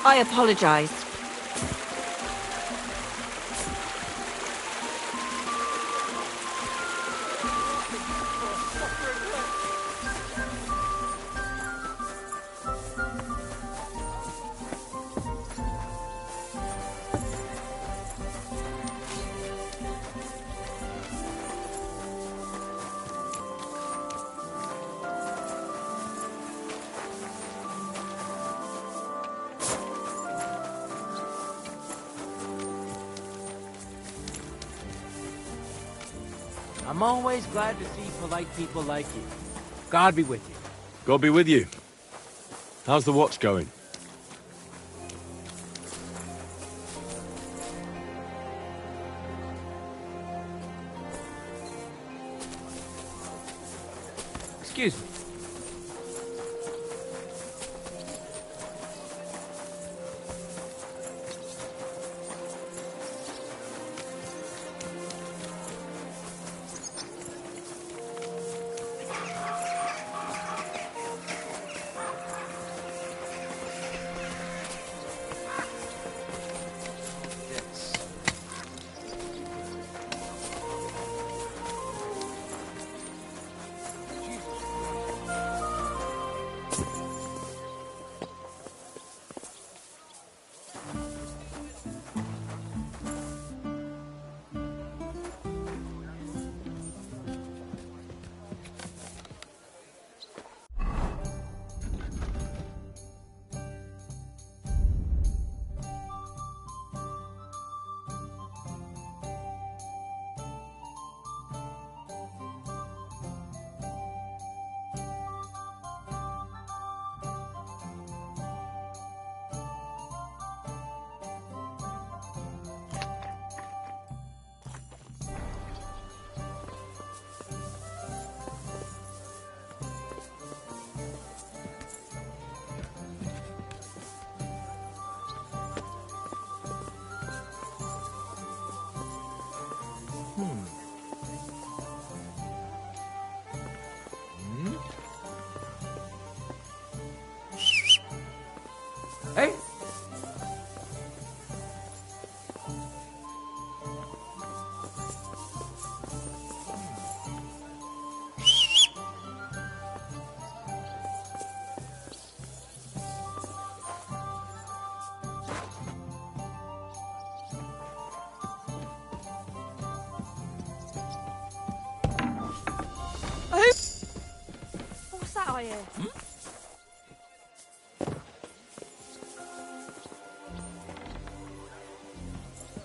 I apologize. I'm always glad to see polite people like you. God be with you. God be with you. How's the watch going? Excuse me. Hey! What's that I hear?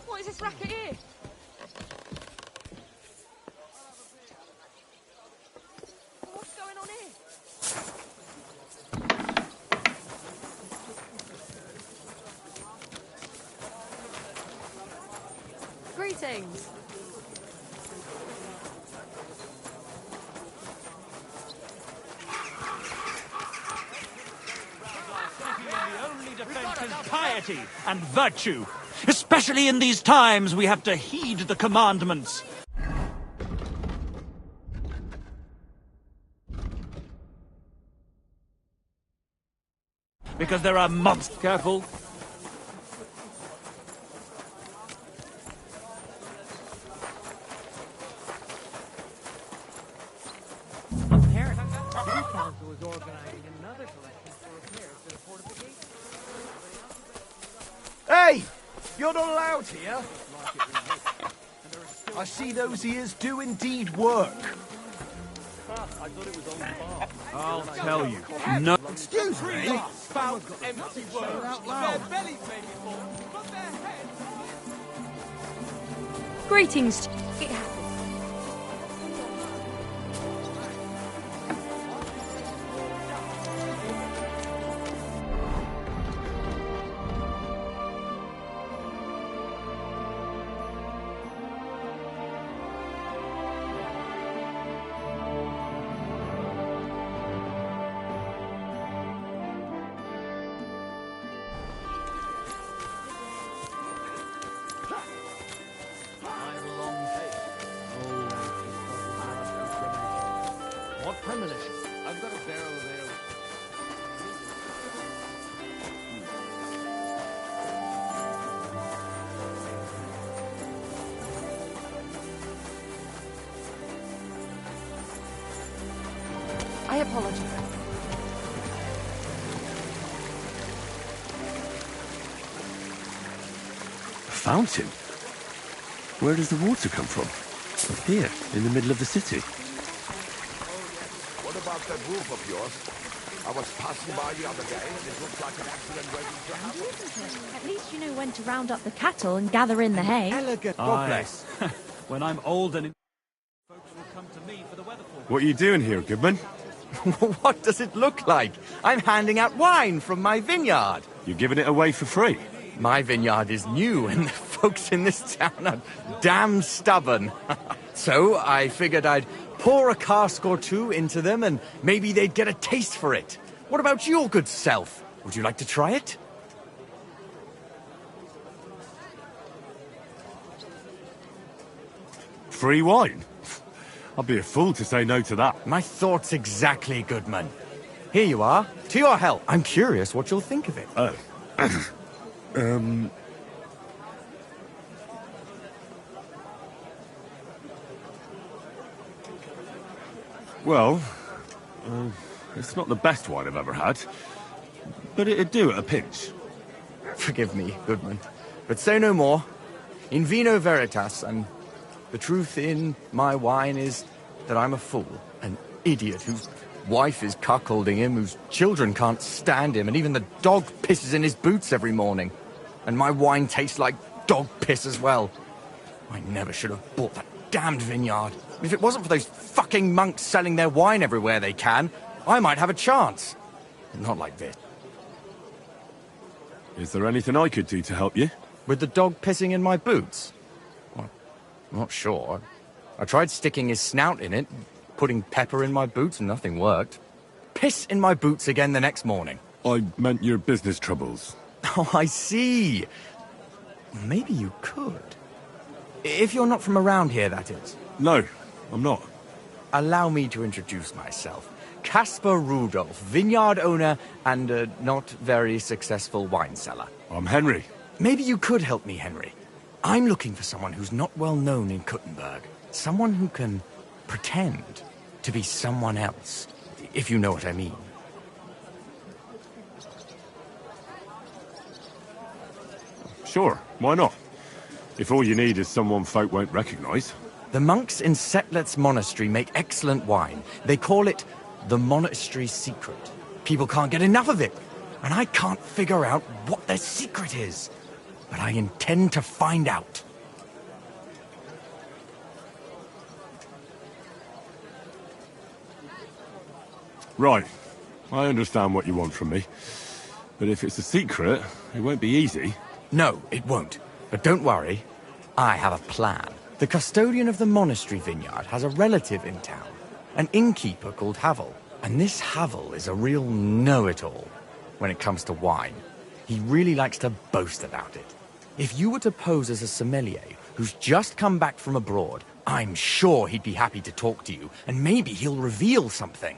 What is this racket here? What's going on here? Greetings. Piety and virtue. Especially in these times, we have to heed the commandments. Because there are monsters. Careful. City Council is organizing another collection for repairs to the fortifications. Hey! You're not allowed here. I see those ears do indeed work. I'll tell you. No. Excuse me? Spout empty words. Their bellies may be full, but their heads... Greetings. It happens. What premonition? I've got a barrel of ale. apologize. A fountain? Where does the water come from? Here, in the middle of the city. What about that roof of yours? I was passing by the other day and it looked like an accident waiting to happen. At least you know when to round up the cattle and gather in the hay. Elegant. Aye. God bless. When I'm old and folks will come to me for the weather forecast. What are you doing here, Goodman? What does it look like? I'm handing out wine from my vineyard. You're giving it away for free? My vineyard is new, and the folks in this town are damn stubborn. So I figured I'd pour a cask or two into them, and maybe they'd get a taste for it. What about your good self? Would you like to try it? Free wine? I'd be a fool to say no to that. My thoughts exactly, Goodman. Here you are. To your health. I'm curious what you'll think of it. Oh. Well, it's not the best wine I've ever had, but it'd do at a pinch. Forgive me, Goodman, but say no more. In vino veritas, and the truth in my wine is that I'm a fool, an idiot whose wife is cuckolding him, whose children can't stand him, and even the dog pisses in his boots every morning. And my wine tastes like dog piss as well. I never should have bought that damned vineyard. If it wasn't for those fucking monks selling their wine everywhere they can, I might have a chance. Not like this. Is there anything I could do to help you? With the dog pissing in my boots? Well, I'm not sure. I tried sticking his snout in it, putting pepper in my boots, and nothing worked. Piss in my boots again the next morning. I meant your business troubles. Oh, I see. Maybe you could. If you're not from around here, that is. No, I'm not. Allow me to introduce myself. Caspar Rudolph, vineyard owner and a not very successful wine seller. I'm Henry. Maybe you could help me, Henry. I'm looking for someone who's not well known in Kuttenberg. Someone who can pretend to be someone else, if you know what I mean. Sure, why not? If all you need is someone folk won't recognize. The monks in Setlet's monastery make excellent wine. They call it the monastery secret. People can't get enough of it, and I can't figure out what their secret is. But I intend to find out. Right, I understand what you want from me. But if it's a secret, it won't be easy. No, it won't. But don't worry, I have a plan. The custodian of the monastery vineyard has a relative in town, an innkeeper called Havel. And this Havel is a real know-it-all when it comes to wine. He really likes to boast about it. If you were to pose as a sommelier who's just come back from abroad, I'm sure he'd be happy to talk to you, and maybe he'll reveal something.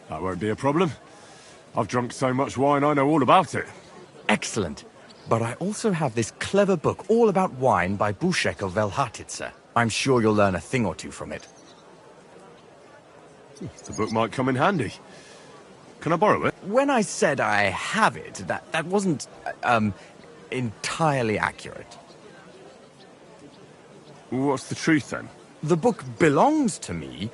That won't be a problem. I've drunk so much wine I know all about it. Excellent. But I also have this clever book all about wine by Buschek of Velhartitzer. I'm sure you'll learn a thing or two from it. The book might come in handy. Can I borrow it? When I said I have it, that wasn't, entirely accurate. What's the truth then? The book belongs to me,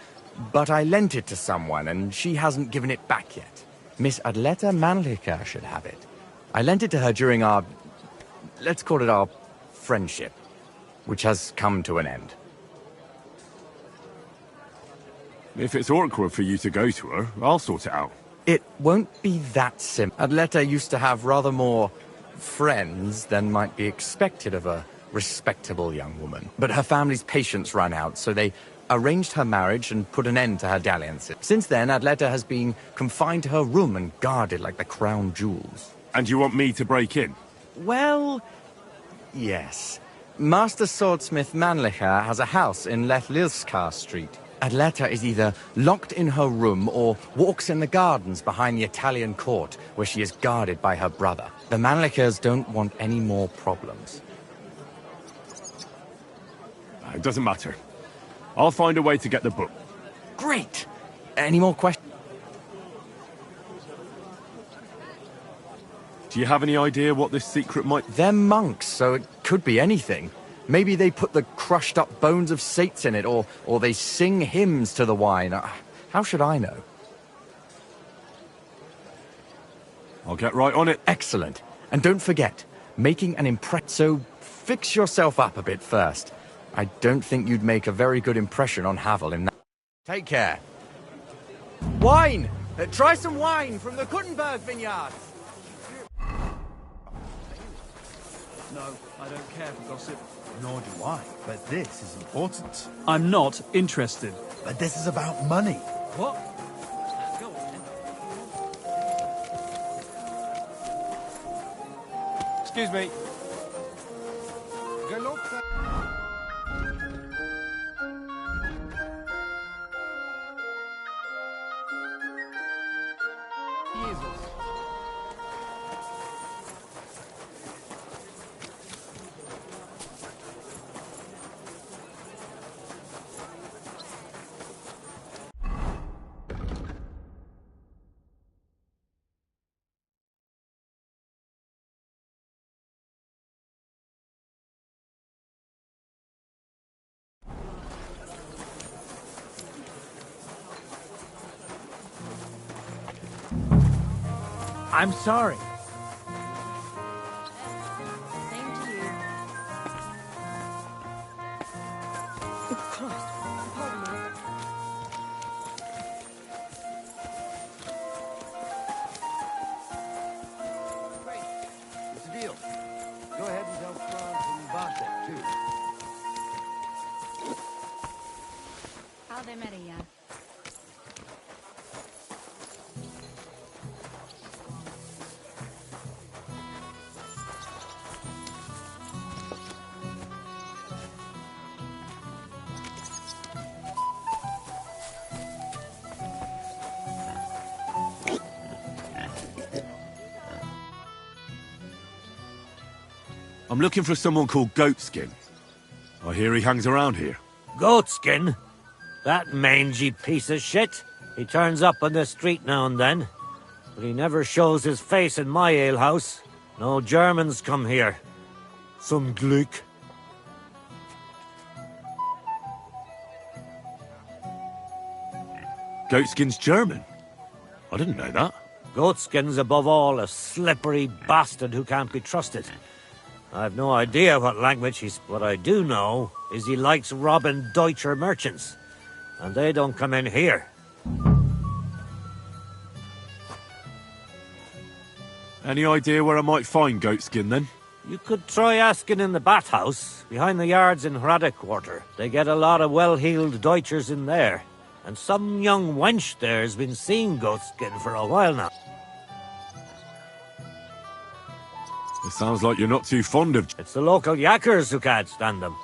but I lent it to someone and she hasn't given it back yet. Miss Adleta Manlica should have it. I lent it to her during our, let's call it our friendship, which has come to an end. If it's awkward for you to go to her, I'll sort it out. It won't be that simple. Adleta used to have rather more friends than might be expected of a respectable young woman. But her family's patience ran out, so they arranged her marriage and put an end to her dalliances. Since then, Adleta has been confined to her room and guarded like the crown jewels. And you want me to break in? Well, yes. Master swordsmith Manlicher has a house in Lethlilskar Street. Adleta is either locked in her room or walks in the gardens behind the Italian court, where she is guarded by her brother. The Manlichers don't want any more problems. It doesn't matter. I'll find a way to get the book. Great! Any more questions? Do you have any idea what this secret might... They're monks, so it could be anything. Maybe they put the crushed up bones of saints in it, or they sing hymns to the wine. How should I know? I'll get right on it. Excellent. And don't forget, making an impression. So fix yourself up a bit first. I don't think you'd make a very good impression on Havel in that. Take care. Wine! Try some wine from the Kuttenberg vineyards! No, I don't care for gossip. Nor do I, but this is important. I'm not interested. But this is about money. What? Go on, then. Excuse me. Jesus. I'm sorry. Same to you. Oh, Christ. Pardon me. What's the deal? Go ahead and tell Franz and Bartek, too. Ave Maria. I'm looking for someone called Goatskin. I hear he hangs around here. Goatskin? That mangy piece of shit. He turns up on the street now and then. But he never shows his face in my alehouse. No Germans come here. Some Glück. Goatskin's German? I didn't know that. Goatskin's above all a slippery bastard who can't be trusted. I've no idea what language he's... What I do know is he likes robbing Deutscher merchants. And they don't come in here. Any idea where I might find Goatskin, then? You could try asking in the bathhouse, behind the yards in Hrade Quarter. They get a lot of well-heeled Deutschers in there. And some young wench there's been seeing Goatskin for a while now. It sounds like you're not too fond of... It's the local yackers who can't stand them.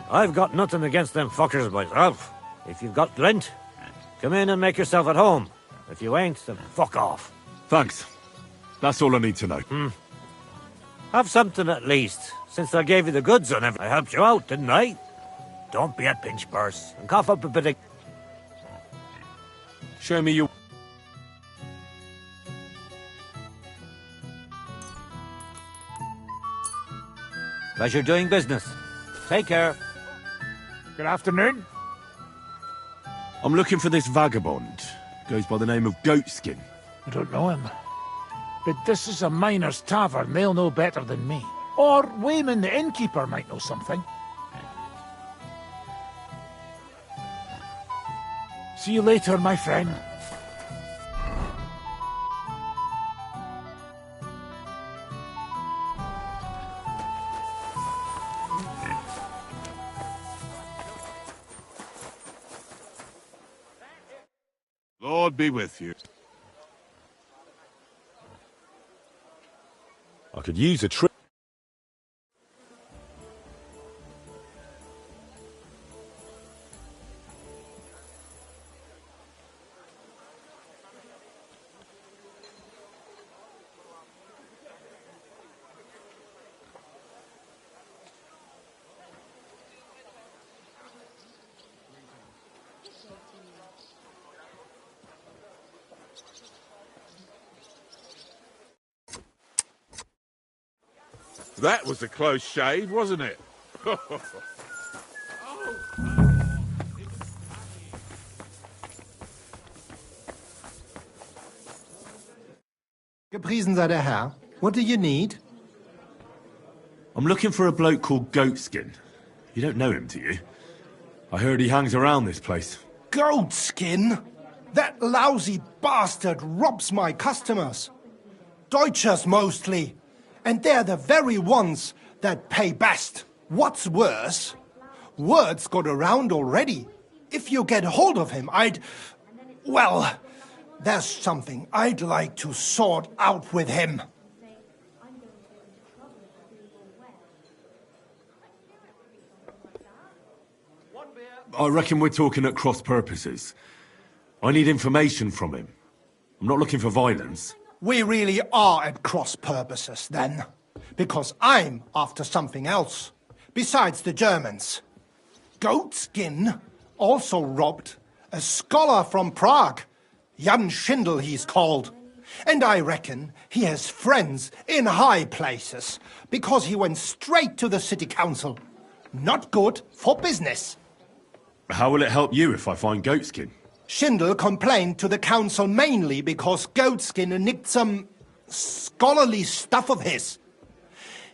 I've got nothing against them fuckers myself. If you've got glint, come in and make yourself at home. If you ain't, then fuck off. Thanks. That's all I need to know. Have something at least, since I gave you the goods on everything. I helped you out, didn't I? Don't be a pinch purse, and cough up a bit of... Show me your... Pleasure doing business. Take care. Good afternoon. I'm looking for this vagabond. Goes by the name of Goatskin. I don't know him. But this is a miner's tavern. They'll know better than me. Or Wayman the innkeeper might know something. See you later, my friend. Lord be with you. I could use a trip. That was a close shave, wasn't it? Gepriesen sei der Herr. What do you need? I'm looking for a bloke called Goatskin. You don't know him, do you? I heard he hangs around this place. Goatskin? That lousy bastard robs my customers. Deutschers mostly. And they're the very ones that pay best. What's worse, word's got around already. If you get hold of him, well, there's something I'd like to sort out with him. I reckon we're talking at cross purposes. I need information from him. I'm not looking for violence. We really are at cross purposes, then. Because I'm after something else. Besides the Germans. Goatskin also robbed a scholar from Prague. Jan Schindel, he's called. And I reckon he has friends in high places, because he went straight to the city council. Not good for business. How will it help you if I find Goatskin? Schindel complained to the council mainly because Goatskin nicked some scholarly stuff of his.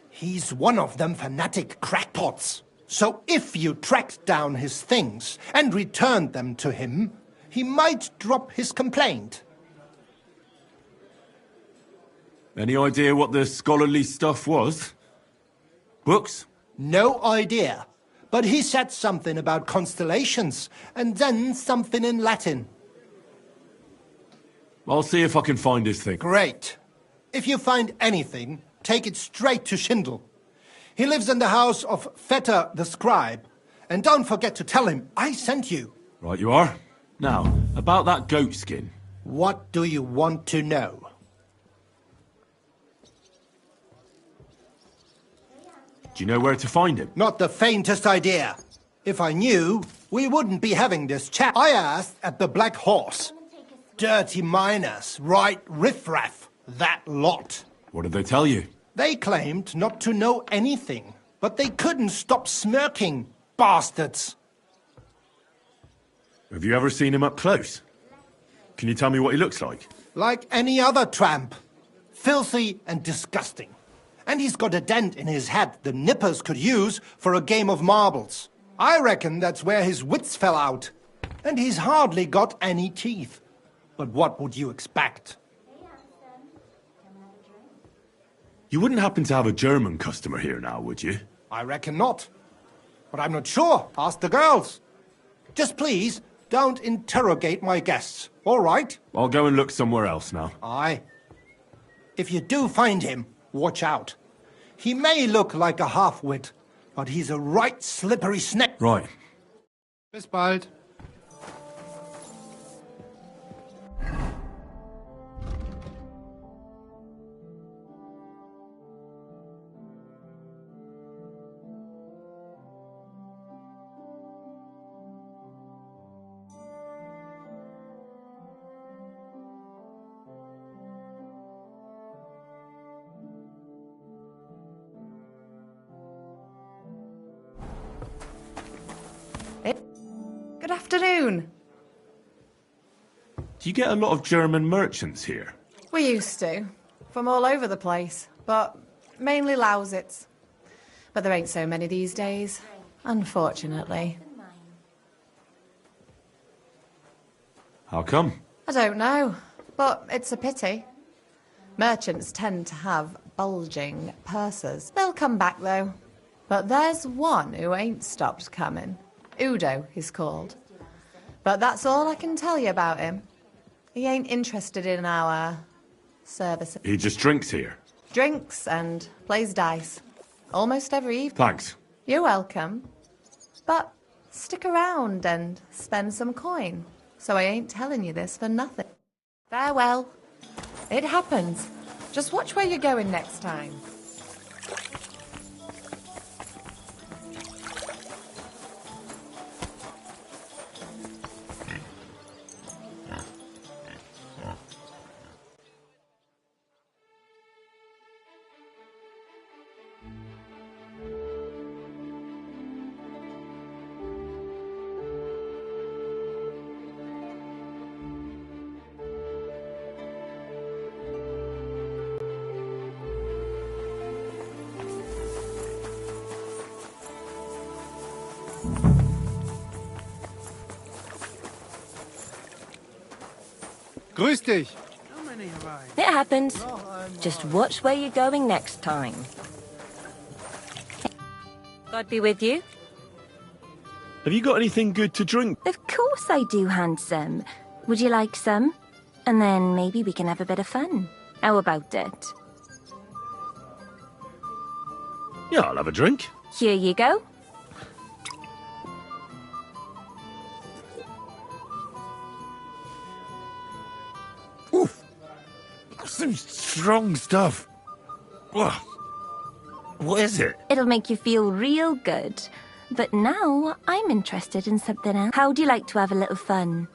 He's one of them fanatic crackpots. So if you tracked down his things and returned them to him, he might drop his complaint. Any idea what the scholarly stuff was? Books? No idea. But he said something about constellations, and then something in Latin. I'll see if I can find his thing. Great. If you find anything, take it straight to Schindel. He lives in the house of Vetter the scribe. And don't forget to tell him I sent you. Right you are. Now, about that Goatskin. What do you want to know? Do you know where to find him? Not the faintest idea. If I knew, we wouldn't be having this chat. I asked at the Black Horse. Dirty miners, right riffraff, that lot. What did they tell you? They claimed not to know anything, but they couldn't stop smirking, bastards. Have you ever seen him up close? Can you tell me what he looks like? Like any other tramp. Filthy and disgusting. And he's got a dent in his head the nippers could use for a game of marbles. I reckon that's where his wits fell out. And he's hardly got any teeth. But what would you expect? You wouldn't happen to have a German customer here now, would you? I reckon not. But I'm not sure. Ask the girls. Just please, don't interrogate my guests, all right? I'll go and look somewhere else now. Aye. If you do find him, watch out. He may look like a half-wit, but he's a right slippery snake. Right. Bis bald. Good afternoon. Do you get a lot of German merchants here? We used to. From all over the place. But mainly Lausitz. But there ain't so many these days. Unfortunately. How come? I don't know. But it's a pity. Merchants tend to have bulging purses. They'll come back, though. But there's one who ain't stopped coming. Udo, he's called. But that's all I can tell you about him. He ain't interested in our service. He just drinks here. Drinks and plays dice. Almost every evening. Thanks. You're welcome. But stick around and spend some coin. So I ain't telling you this for nothing. Farewell. It happens. Just watch where you're going next time. Grüß dich. It happens. Just watch where you're going next time. God be with you. Have you got anything good to drink? Of course I do, handsome. Would you like some? And then maybe we can have a bit of fun. How about it? Yeah, I'll have a drink. Here you go. Oof. That's some strong stuff. Ugh. What is it? It'll make you feel real good. But now I'm interested in something else. How'd you like to have a little fun?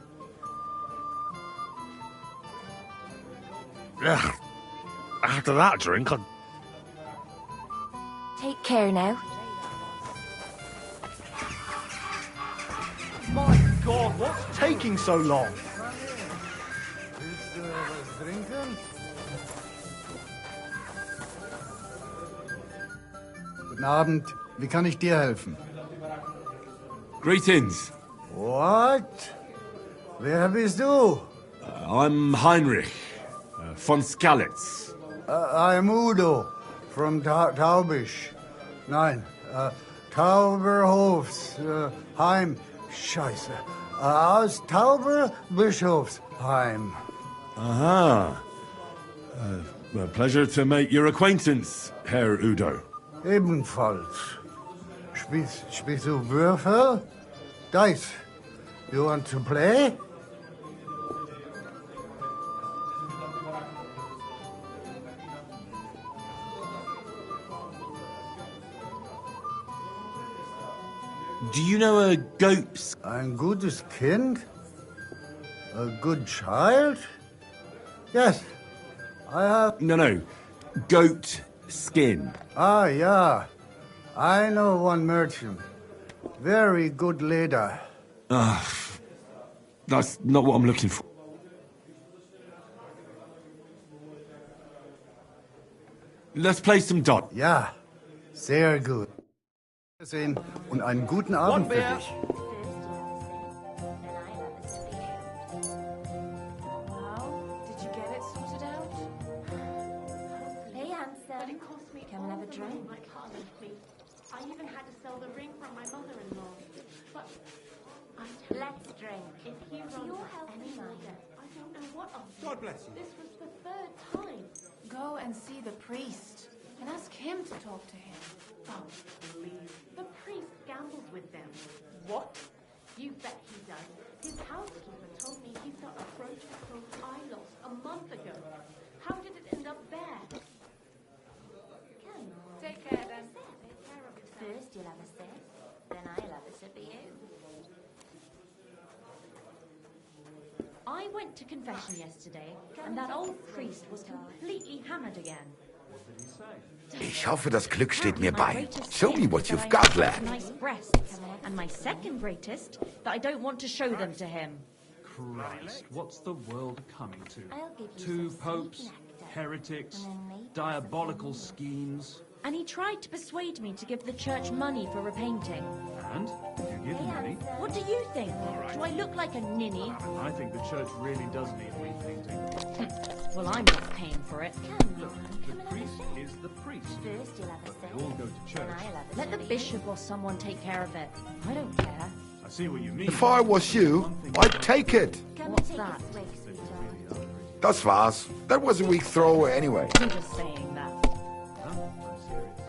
Ugh. After that drink, I'd... Take care now. My God, what's taking so long? Guten Abend. Wie kann ich dir helfen? Greetings. What? Wer bist du? I'm Heinrich, von Skalitz. I'm Udo, from Taubisch. Nein, Tauberhofs, Heim. Scheiße. Aus Tauberbischofsheim. Aha. A pleasure to make your acquaintance, Herr Udo. Ebenfalls. Spielst du Würfel? Dice. You want to play? Do you know a goat? Ein gutes Kind? A good child? Yes, I have... No. Goat skin. Ah, yeah. I know one merchant. Very good leader. That's not what I'm looking for. Let's play some dot. Ja, sehr gut. Sehen und einen guten Abend für dich. Did you get it sorted out? Hey, handsome. Come and have a drink. I can't, please. I even had to sell the ring from my mother-in-law. But Let's drink. if he runs your health any and more mine. debt, I don't know what I'll do. God bless you. This was the third time. Go and see the priest and ask him to talk to him. Oh, please. The priest gambles with them. What? You bet he does. His housekeeper told me he's got a brooch of pearls I lost a month ago. How did it end up there? Come on. Take care then. Take care of yourself. First you'll have a sip, then I'll have a sip of you. I went to confession yesterday, and that old priest was completely hammered again. Ich hoffe, das Glück steht mir bei. Show me what you've got, lad. Nice breasts, and my second greatest, that I don't want to show them to him. Christ, what's the world coming to? I'll give you Two some popes, sneaky nectar, heretics, and then maybe diabolical some schemes. And he tried to persuade me to give the church money for repainting. And? Did you give him money? What do you think? Do I look like a ninny? I think the church really does need repainting. Well, I'm not paying for it. Look, the priest is the priest. First you'll have a But sip, they all go to then church. I'll have a Let the sip of bishop or someone take care of it. I don't care. I see what you mean. If I was you, I'd take it. you. Come What's and take that? a swig, sweetheart. Das war's. That was a weak throwaway anyway. I'm just saying that. Huh? I'm serious.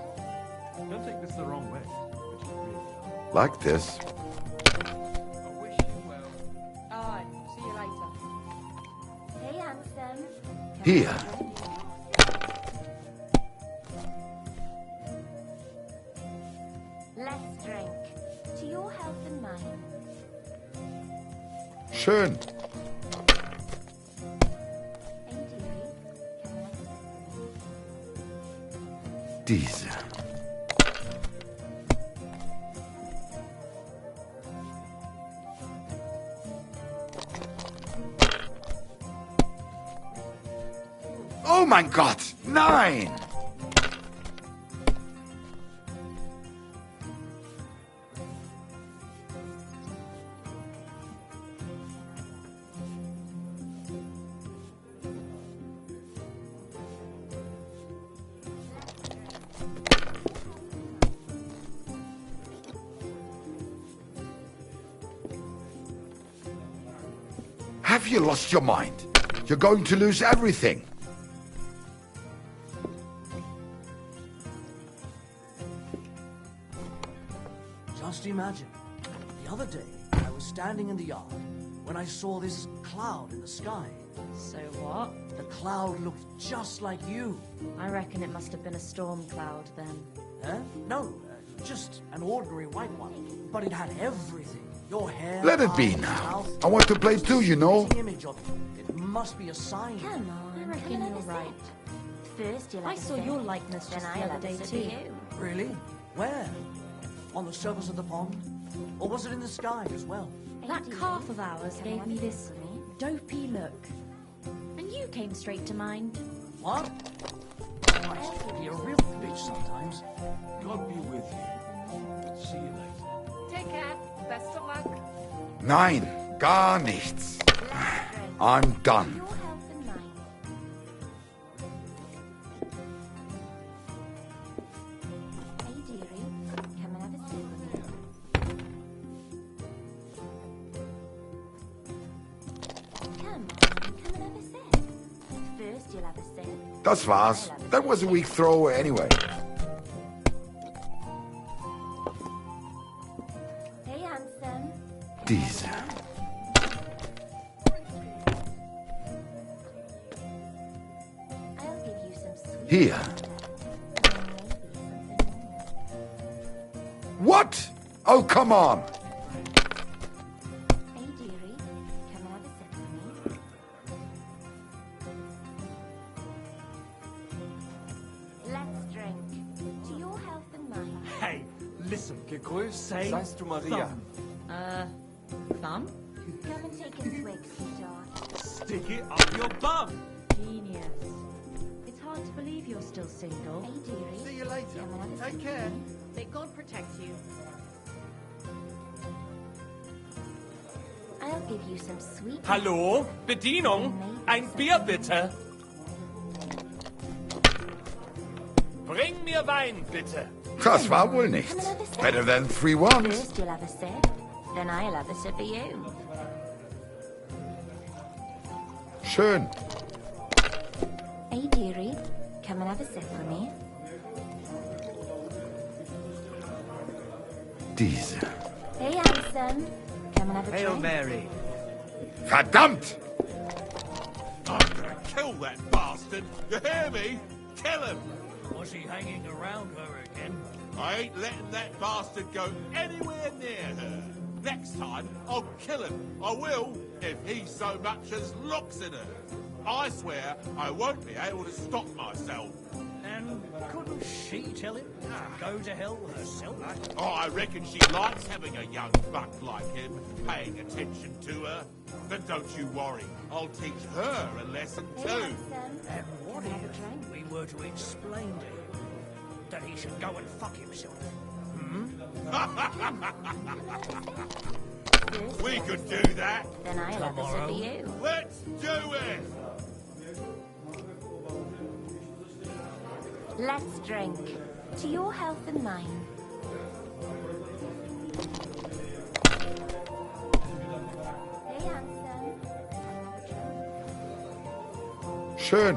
Don't take this the wrong way. But you really are. Like this. Alright, see you later. Hey, handsome. Come Here. and drink. Let's drink. To your health and mine. Schön. Hey, dearie. Come and have a sip. Diese. Oh mein Gott! Nein! Have you lost your mind? You're going to lose everything. Just imagine, the other day, I was standing in the yard when I saw this cloud in the sky. So what? The cloud looked just like you. I reckon it must have been a storm cloud then. No, just an ordinary white one. But it had everything. Your hair. Let it be eyes, now. mouth, I want to play too, you know. image of it. It must be a sign. Come on, I reckon come and you're have a right. sip. First you'll I have a saw sip, your likeness then just the I'll other have a day sip of too. you. Really? Where? On the surface of the pond? Or was it in the sky as well? That calf of ours gave me this dopey look. And you came straight to mind. What? I used to be a real bitch sometimes. God be with you. See you later. Take care. Best of luck. Nein, gar nichts. I'm done. Your health and mine. Hey dearie, come and have a sip with me. Come and have a sip. First you'll have a sip. Das war's. That was a weak throwaway anyway. Hey handsome. Diese. I'll give you some sweet. Hier. What? Oh, come on. Hey dearie, come and have a sip with me. Let's drink. To your health and mine. Hey, listen. Gegrüßt Say seist du, Maria. Thumb? Come and take a swig, sweetheart. Stick it up your bum. Genius. It's hard to believe you're still single. Hey dearie. See you later. Come and have a Take sip care. with me. May God protect you. I'll give you some sweet. Hallo? Bedienung? Ein Bier bitte. Bring mir Wein bitte. Das war wohl nichts. Better than 3 ones. First you'll have a sip, then I'll have a sip of you. Schön. Hey dearie, come and have a sip with me. Diese. Hey handsome, come and have a Hail drink. Mary. Verdammt! I'm gonna kill that bastard. You hear me? Kill him. Was he hanging around her again? I ain't letting that bastard go anywhere near her. Next time, I'll kill him. I will, if he so much as looks at her. I swear I won't be able to stop myself. And couldn't she tell him to go to hell herself? Oh, I reckon she likes having a young buck like him paying attention to her. Then don't you worry, I'll teach her a lesson Hey too. handsome, And what come and have a if drink. we were to explain to him that he should go and fuck himself? First We you'll have could a do sip, that. then I'll have a sip of you. Let's do it. Let's drink. To your health and mine. Hey handsome, come and have a drink. Schön.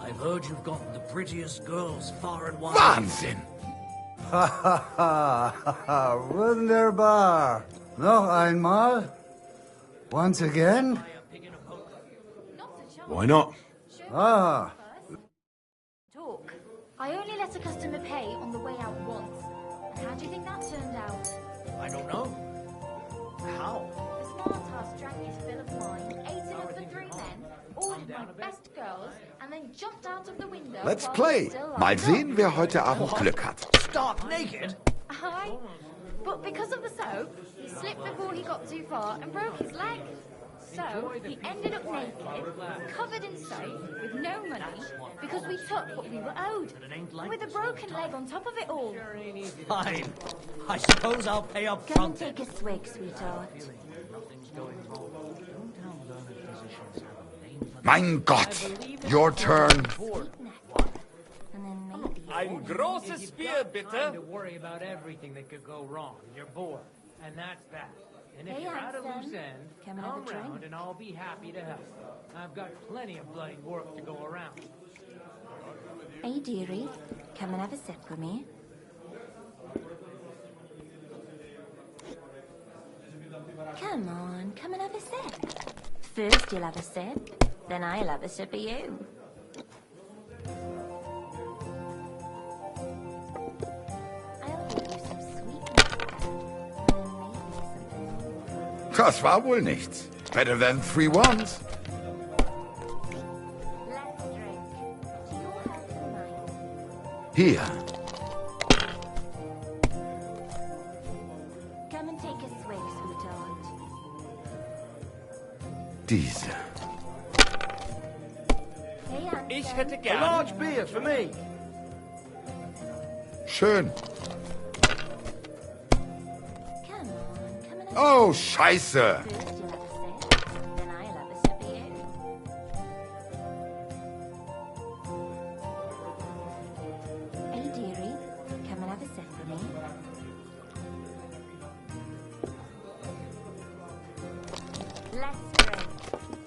I've heard you've got the prettiest girls far and wide. Wahnsinn! Ha ha ha ha! Wunderbar! Noch einmal? Once again? Why not? Ah, Talk. I only let a customer pay on the way out once. And how do you think that turned out? I don't know. How? The smart ass drank his fill of wine, ate enough for 3 men, ordered my best girls, and then jumped out of the window. Let's while play. we still Mal lined sehen, up. wer heute Abend Glück hat. Stark naked? Aye. But because of the soap, he slipped before he got too far and broke his leg. So he ended up naked, covered in soap, with no money, because we took what we were owed. With a broken leg on top of it all. Fine. I suppose I'll pay up Come and front. take a swig, sweetheart. Mein Gott! Your turn. And then maybe Ein großes Bier, bitte. To worry about everything that could go wrong. You're bored, and that's that. And if Hey, you're at a Hanson. loose end, Come and have a come drink. round and I'll be happy to help. I've got plenty of bloody work to go around. Hey, dearie. Come and have a sip with me. Come on, come and have a sip. First you'll have a sip, then I'll have a sip of you. I'll give you some sweet nectar, and then maybe something. Das war wohl nichts. Better than 3 ones. Let's drink. To your health and mine. Hier. Come and take a swig, sweetheart. Diese. Hey, Hanson. Ich hätte A gern... large beer for me. Schön. Come on, come and have Oh, Scheiße. First you'll have a sip, then I'll have a sip of you. Hey, dearie, come and have a sip with me. Let's drink.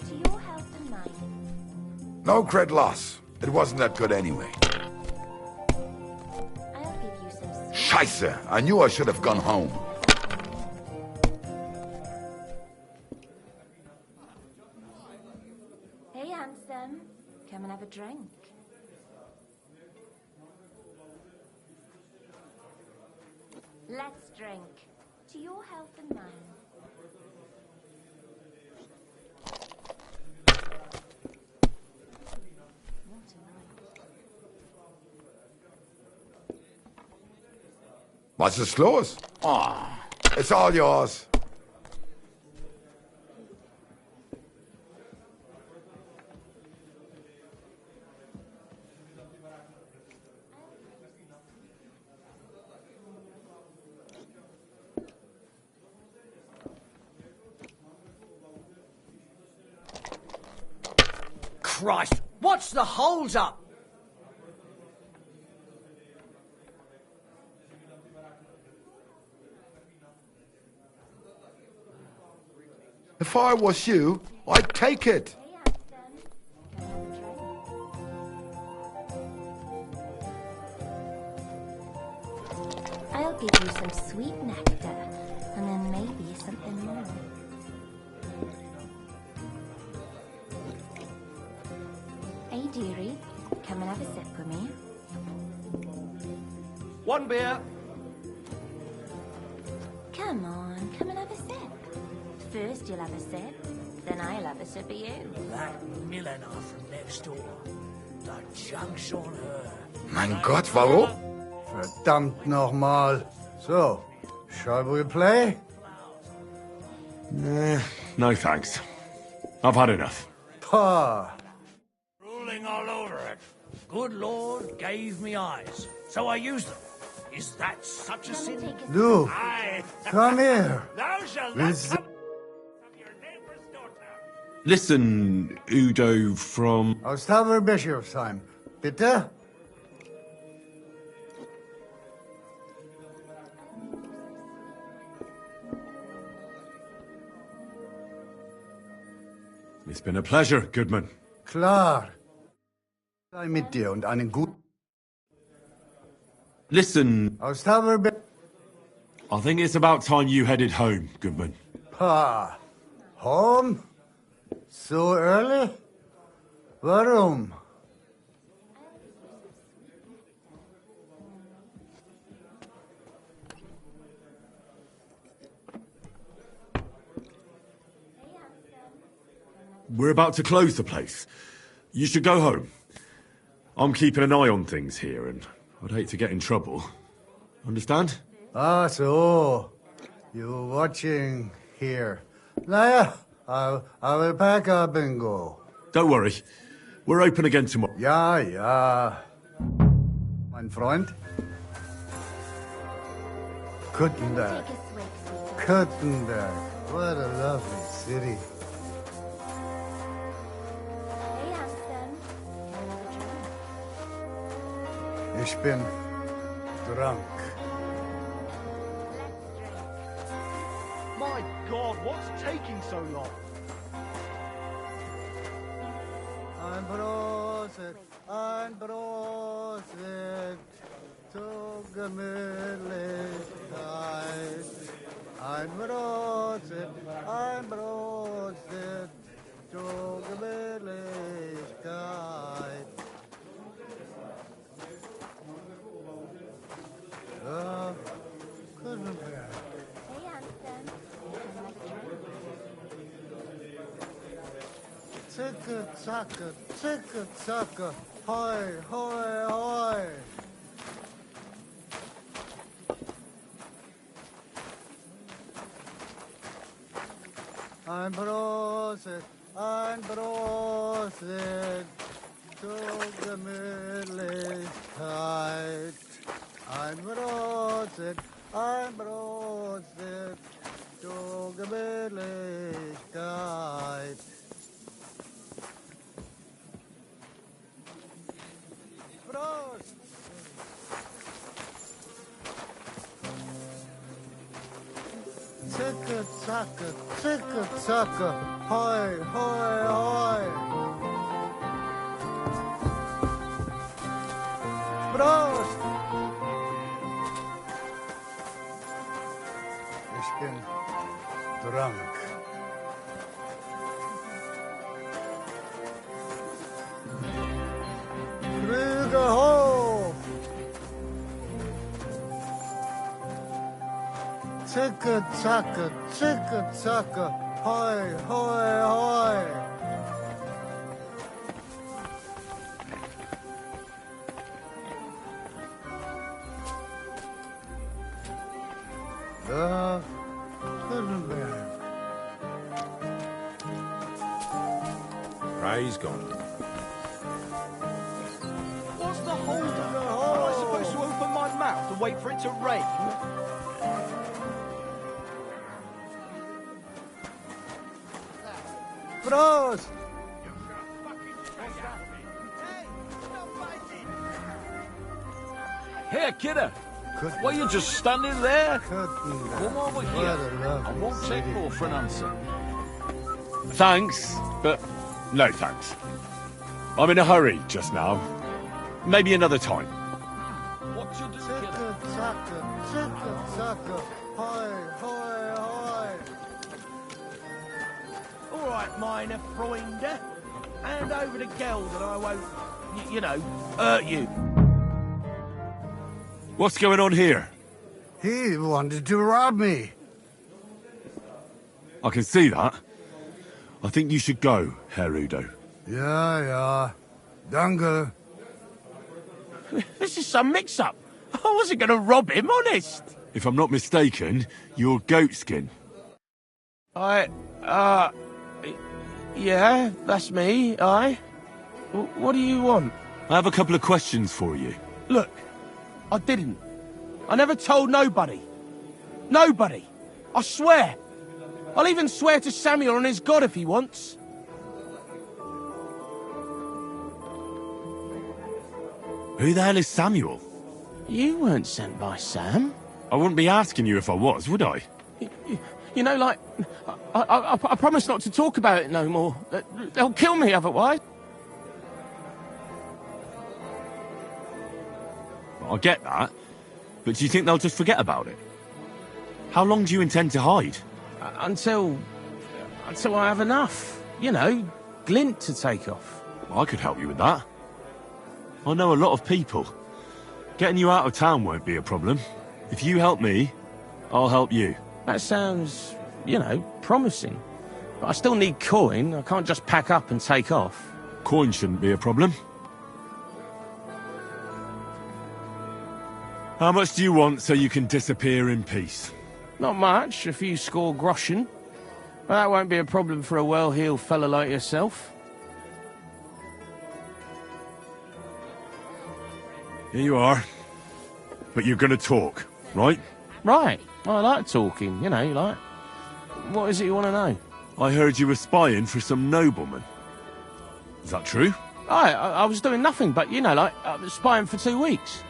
To your health and mine. No cred loss. It wasn't that good anyway. I'll give you some sweet... Scheiße. I knew I should have gone home. Hey, handsome. Come and have a drink. Let's drink. To your health and mine. What a night. Was ist los? Oh, it's all yours. Christ, what's the holds up? If I was you, I'd take it. Hey, handsome. Come and have a drink. I'll give you some sweet nectar, and then maybe something more. Hey, dearie, come and have a sip with me. One beer. Come on, come and have a sip. First you'll have a sip, then I'll have a sip of you. That milliner from next door. The junk's on her. Mein Gott, warum? Verdammt nochmal. So, shall we play? No thanks. I've had enough. Pah. Drooling all over it. Good Lord gave me eyes, so I used them. Is that such a Come and sin? take a Luke, Aye. come here. Thou shalt We'll not s- come of your neighbor's daughter. Listen, Udo from... Aus Taverbischofsheim. Bitte? It's been a pleasure, Goodman. Klar. Sei mit dir und einen guten... Listen, Aus Taverbisch... I think it's about time you headed home, Goodman. Pah. Home? So early? Warum? We're about to close the place. You should go home. I'm keeping an eye on things here, and I'd hate to get in trouble. Understand? Ah, so. You're watching here. Naja, I will pack up and go. Don't worry. We're open again tomorrow. Ja, ja. Mein Freund? Kuttenberg. Take a swig, sweetheart. Kuttenberg. What a lovely city. Hey, handsome. Come and have a drink. Ich bin drunk. My God, what's taking so long? Ein Prosit zur Gemütlichkeit. Ein Prosit zur Gemütlichkeit. Kuschelberg. Hey, handsome. Zicke, zacke, hoi, hoi, hoi. Ein Prosit zur Gemütlichkeit. Ein Prosit zur Gemütlichkeit. Prost! Zicke, zacke, hoi, hoi, hoi. Prost! Ich bin drunk. Flüge hoch! Zicke, zacke, hoi, hoi, hoi! Da, Kuschelberg. Ray's gone. What's the hold-up? Am I supposed to open my mouth and wait for it to rain? Prost! Here, kidder. Why you just standing there? Come over here. I won't take more for an answer. Thanks, but no thanks. I'm in a hurry just now. Maybe another time. What you do, Zicke, zacke, hoi, hoi, hoi! All right, minor Freunde. Hand over the geld and I won't, you know, hurt you. What's going on here? He wanted to rob me. I can see that. I think you should go, Herr Udo. Ja. Danke. This is some mix-up. I wasn't going to rob him, honest. If I'm not mistaken, you're Goatskin. Yeah, that's me, What do you want? I have a couple of questions for you. Look, I didn't. I never told nobody. Nobody. I swear. I'll even swear to Samuel and his God if he wants. Who the hell is Samuel? You weren't sent by Sam. I wouldn't be asking you if I was, would I? You know, like, I promise not to talk about it no more. They'll kill me otherwise. I get that, but do you think they'll just forget about it? How long do you intend to hide? Until I have enough. You know, glint to take off. I could help you with that. I know a lot of people. Getting you out of town won't be a problem. If you help me, I'll help you. That sounds, you know, promising. But I still need coin. I can't just pack up and take off. Coin shouldn't be a problem. How much do you want so you can disappear in peace? Not much, a few score groschen. But that won't be a problem for a well-heeled fella like yourself. Here you are. But you're gonna talk, right? Right. I like talking, you know, like... What is it you want to know? I heard you were spying for some nobleman. Is that true? I was doing nothing but, you know, like, spying for 2 weeks.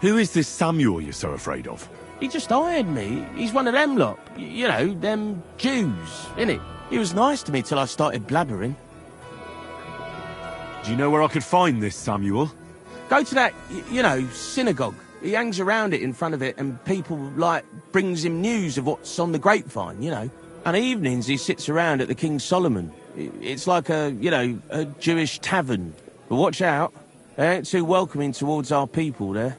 Who is this Samuel you're so afraid of? He just hired me. He's one of them lot. You know, them Jews, innit? He was nice to me till I started blabbering. Do you know where I could find this Samuel? Go to that, you know, synagogue. He hangs around it in front of it and people, like, brings him news of what's on the grapevine, you know. And evenings he sits around at the King Solomon. It's like a, you know, a Jewish tavern. But watch out. They ain't too welcoming towards our people there.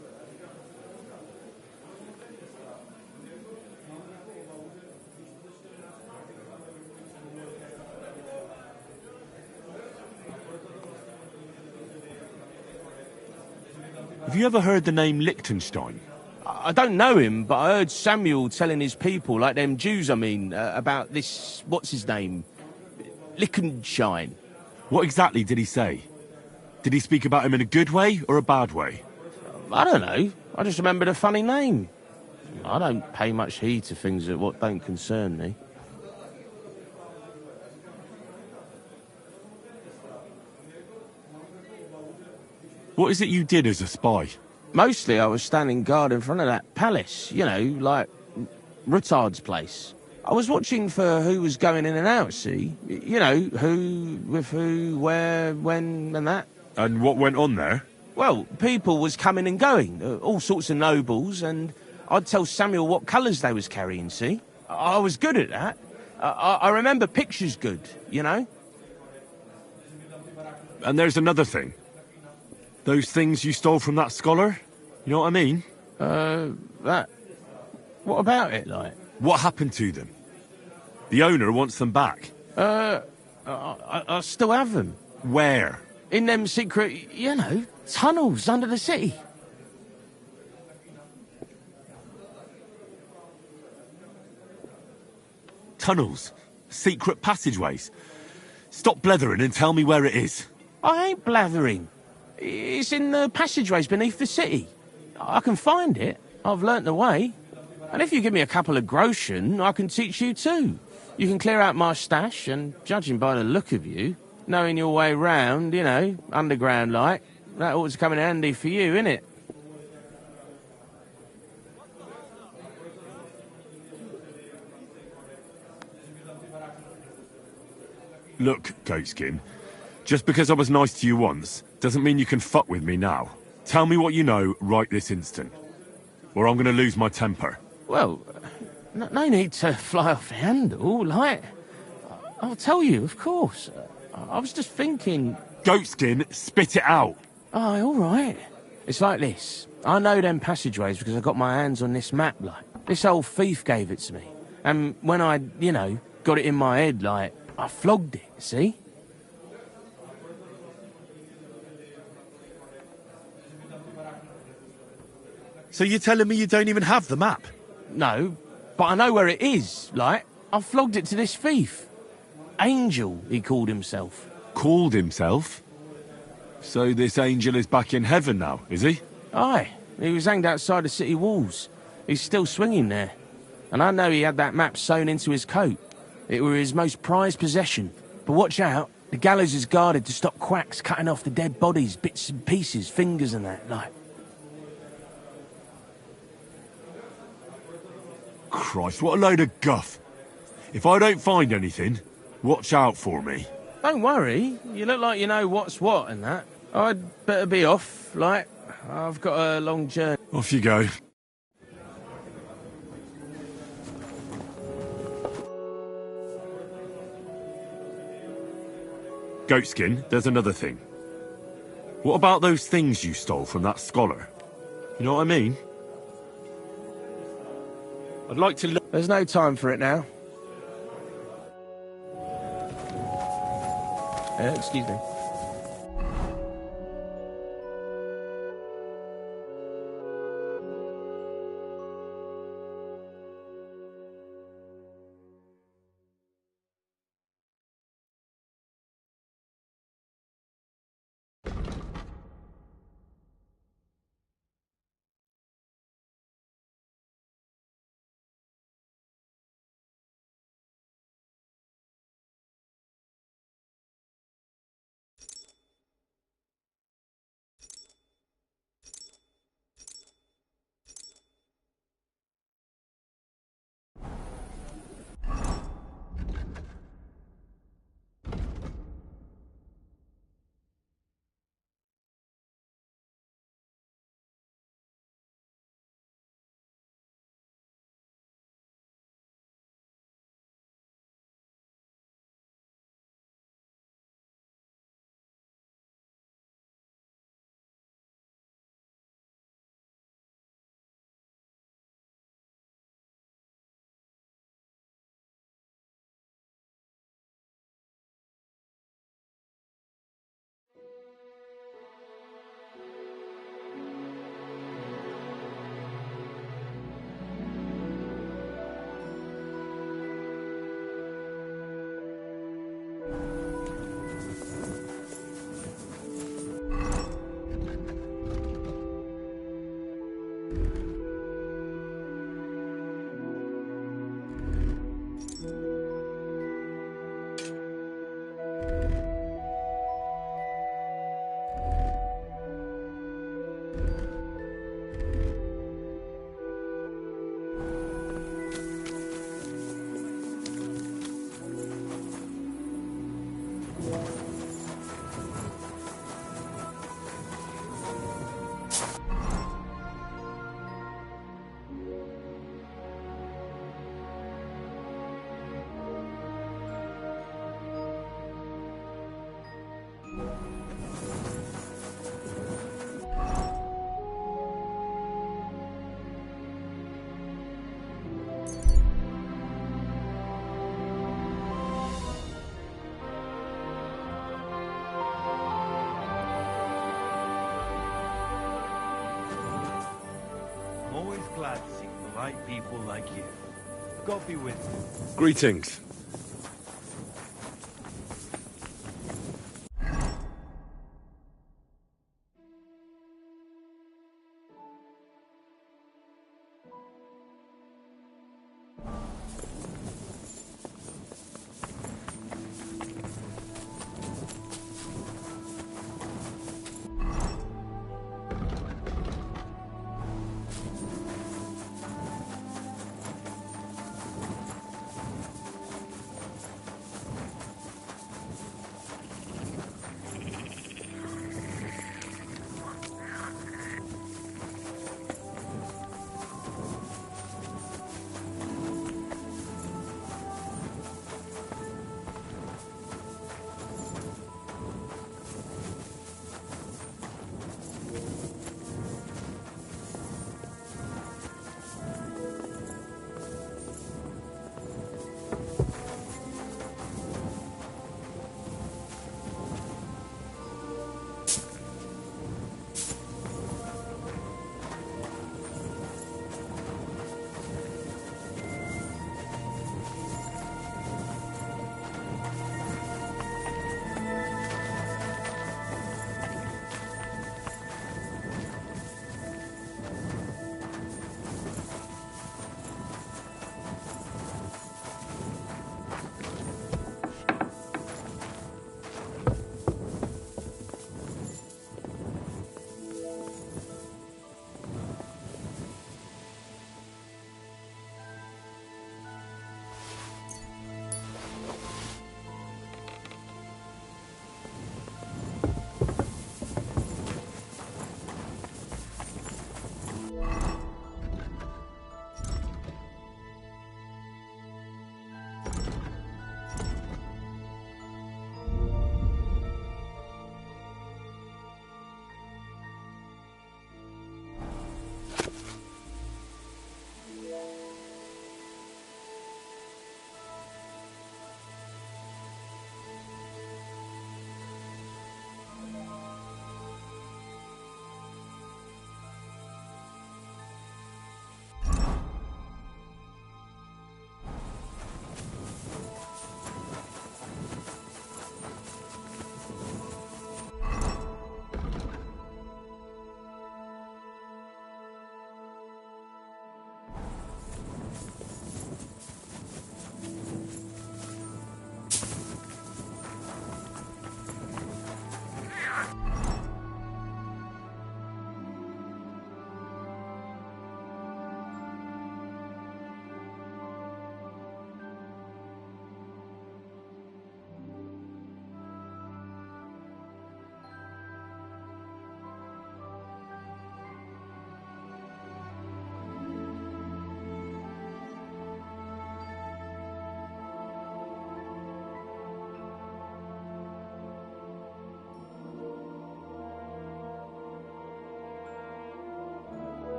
Have you ever heard the name Liechtenstein? I don't know him, but I heard Samuel telling his people, like them Jews, I mean, about this, what's his name? Liechtenstein. What exactly did he say? Did he speak about him in a good way or a bad way? I don't know. I just remembered a funny name. I don't pay much heed to things that what don't concern me. What is it you did as a spy? Mostly I was standing guard in front of that palace, you know, like Rutard's place. I was watching for who was going in and out, see? You know, who, with who, where, when, and that. And what went on there? Well, people was coming and going, all sorts of nobles, and I'd tell Samuel what colours they was carrying, see? I was good at that. I remember pictures good, you know? And there's another thing. Those things you stole from that scholar? You know what I mean? That... What about it, like? What happened to them? The owner wants them back. I still have them. Where? In them secret, you know, tunnels under the city. Tunnels? Secret passageways? Stop blethering and tell me where it is. I ain't blathering. It's in the passageways beneath the city. I can find it. I've learnt the way. And if you give me a couple of groschen, I can teach you too. You can clear out my stash, and judging by the look of you, knowing your way round, you know, underground like, that ought to come in handy for you, innit? Look, Goatskin, just because I was nice to you once, doesn't mean you can fuck with me now. Tell me what you know right this instant, or I'm gonna lose my temper. Well, no need to fly off the handle, like... I'll tell you, of course. I was just thinking... Goatskin, spit it out! Oh, all right. It's like this. I know them passageways because I got my hands on this map, like. This old thief gave it to me. And when I, you know, got it in my head, like, I flogged it, see? So you're telling me you don't even have the map? No, but I know where it is, like. I flogged it to this thief. Angel, he called himself. Called himself? So this angel is back in heaven now, is he? Aye, he was hanged outside the city walls. He's still swinging there. And I know he had that map sewn into his coat. It were his most prized possession. But watch out, the gallows is guarded to stop quacks cutting off the dead bodies, bits and pieces, fingers and that, like. Christ, what a load of guff. If I don't find anything, watch out for me. Don't worry, you look like you know what's what and that. I'd better be off, like, I've got a long journey. Off you go. Goatskin, there's another thing. What about those things you stole from that scholar? You know what I mean? I'd like to look... There's no time for it now. Excuse me. glad to see polite people like you. God be with you. Greetings.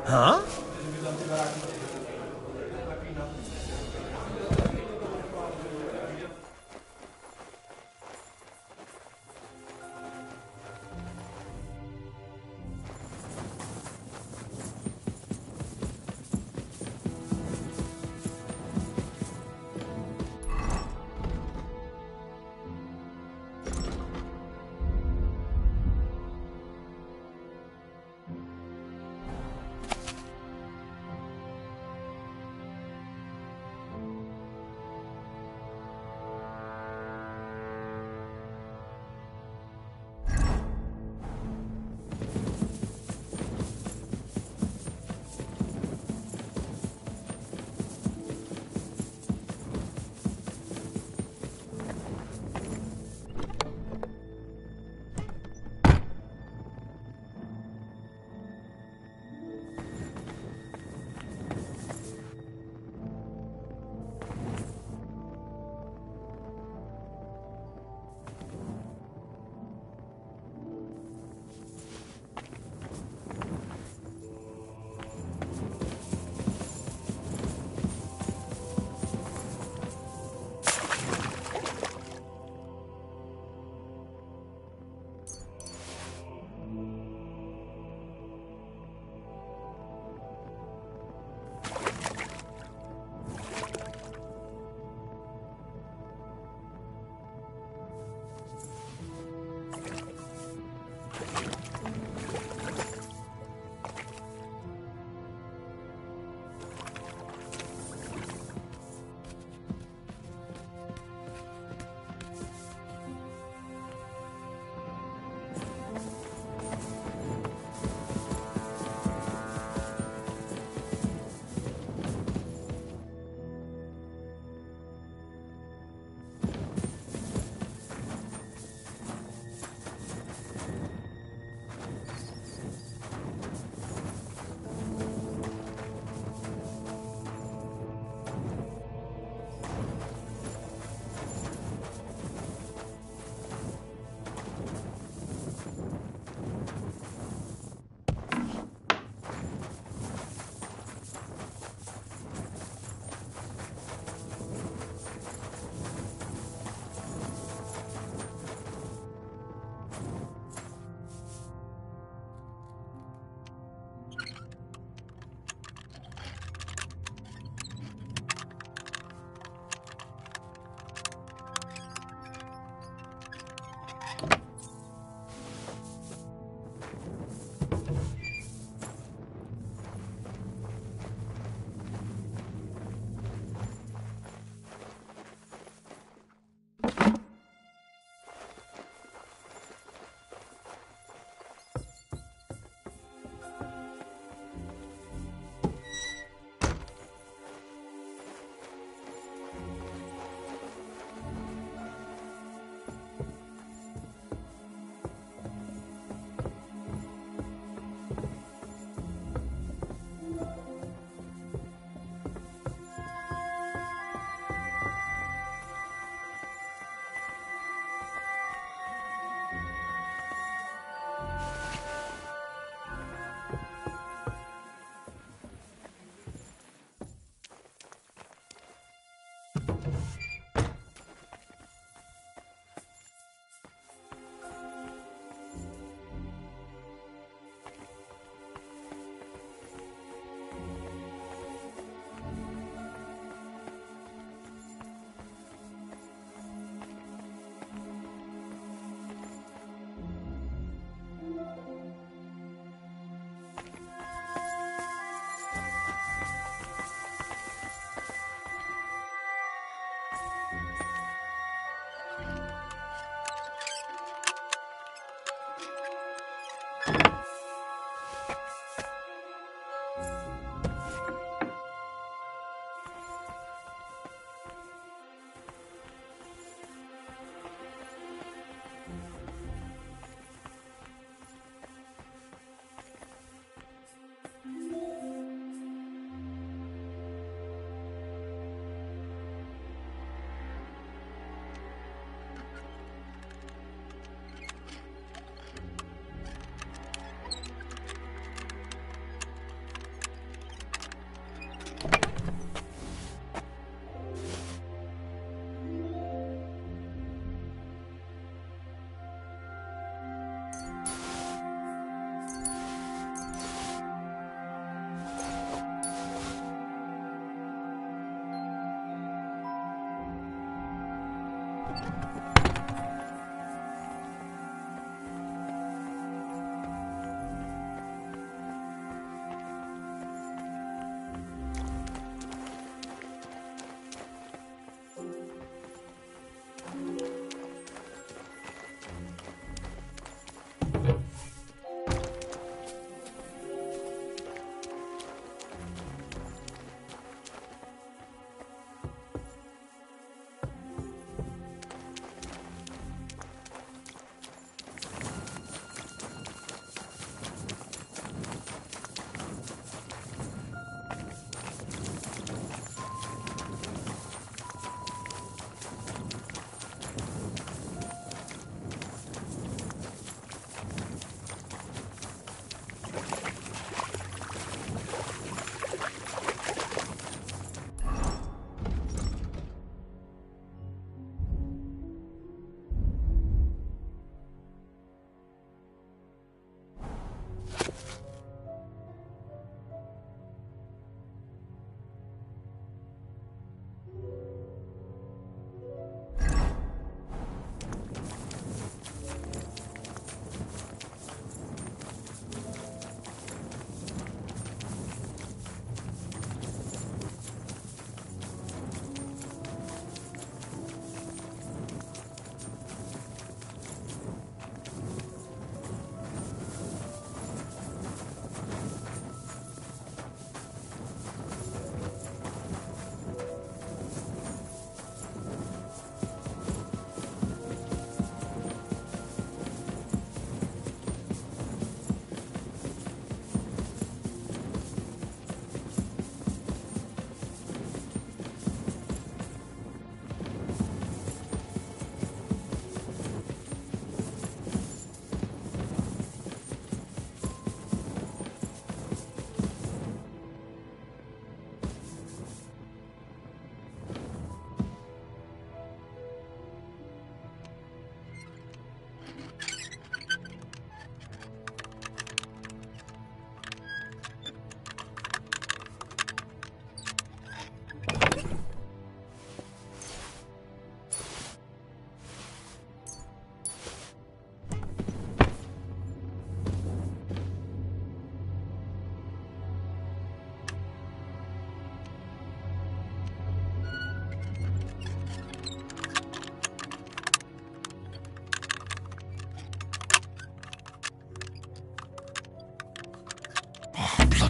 Huh?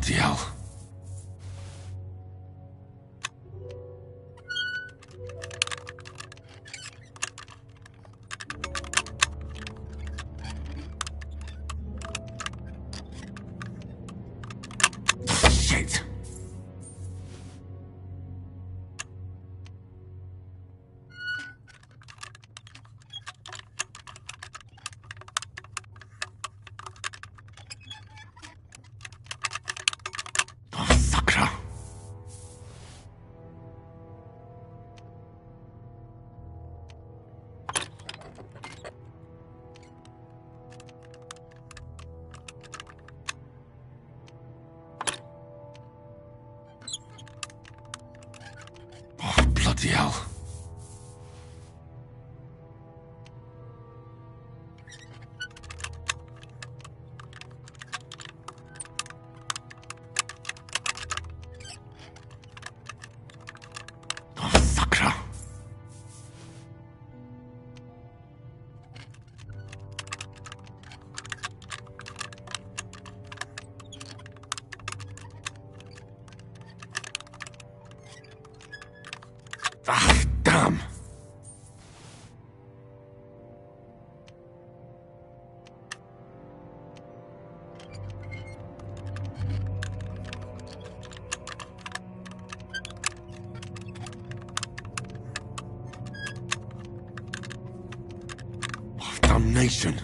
Bloody hell. Shit. Bloody hell. Ah, damn. Oh, damnation.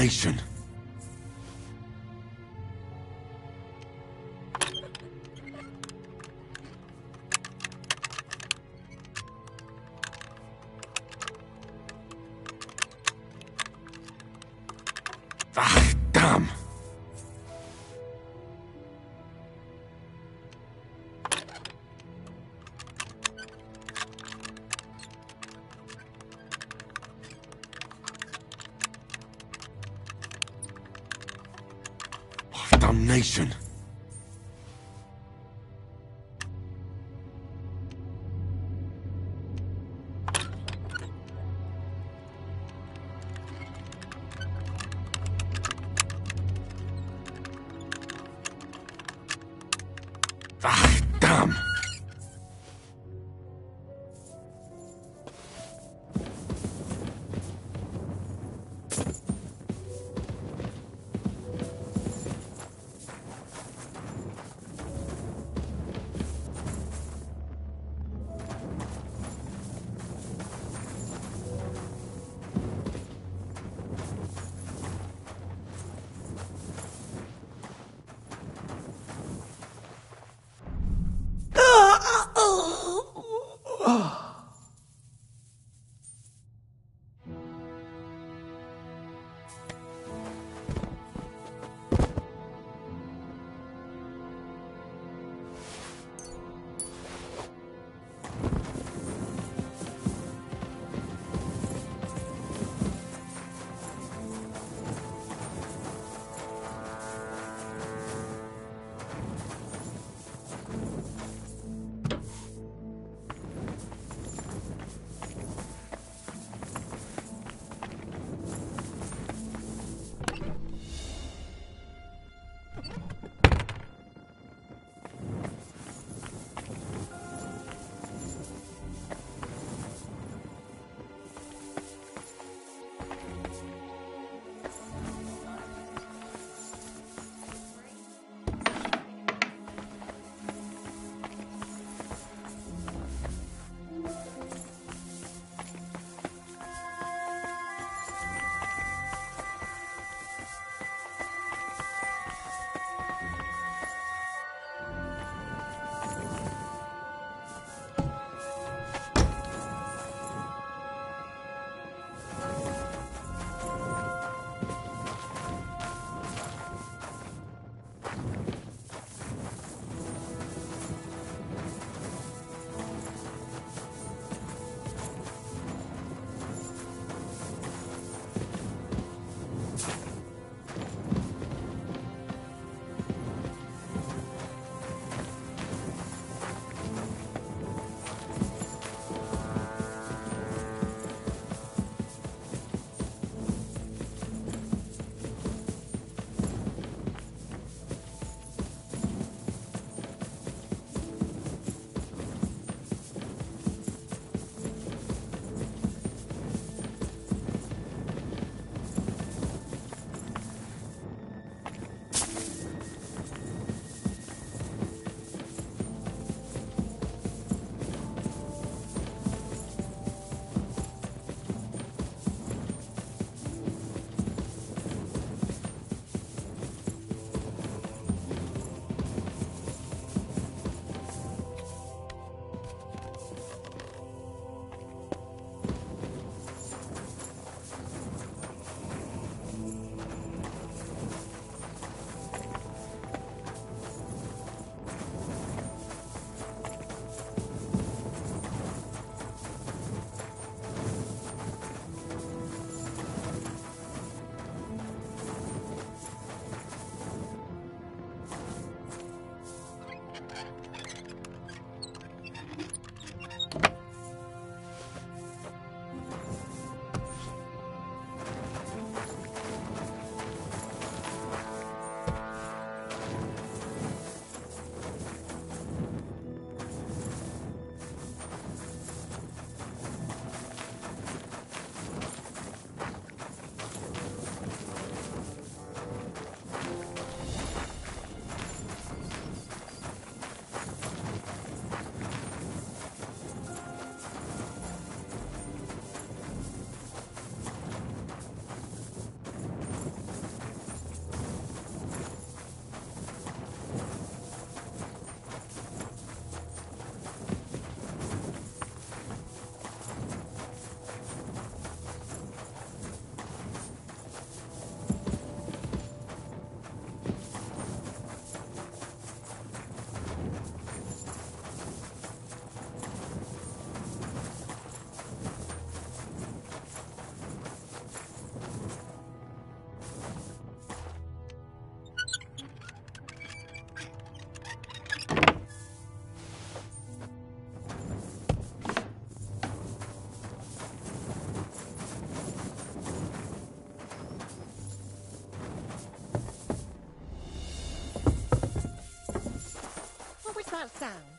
damnation. Ah, damn. Damnation. Ah, damn. that sound?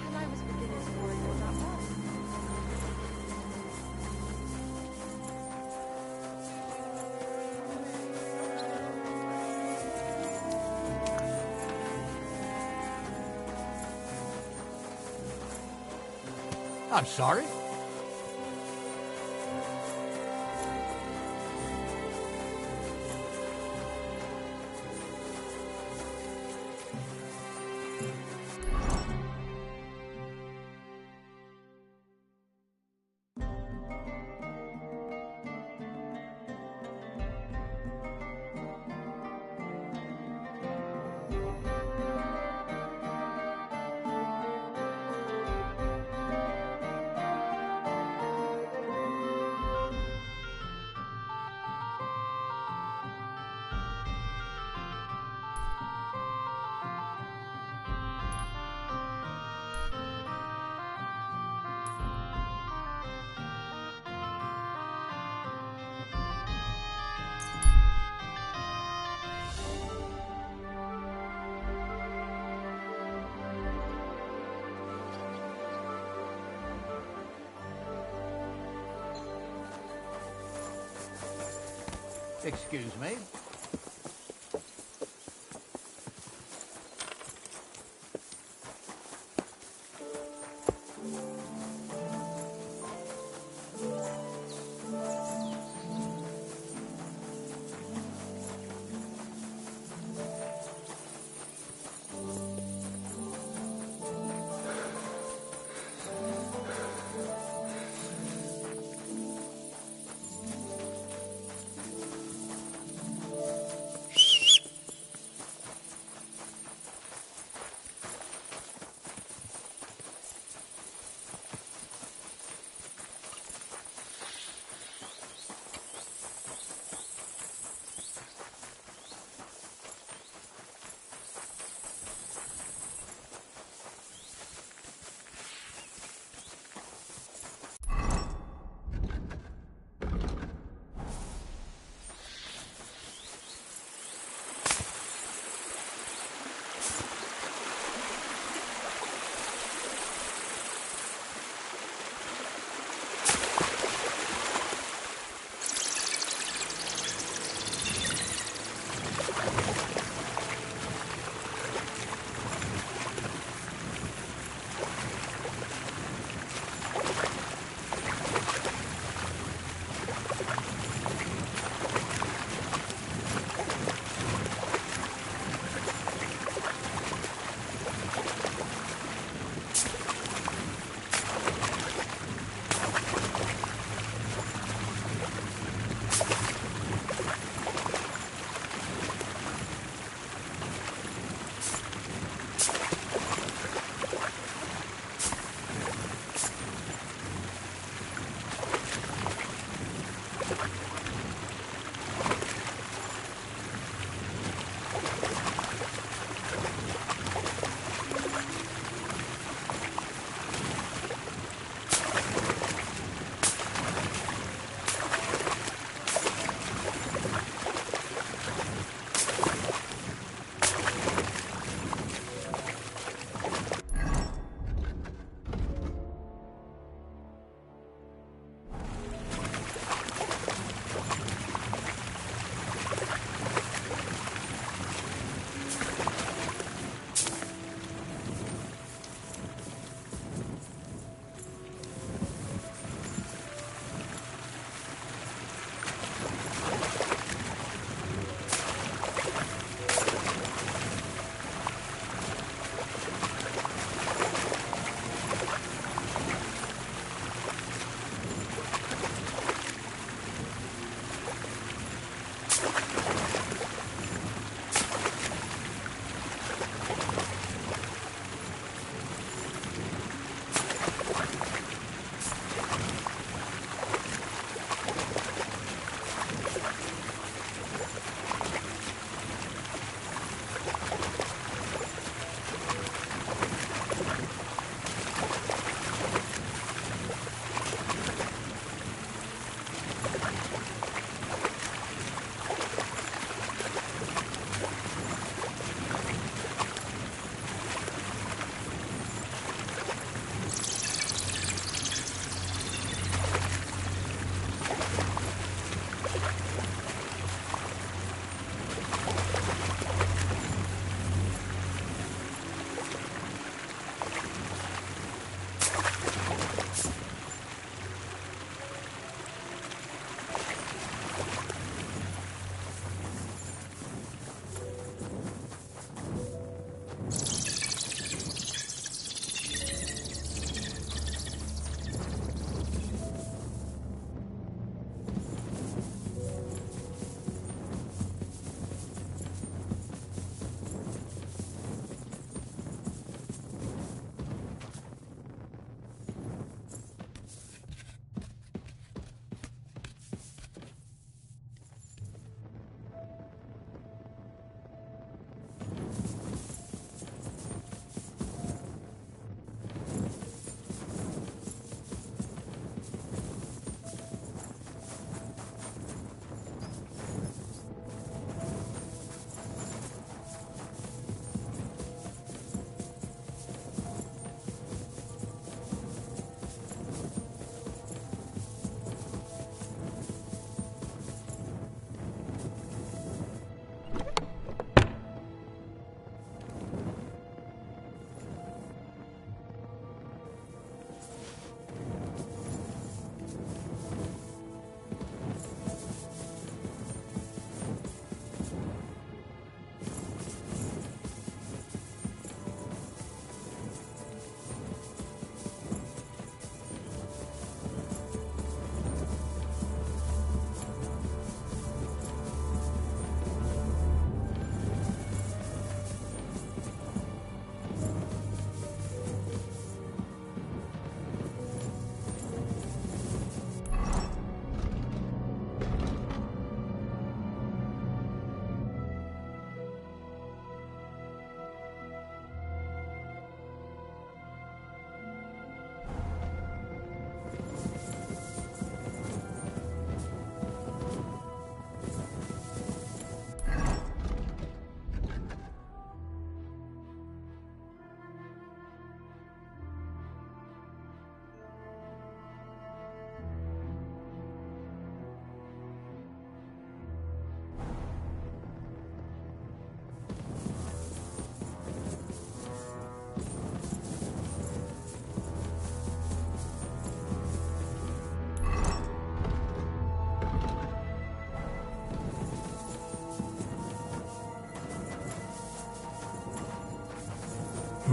And I was beginning to worry what that was. I'm sorry? Excuse me.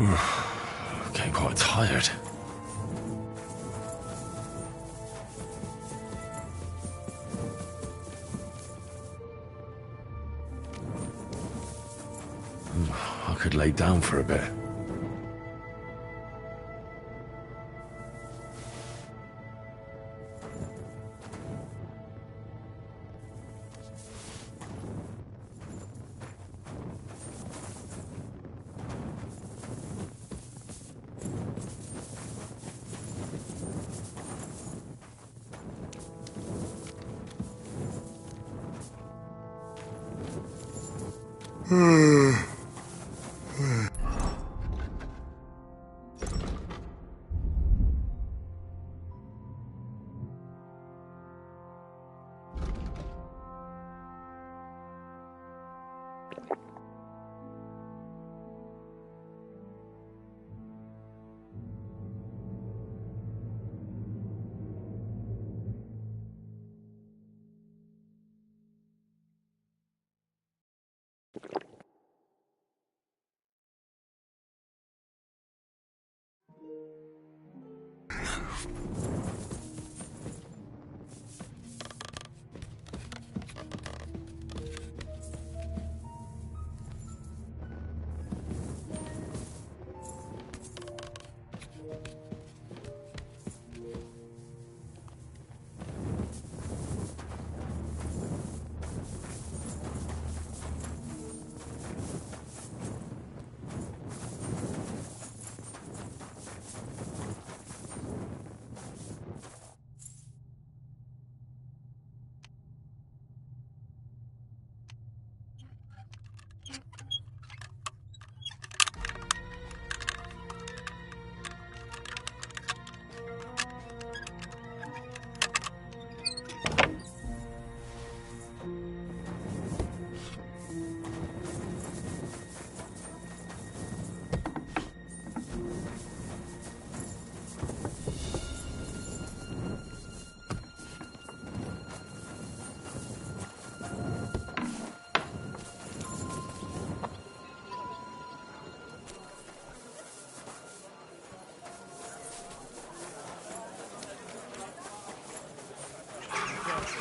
Getting quite tired. I could lay down for a bit.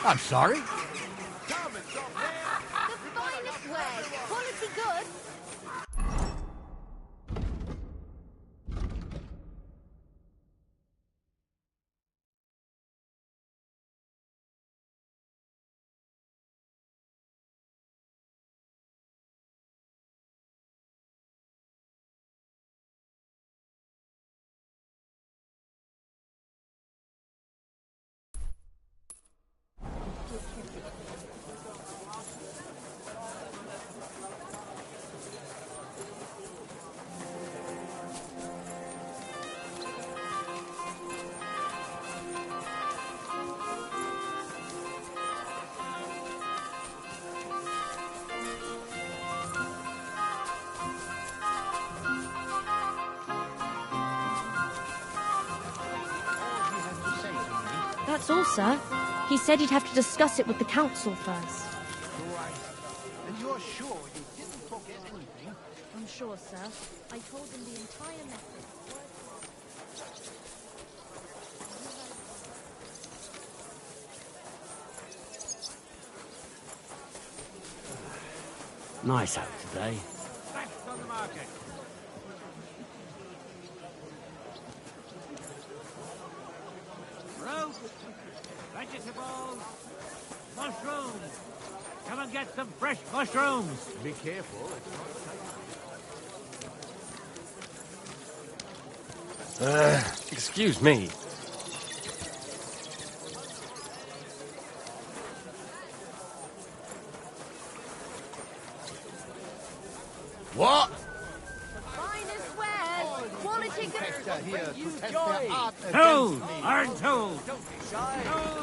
I'm sorry. The finest wares, quality good. That's all, sir. He said he'd have to discuss it with the council first. Right. And you're sure you didn't forget anything? I'm sure, sir. I told him the entire method. Nice out today. Best on the market. Rope, vegetables, mushrooms. Come and get some fresh mushrooms. Be careful. Excuse me. What? Finest wares, quality good. Tools, iron tools.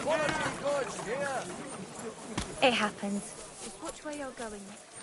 Quality goods here. It happens. Just watch where you're going next time.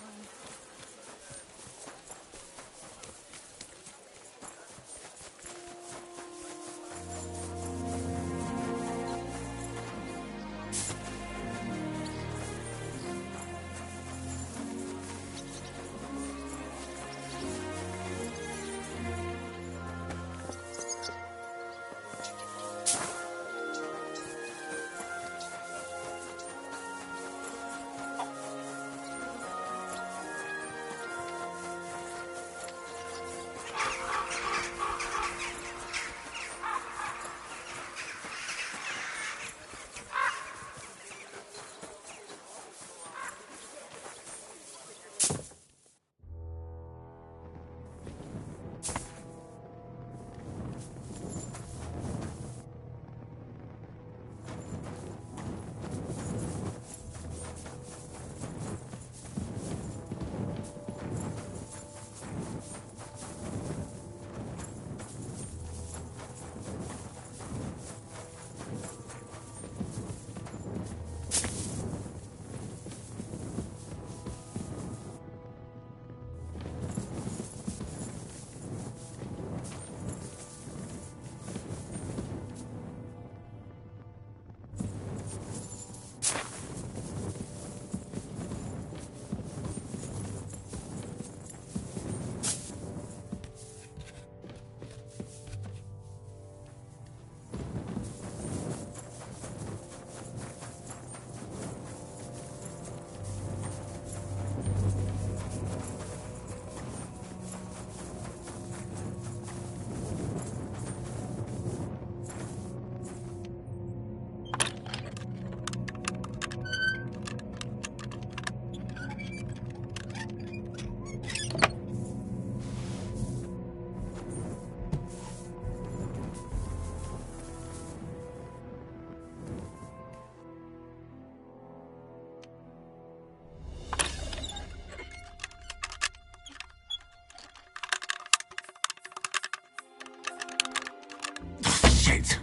Shit.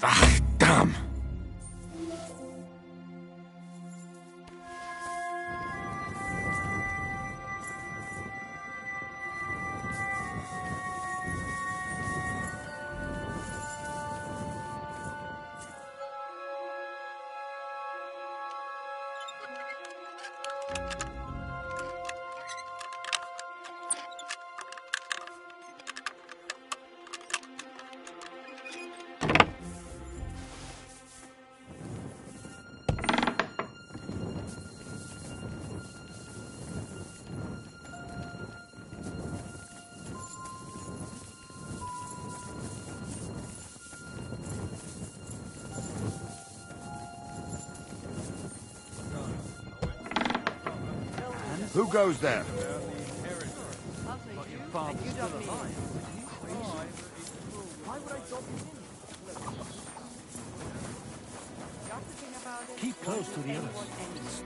Ah, damn. Who goes there? Keep close to the others.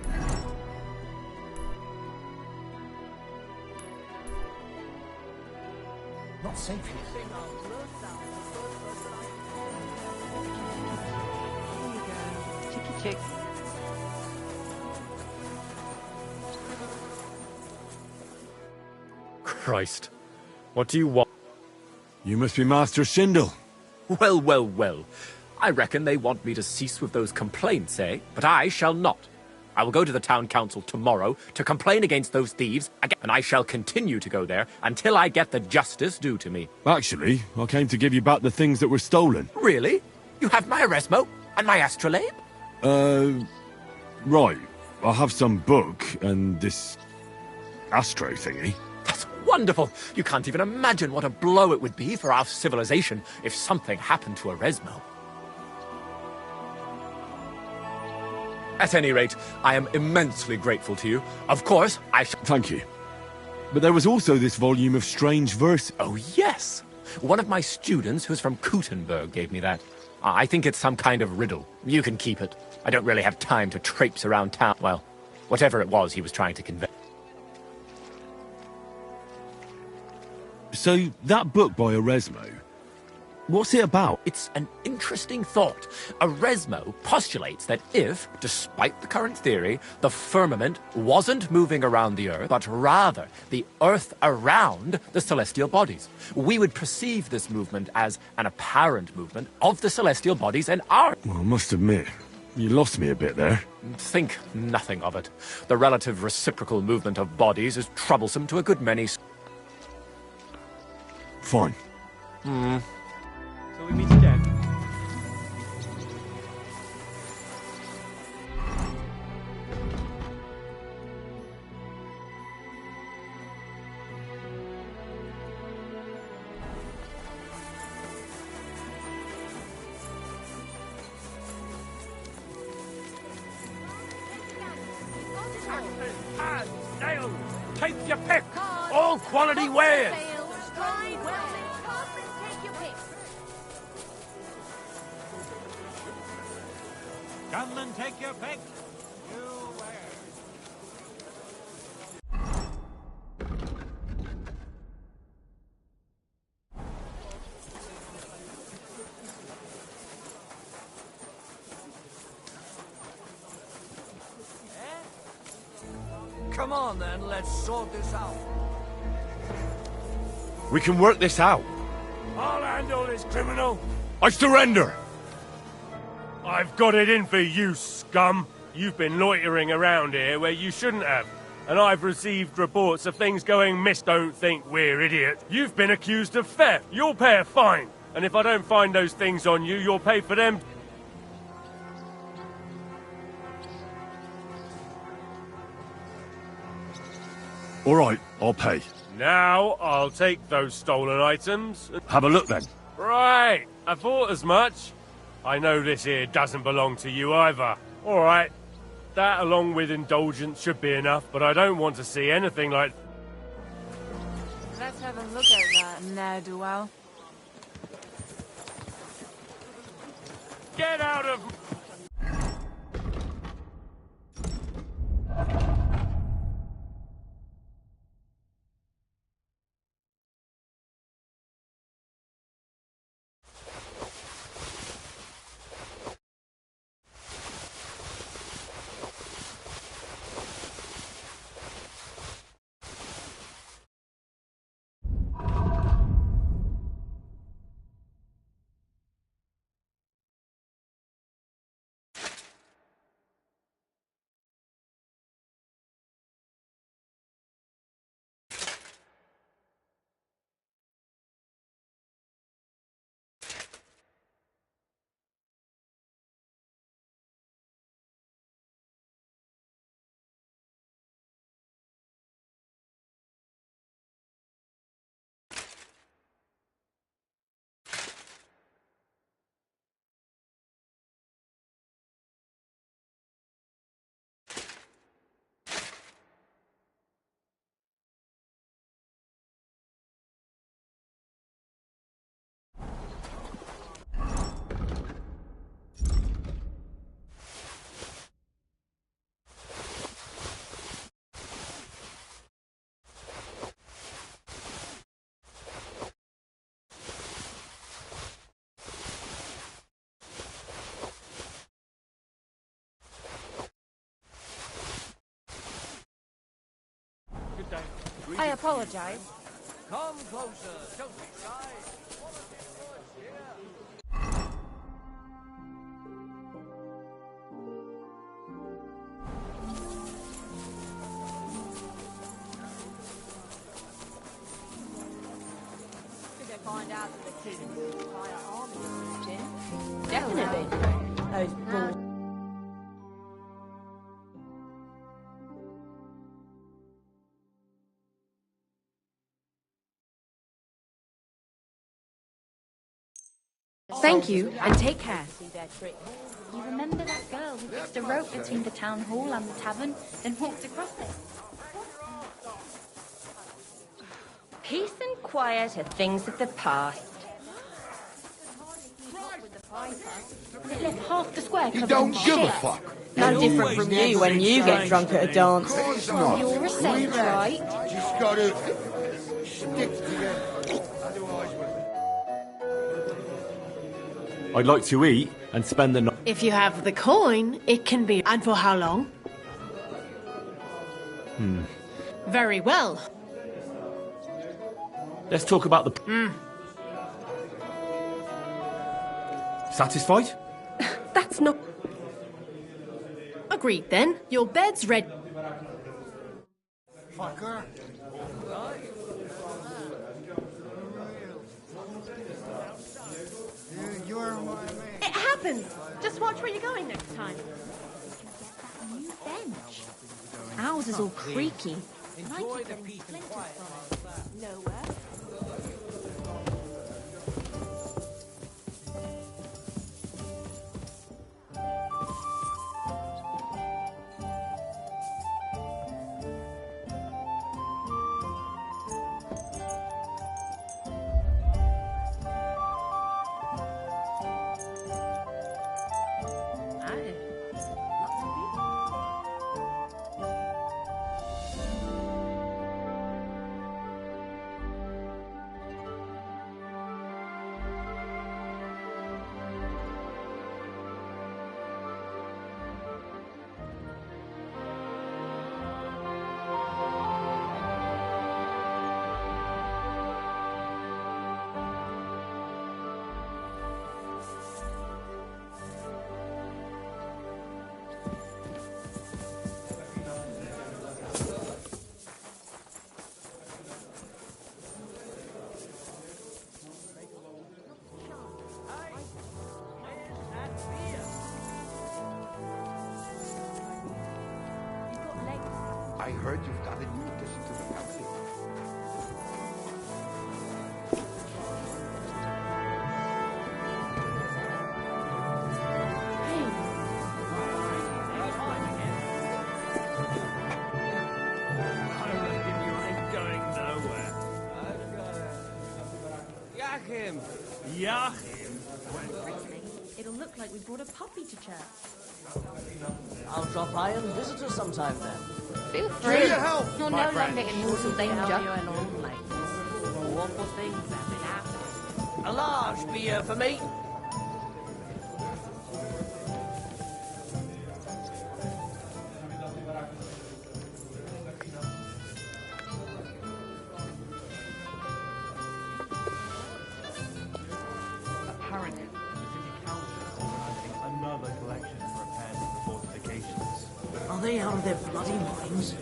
Not safe here. Chicky chick. Christ. What do you want? You must be Master Schindel. Well, well, well. I reckon they want me to cease with those complaints, eh? But I shall not. I will go to the town council tomorrow to complain against those thieves, and I shall continue to go there until I get the justice due to me. Actually, I came to give you back the things that were stolen. Really? You have my Eresmo and my astrolabe? Right. I have some book and this astro thingy. That's wonderful! You can't even imagine what a blow it would be for our civilization if something happened to Eresmo. At any rate, I am immensely grateful to you. Of course, I shall... Thank you. But there was also this volume of strange verse. Oh, yes! One of my students who's from Kuttenberg gave me that. I think it's some kind of riddle. You can keep it. I don't really have time to traipse around town. Well, whatever it was he was trying to convey. So, that book by Eresmo, what's it about? It's an interesting thought. Eresmo postulates that if, despite the current theory, the firmament wasn't moving around the Earth, but rather the Earth around the celestial bodies, we would perceive this movement as an apparent movement of the celestial bodies and ours. Well, I must admit, you lost me a bit there. Think nothing of it. The relative reciprocal movement of bodies is troublesome to a good many... Fine. Hmm. So we meet again. Take your pick! All quality wares! Come and take your pick. Come on, then, let's sort this out. We can work this out. I'll handle this criminal. I surrender! I've got it in for you, scum. You've been loitering around here where you shouldn't have. And I've received reports of things going miss. Don't think we're idiots. You've been accused of theft. You'll pay a fine. And if I don't find those things on you, you'll pay for them. All right, I'll pay. Now, I'll take those stolen items. Have a look then. Right, I thought as much. I know this here doesn't belong to you either. All right, that along with indulgence should be enough, but I don't want to see anything like... Let's have a look at that ne'er-do-well. Get out of... I apologize. Come closer. Don't be shy. Did I find out that the king's entire army has moved in? Definitely. Those bulls. Thank you, and take care. You remember that girl who fixed a rope between the town hall and the tavern, then walked across it? Peace and quiet are things of the past. It left half the square He covered don't in give shit. a fuck. No different from you when you get drunk at a dance. Of course not. You're a saint, right? Just gotta stick together. I'd like to eat and spend the night. If you have the coin, it can be. And for how long? Very well. Let's talk about the... Satisfied? That's not... Agreed then. Your bed's ready. Fucker. You're my man. It happens. Just watch where you're going next time. New bench. Ours is all creaky. Enjoy the peace and quiet. Nowhere. I heard you've got a new addition to the family. Yachim! It'll look like we brought a puppy to church. I'll drop by and visit her sometime then. Feel free. Here to help, You're my no friend. longer in mortal danger. Awful things have been happening. A large beer for me. Apparently, the city council is organizing another collection for repairs to the fortifications. Are they out of their bloody minds?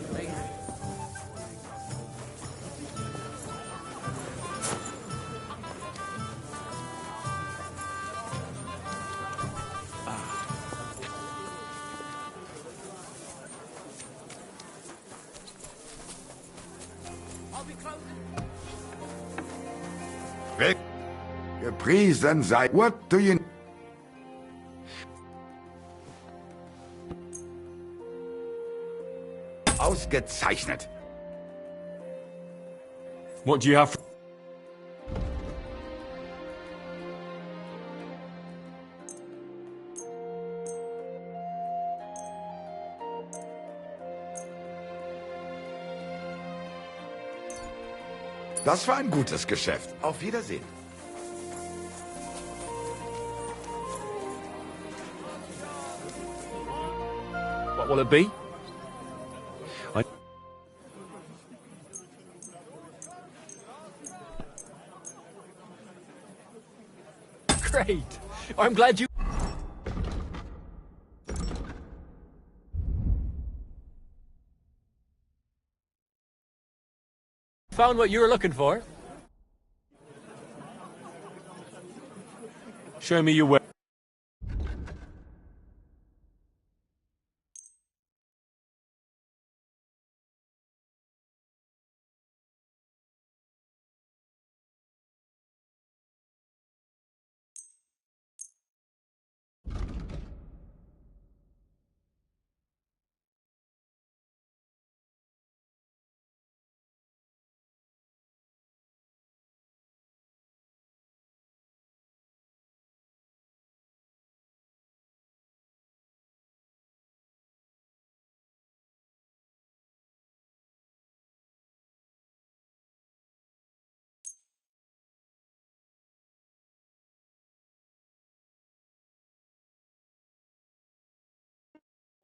Gepriesen sei. What do you... Ausgezeichnet. What do you have? Das war ein gutes Geschäft. Auf Wiedersehen. What will it be? Great. I'm glad you... found what you were looking for. Show me your way.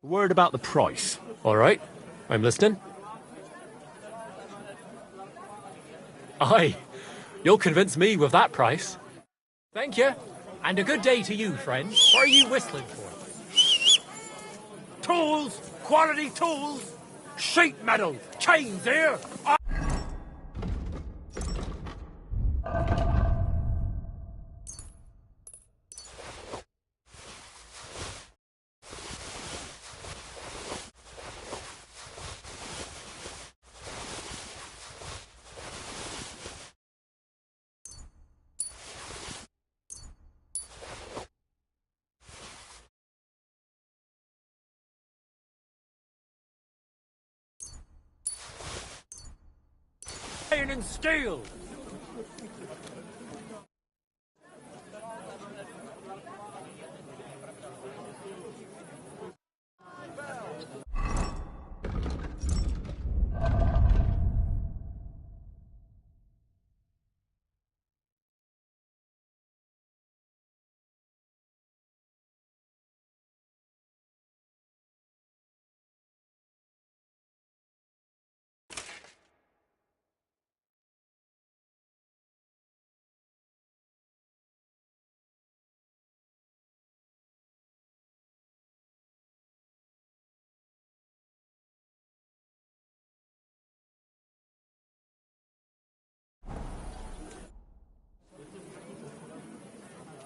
Word about the price. All right, I'm listening. Aye, you'll convince me with that price. Thank you, and a good day to you, friend. What are you whistling for? Tools! Quality tools! Sheet metal! Chains here! Iron and steel!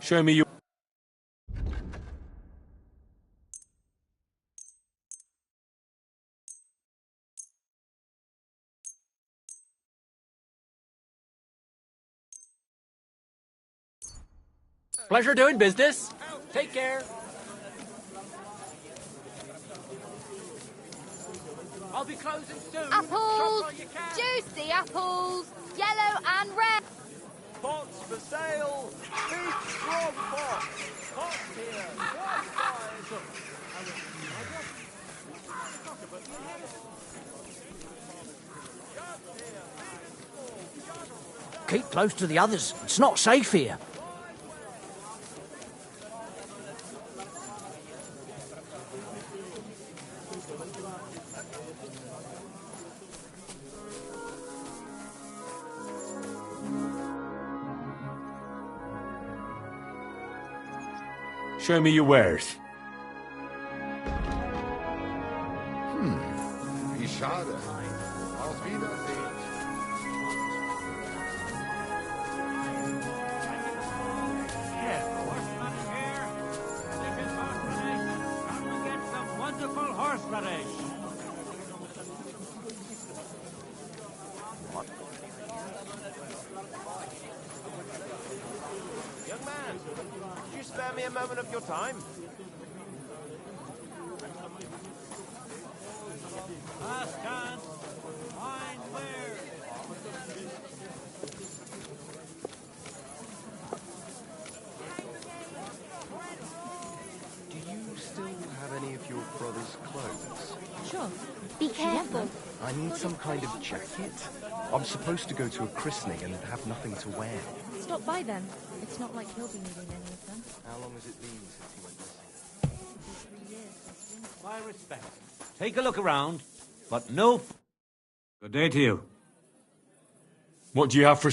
Show me your... Pleasure doing business. Take care. I'll be closing soon. Apples! Juicy apples! Yellow and red! Pots for sale! Big strong pots! Pots here! What size? Keep close to the others. It's not safe here. Show me your wares. Wie schade. Auf Wiedersehen. Wonderful horseradish. Young man, could you spare me a moment of your time? Askant, fine wares. Do you still have any of your brother's clothes? Sure. Be careful. I need some kind of jacket. I'm supposed to go to a christening and have nothing to wear. Stop by then. It's not like he'll be needing any of them. How long has it been since he went missing? 3 years. My respect. Take a look around, but no... Good day to you. What do you have for...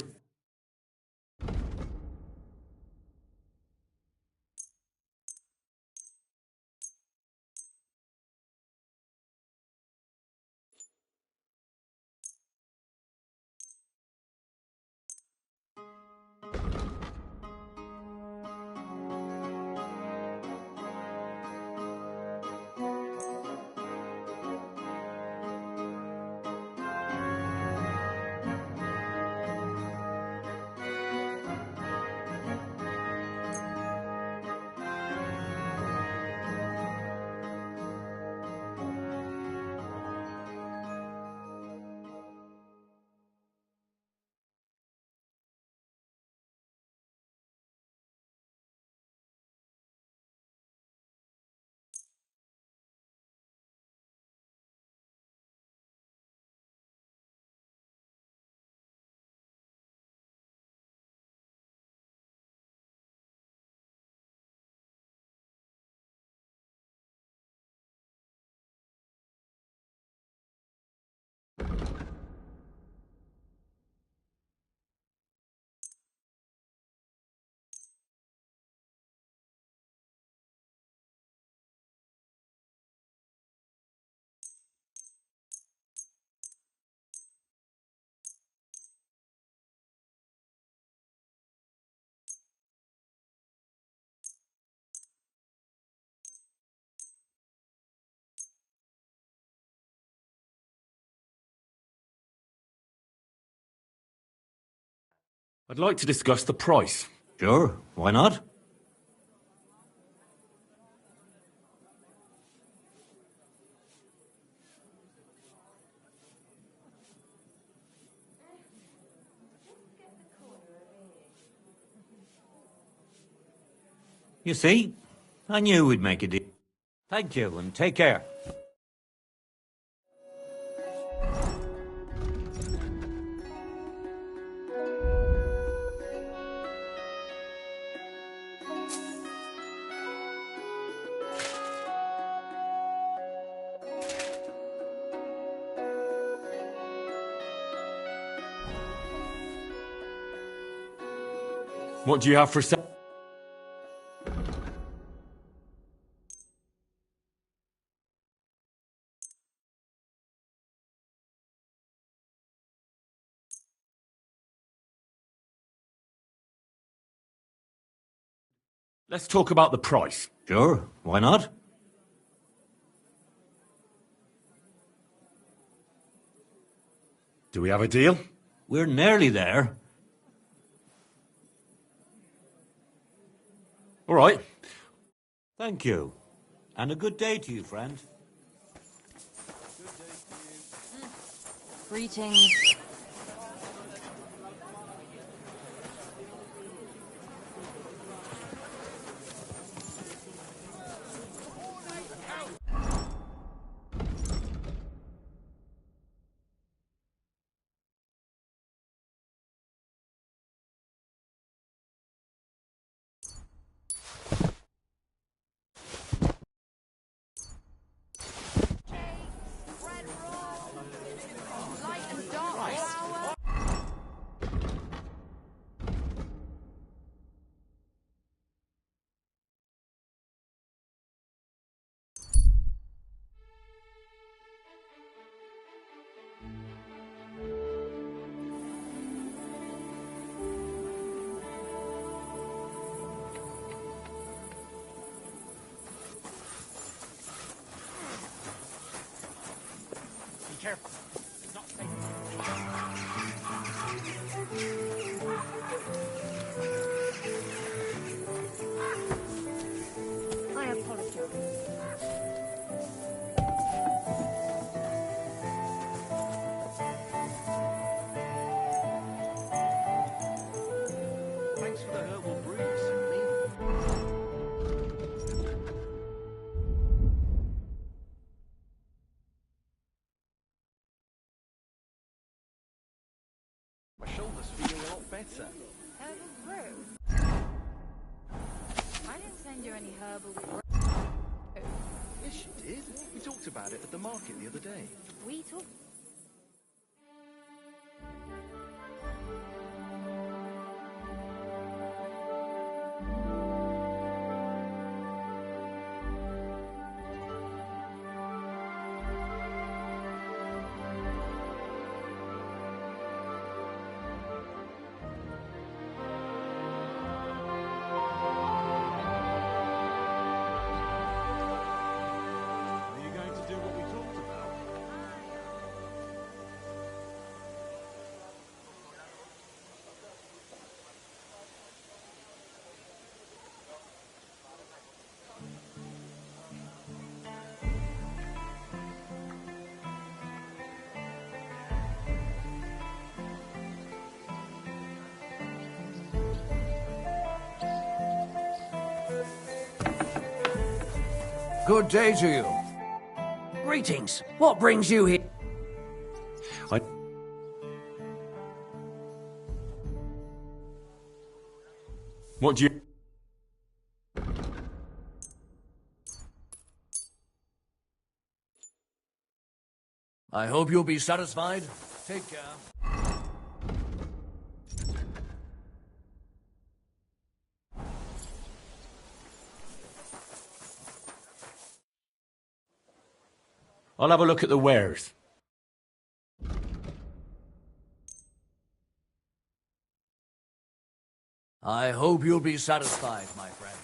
I'd like to discuss the price. Sure, why not? You see, I knew we'd make a deal. Thank you, and take care. What do you have for sale? Let's talk about the price. Sure, why not? Do we have a deal? We're nearly there. All right. Thank you. And a good day to you, friend. Greetings. Be careful. It's not safe. I apologize. Thanks for the herbal brew, Simply. My shoulder's feeling a lot better. Herbal brew? I didn't send you any herbal brew. Yes, you did. We talked about it at the market the other day. We talked. Are you going to do what we talked about? Good day to you. Greetings. What brings you here? What do you... I hope you'll be satisfied. Take care. I'll have a look at the wares. I hope you'll be satisfied, my friend.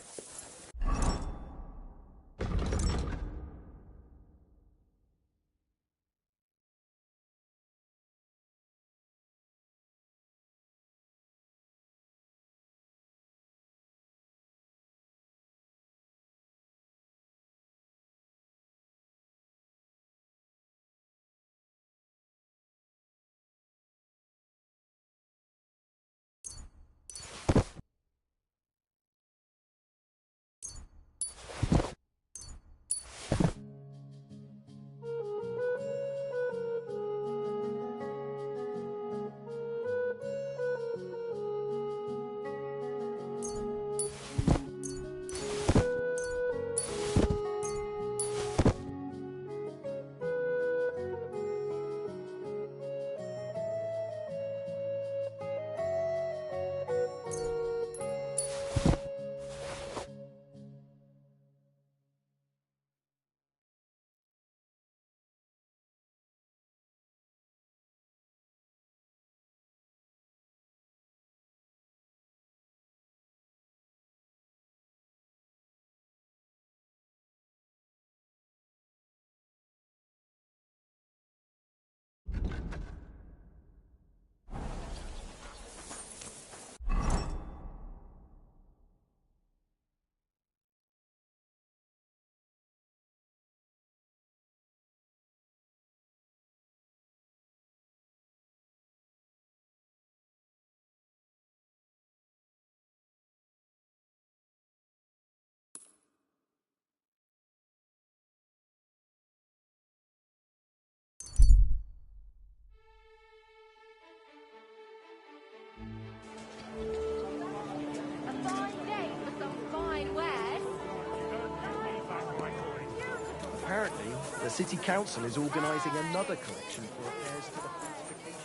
The city council is organising another collection for repairs to the fortification.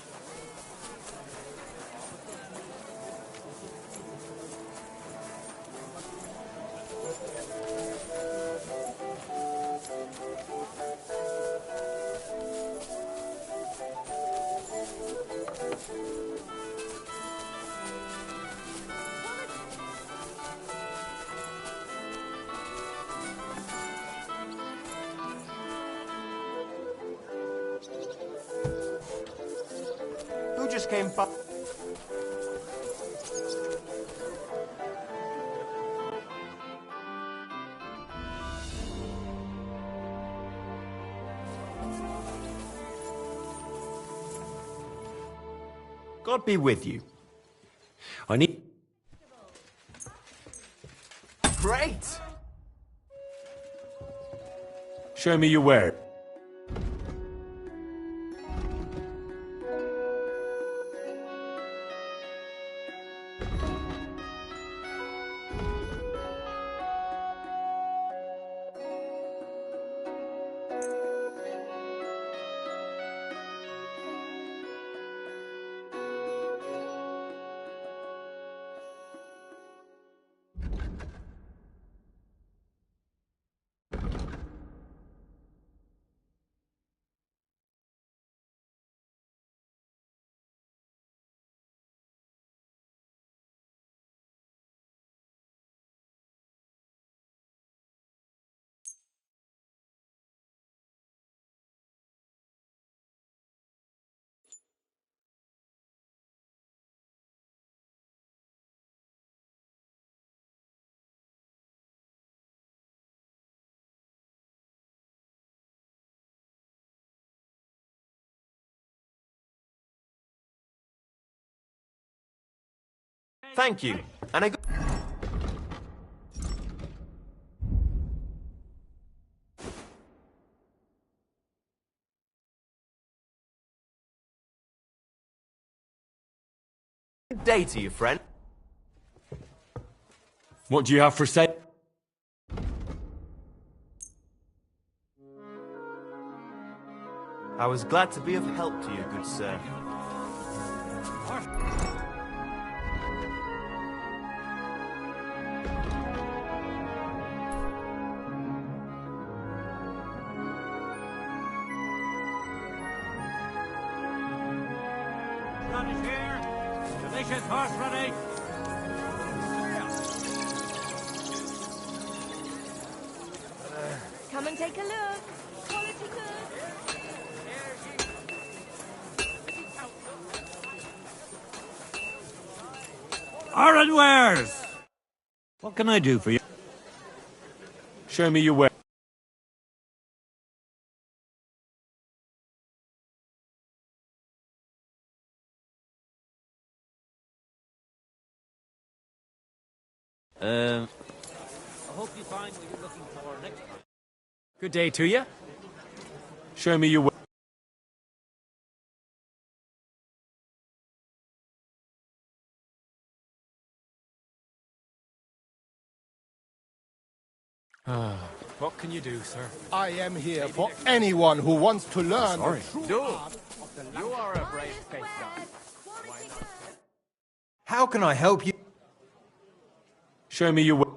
Who just came by? God be with you. I need... Great! Show me your where. Thank you. And a good... Good day to you, friend. What do you have for sale? I was glad to be of help to you, good sir. Radish here. Delicious horse radish. Come and take a look. Quality good. Aaron Wares! What can I do for you? Show me your where. I hope you find what you're looking for next time. Good day to you. Show me your where. What can you do, sir? I am here for anyone who wants to learn Sorry. the true Do. art of the You are a brave face guy. How can I help you? Show me your where.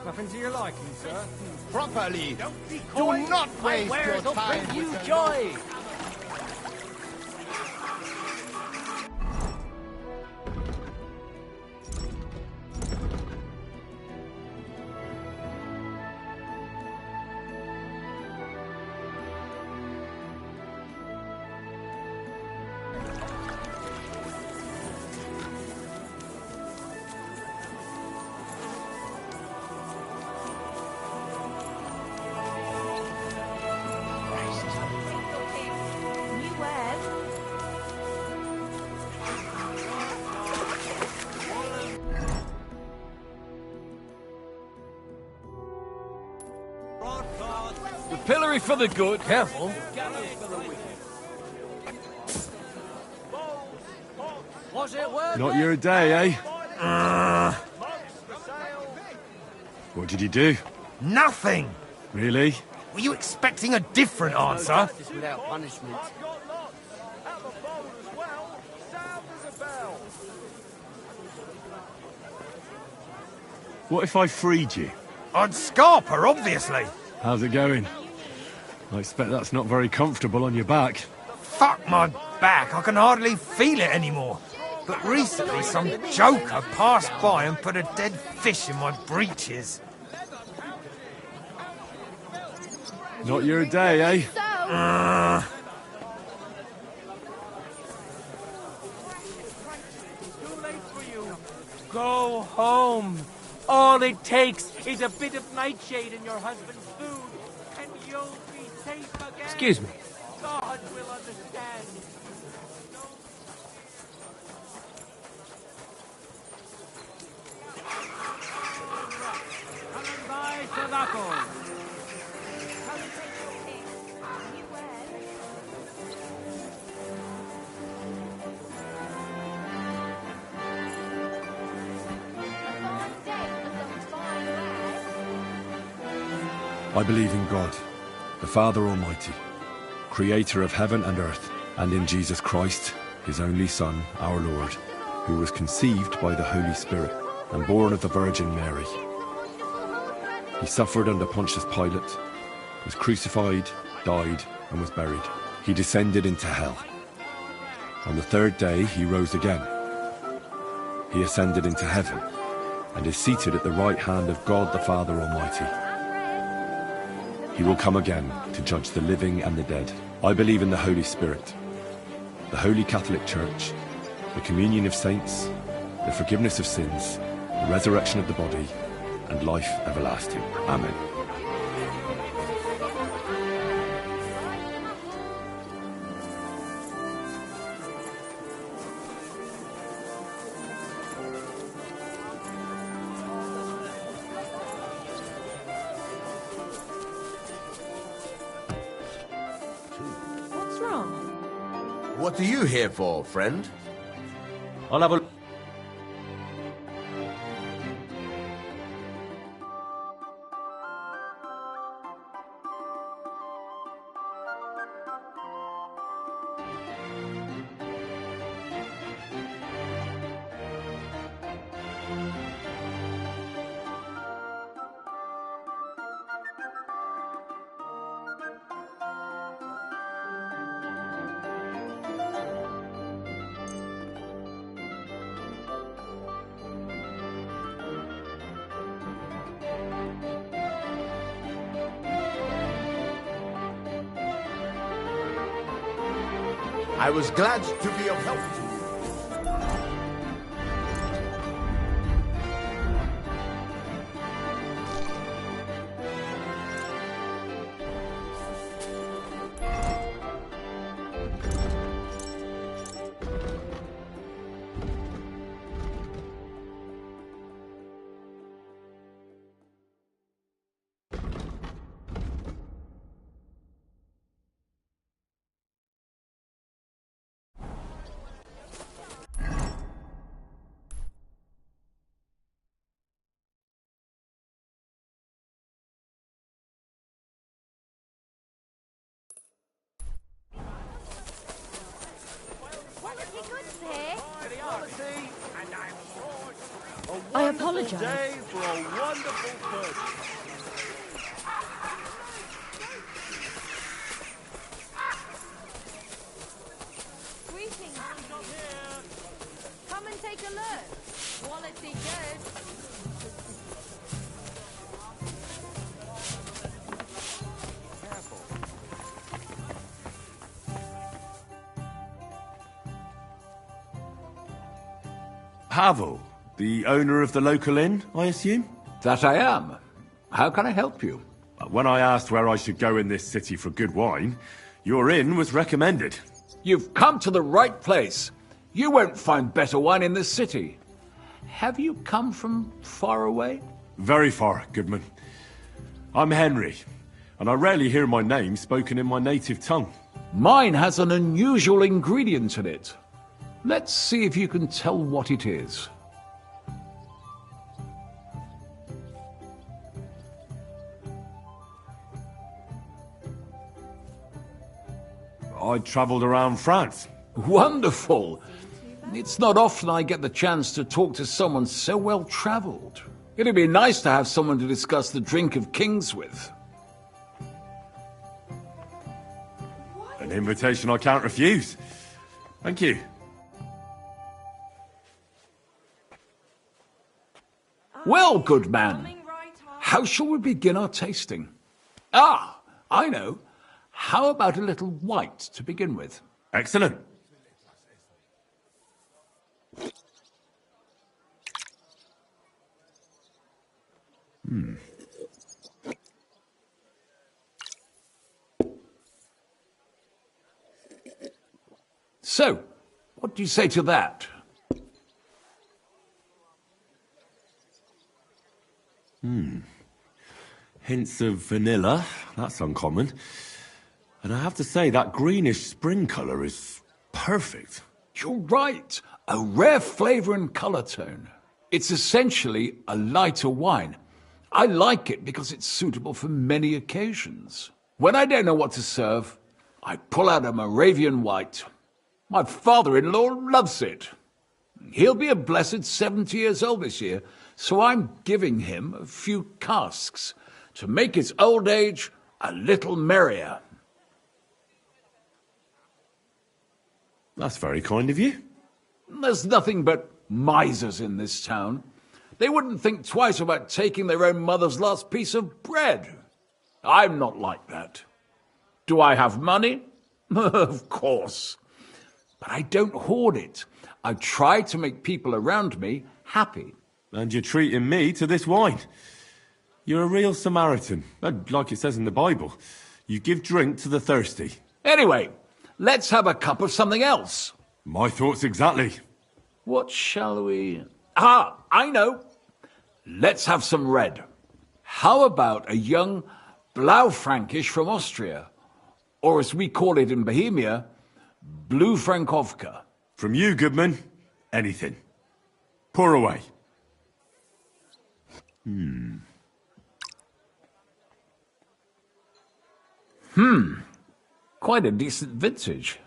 Nothing to your liking, sir? properly. Do not waste your time bring you with joy. pillory for the good. Careful. Was it worth Not your day, eh? What did you do? Nothing! Really? Were you expecting a different answer? Without punishment. What if I freed you? I'd scarp her, obviously. How's it going? I expect that's not very comfortable on your back. Fuck my back, I can hardly feel it anymore. But recently some joker passed by and put a dead fish in my breeches. Not your day, eh? Go home. All it takes is a bit of nightshade in your husband's food, and you'll be safe again. Excuse me. God will understand. I believe in God, the Father Almighty, creator of heaven and earth, and in Jesus Christ, his only Son, our Lord, who was conceived by the Holy Spirit and born of the Virgin Mary. He suffered under Pontius Pilate, was crucified, died, and was buried. He descended into hell. On the third day, he rose again. He ascended into heaven and is seated at the right hand of God the Father Almighty. He will come again to judge the living and the dead. I believe in the Holy Spirit, the Holy Catholic Church, the communion of saints, the forgiveness of sins, the resurrection of the body, and life everlasting. Amen. What's wrong? What are you here for, friend? I'll have a... I was glad to be of help to you. I apologize. Day for a wonderful purchase. Greetings. Come and take a look. Quality good. Pavel, the owner of the local inn, I assume? That I am. How can I help you? When I asked where I should go in this city for good wine, your inn was recommended. You've come to the right place. You won't find better wine in this city. Have you come from far away? Very far, Goodman. I'm Henry. and I rarely hear my name spoken in my native tongue. Mine has an unusual ingredient in it. Let's see if you can tell what it is. I travelled around France. Wonderful! It's not often I get the chance to talk to someone so well-travelled. It'd be nice to have someone to discuss the drink of kings with. An invitation I can't refuse. Thank you. Well, good man, how shall we begin our tasting? Ah, I know. How about a little white to begin with? Excellent. So, what do you say to that? Hints of vanilla. That's uncommon. And I have to say, that greenish spring colour is perfect. You're right. A rare flavour and colour tone. It's essentially a lighter wine. I like it because it's suitable for many occasions. When I don't know what to serve, I pull out a Moravian white. My father-in-law loves it. He'll be a blessed 70 years old this year, so I'm giving him a few casks to make his old age a little merrier. That's very kind of you. There's nothing but misers in this town. They wouldn't think twice about taking their own mother's last piece of bread. I'm not like that. Do I have money? Of course. But I don't hoard it. I try to make people around me happy. And you're treating me to this wine. You're a real Samaritan. Like it says in the Bible. You give drink to the thirsty. Anyway, let's have a cup of something else. My thoughts exactly. What shall we... Ah, I know. Let's have some red. How about a young Blaufränkisch from Austria? Or as we call it in Bohemia, Blue Frankovka. From you, Goodman, anything. Pour away. Quite a decent vintage.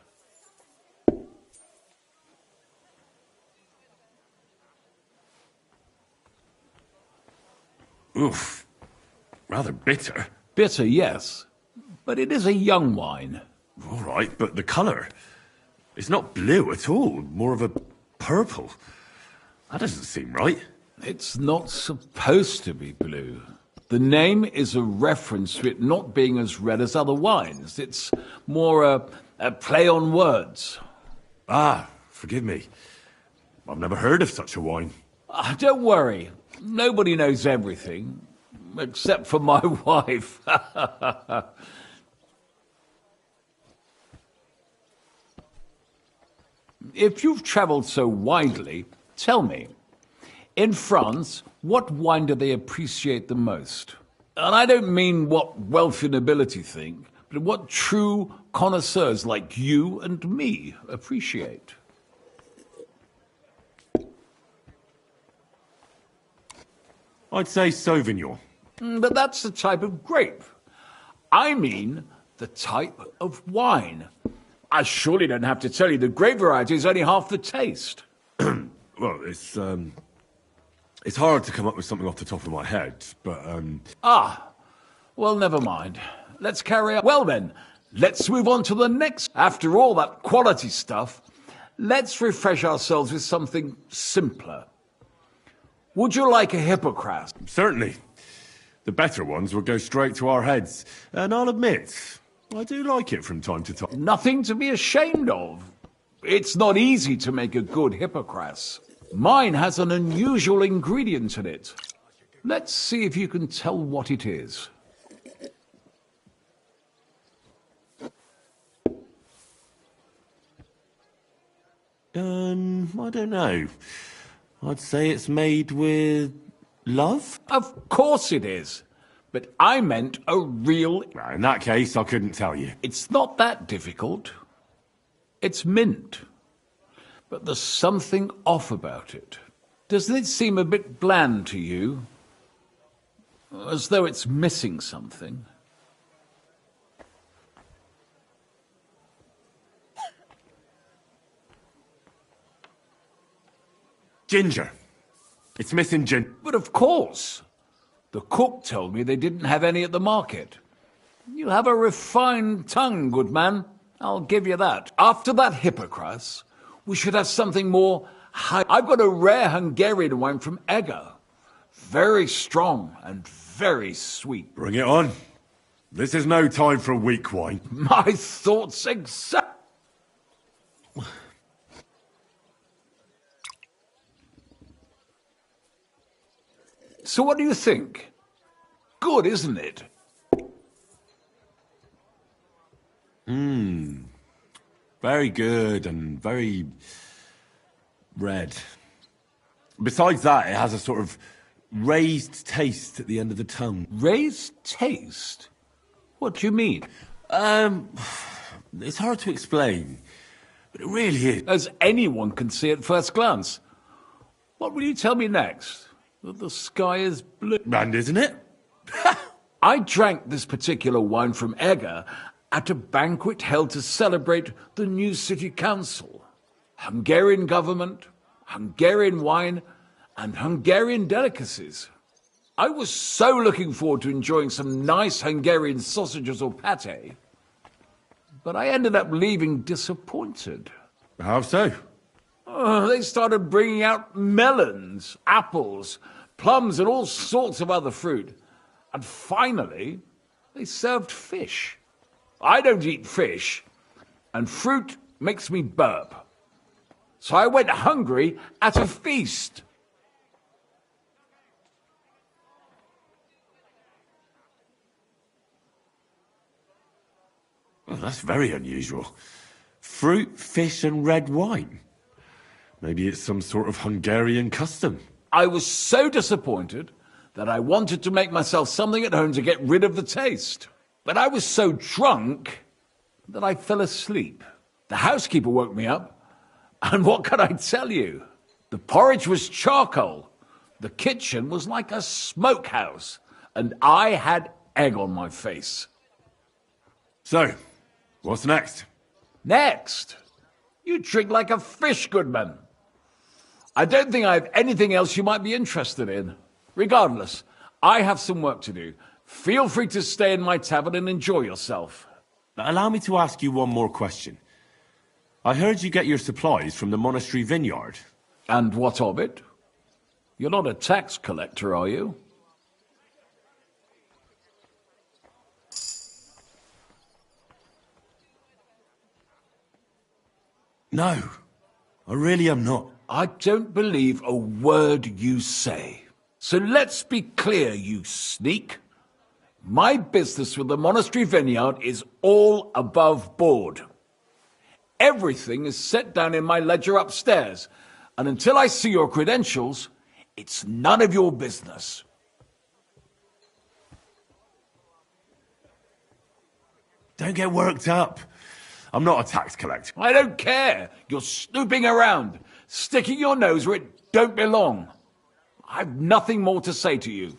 Oof. Rather bitter. Bitter, yes. But it is a young wine. All right, but the colour. It's not blue at all. More of a purple. That doesn't seem right. It's not supposed to be blue. The name is a reference to it not being as red as other wines. It's more a play on words. Ah, forgive me. I've never heard of such a wine. Don't worry. Nobody knows everything, except for my wife. If you've travelled so widely, tell me, in France, what wine do they appreciate the most? And I don't mean what wealthy nobility think, but what true connoisseurs like you and me appreciate. I'd say Sauvignon. But that's the type of grape. I mean the type of wine. I surely don't have to tell you the grape variety is only half the taste. Well, it's hard to come up with something off the top of my head, but Well, never mind. Let's carry on. Well then, let's move on to the next. After all that quality stuff, let's refresh ourselves with something simpler. Would you like a hippocras? Certainly. The better ones will go straight to our heads. And I'll admit, I do like it from time to time. Nothing to be ashamed of. It's not easy to make a good hippocras. Mine has an unusual ingredient in it. Let's see if you can tell what it is. I don't know. I'd say it's made with love? Of course it is. But I meant a real... In that case, I couldn't tell you. It's not that difficult. It's mint. But there's something off about it. Doesn't it seem a bit bland to you? As though it's missing something? Ginger. It's missing ginger. But of course. The cook told me they didn't have any at the market. You have a refined tongue, good man. I'll give you that. After that Hippocras, we should have something more high. I've got a rare Hungarian wine from Egger. Very strong and very sweet. Bring it on. This is no time for weak wine. My thoughts exact. So what do you think? Good, isn't it? Very good and very red. Besides that, it has a sort of raised taste at the end of the tongue. Raised taste? What do you mean? It's hard to explain, but it really is. As anyone can see at first glance. What will you tell me next? That the sky is blue? And isn't it? I drank this particular wine from Egger at a banquet held to celebrate the new city council. Hungarian government, Hungarian wine, and Hungarian delicacies. I was so looking forward to enjoying some nice Hungarian sausages or pate, but I ended up leaving disappointed. How so? They started bringing out melons, apples, plums, and all sorts of other fruit. And finally, they served fish. I don't eat fish, and fruit makes me burp. So I went hungry at a feast. Well, that's very unusual. Fruit, fish, and red wine. Maybe it's some sort of Hungarian custom. I was so disappointed that I wanted to make myself something at home to get rid of the taste. But I was so drunk that I fell asleep. The housekeeper woke me up, and what can I tell you? The porridge was charcoal. The kitchen was like a smokehouse, and I had egg on my face. So, what's next? Next? You drink like a fish, Goodman. I don't think I have anything else you might be interested in. Regardless, I have some work to do. Feel free to stay in my tavern and enjoy yourself. Now, allow me to ask you one more question. I heard you get your supplies from the monastery vineyard. And what of it? You're not a tax collector, are you? No, I really am not. I don't believe a word you say. So let's be clear, you sneak. My business with the monastery vineyard is all above board. Everything is set down in my ledger upstairs, and until I see your credentials, it's none of your business. Don't get worked up. I'm not a tax collector. I don't care. You're snooping around, sticking your nose where it don't belong. I've nothing more to say to you.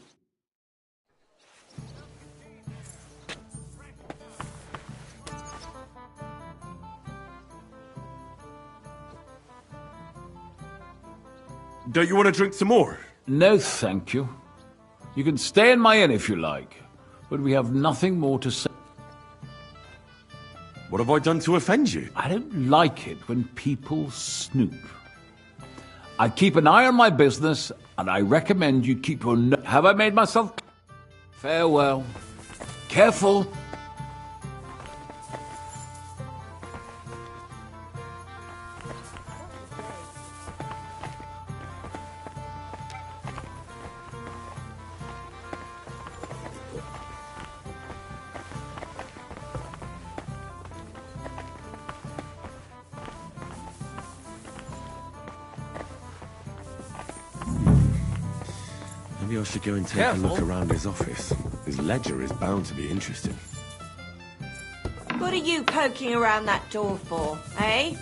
Don't you want to drink some more? No, thank you. You can stay in my inn if you like, but we have nothing more to say. What have I done to offend you? I don't like it when people snoop. I keep an eye on my business, and I recommend you keep your... Have I made myself... Farewell. Careful. Maybe I should go and take a look around his office. His His ledger is bound to be interesting. What are you poking around that door for, eh?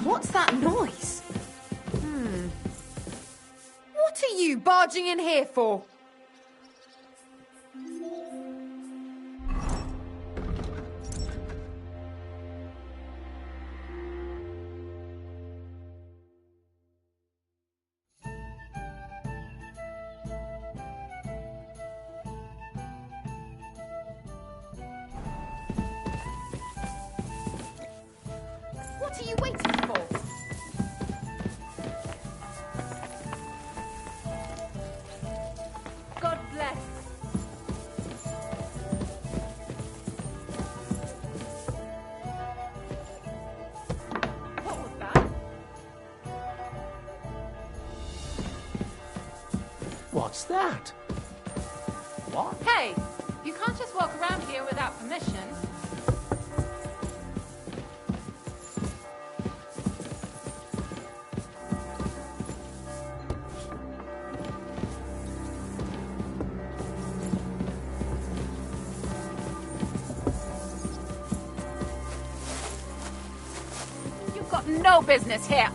What's that noise? What are you barging in here for? What are you waiting for? God bless. What was that? What's that? What? Hey, you can't just walk around here without permission. You've got no business here.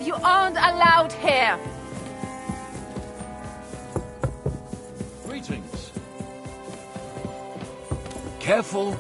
You aren't allowed here. Greetings. Careful.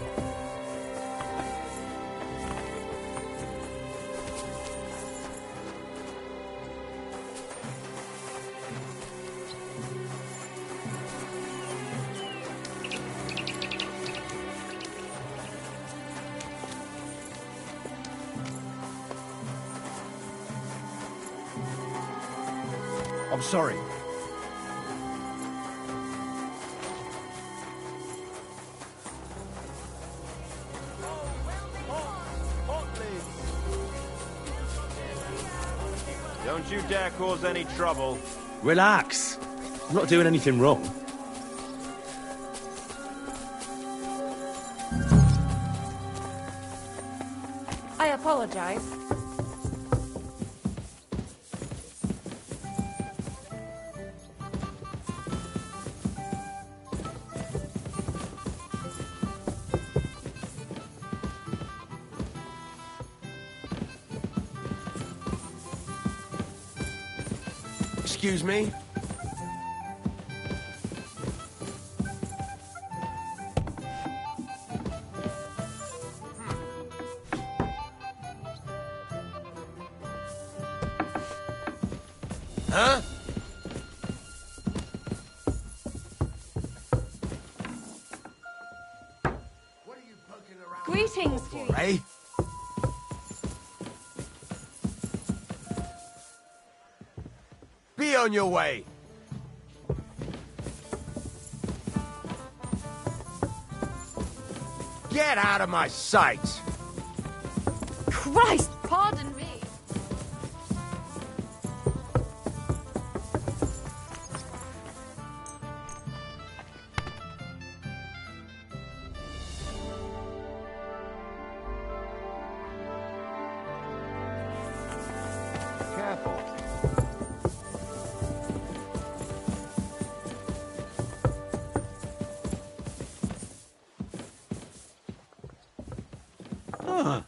I'm sorry. Don't you dare cause any trouble. Relax. I'm not doing anything wrong. I apologize. Excuse me? Huh? Greetings to you. Eh? Be on your way. Get out of my sight! Christ, pardon me. Careful. Huh.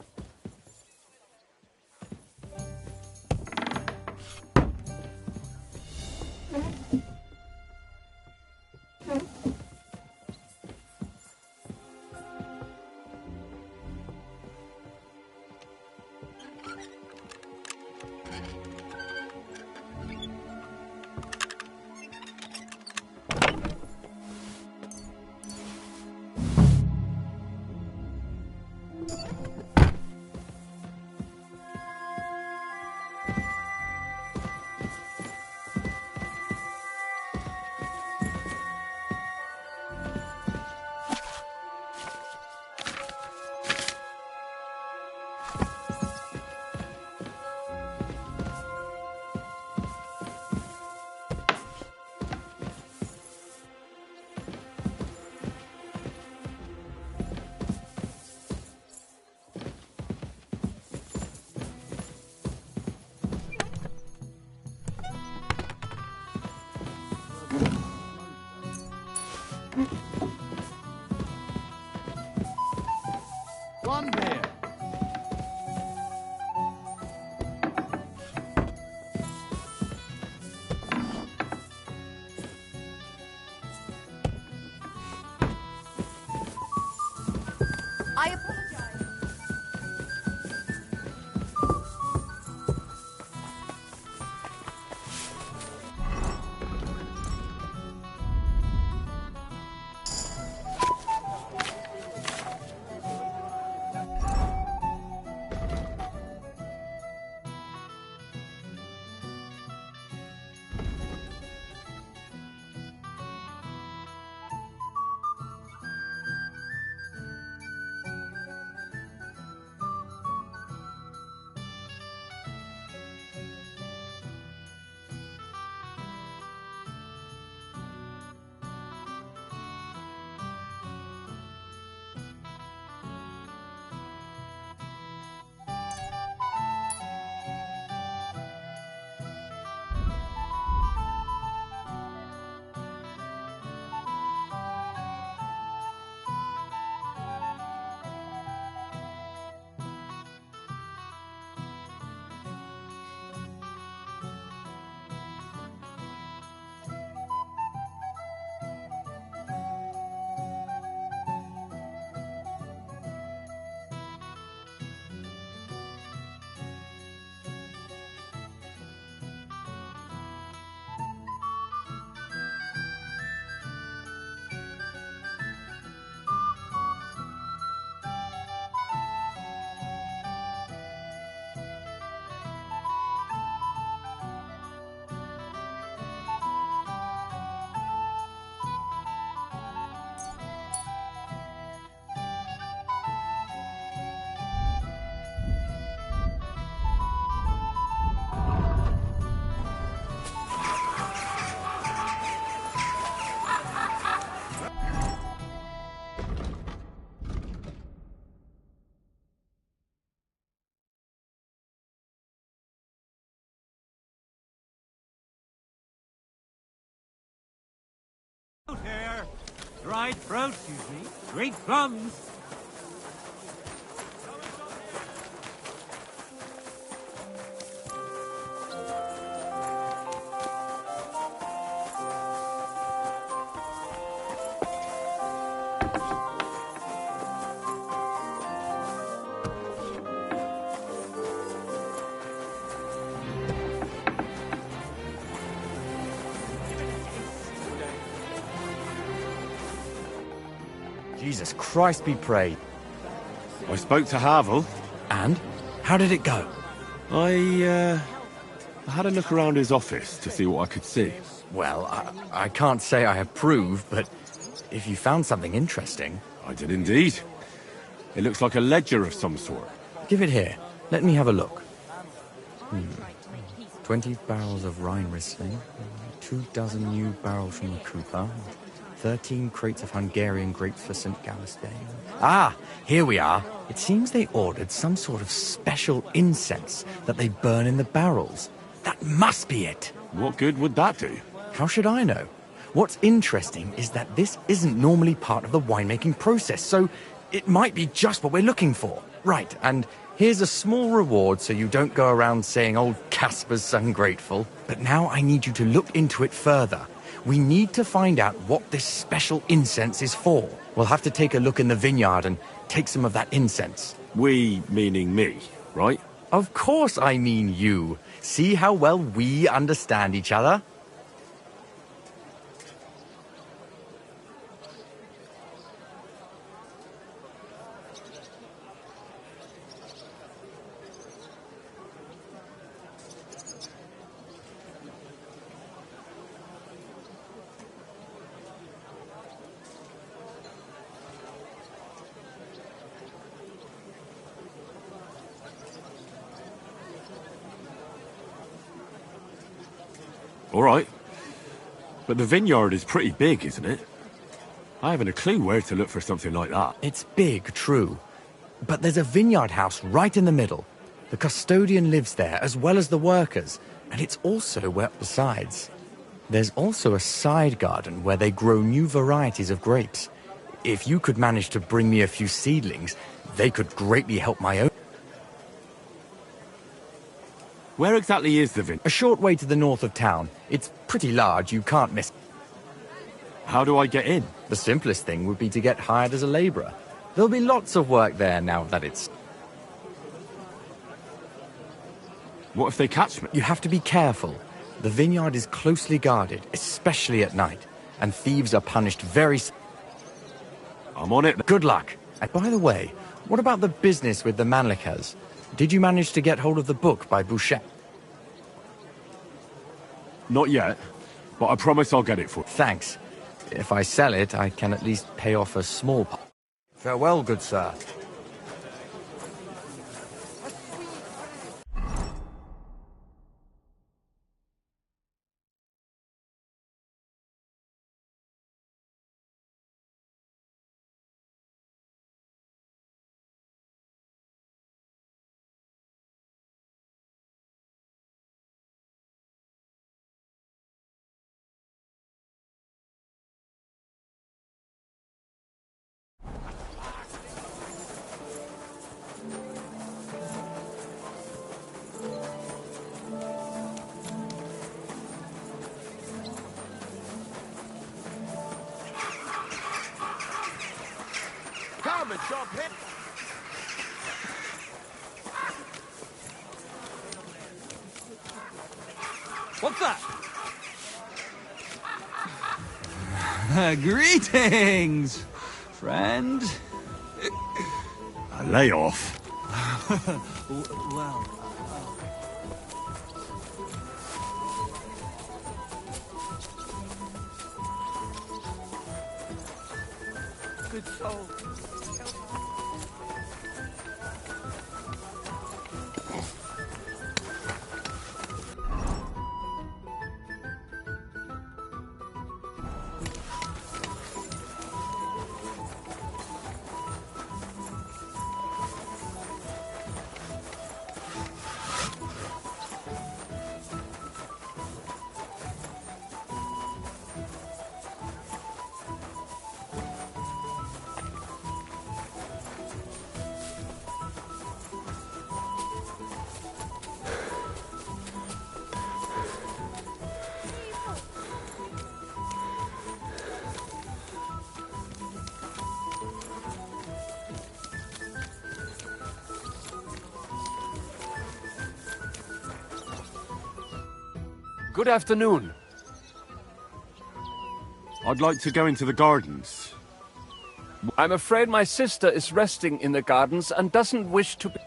One beer. I apologize. Out here. Dried fruit, you see. Great plums. Jesus Christ be praised. I spoke to Havel. And? How did it go? I had a look around his office to see what I could see. Well, I can't say I approve, but if you found something interesting... I did indeed. It looks like a ledger of some sort. Give it here. Let me have a look. 20 barrels of Rhine Riesling, 24 new barrels from the Cooper, 13 crates of Hungarian grapes for St. Gallisday. Ah, here we are. It seems they ordered some sort of special incense that they burn in the barrels. That must be it. What good would that do? How should I know? What's interesting is that this isn't normally part of the winemaking process, so it might be just what we're looking for. Right, and here's a small reward so you don't go around saying old Casper's ungrateful. But now I need you to look into it further. We need to find out what this special incense is for. We'll have to take a look in the vineyard and take some of that incense. We, meaning me, right? Of course I mean you. See how well we understand each other? All right. But the vineyard is pretty big, isn't it? I haven't a clue where to look for something like that. It's big, true. But there's a vineyard house right in the middle. The custodian lives there, as well as the workers. And it's also where... Besides, there's also a side garden where they grow new varieties of grapes. If you could manage to bring me a few seedlings, they could greatly help my own... Where exactly is the vineyard? A short way to the north of town. It's pretty large, you can't miss... How do I get in? The simplest thing would be to get hired as a labourer. There'll be lots of work there now that it's... What if they catch me? You have to be careful. The vineyard is closely guarded, especially at night. And thieves are punished very... I'm on it. Good luck. And by the way, what about the business with the Manlikas? Did you manage to get hold of the book by Boucher? Not yet, but I promise I'll get it for you. Thanks. If I sell it, I can at least pay off a small part. Farewell, good sir. Come and jump in. What's that? Greetings, friend. Lay off. Well... Good soul. Good afternoon. I'd like to go into the gardens. I'm afraid my sister is resting in the gardens and doesn't wish to be...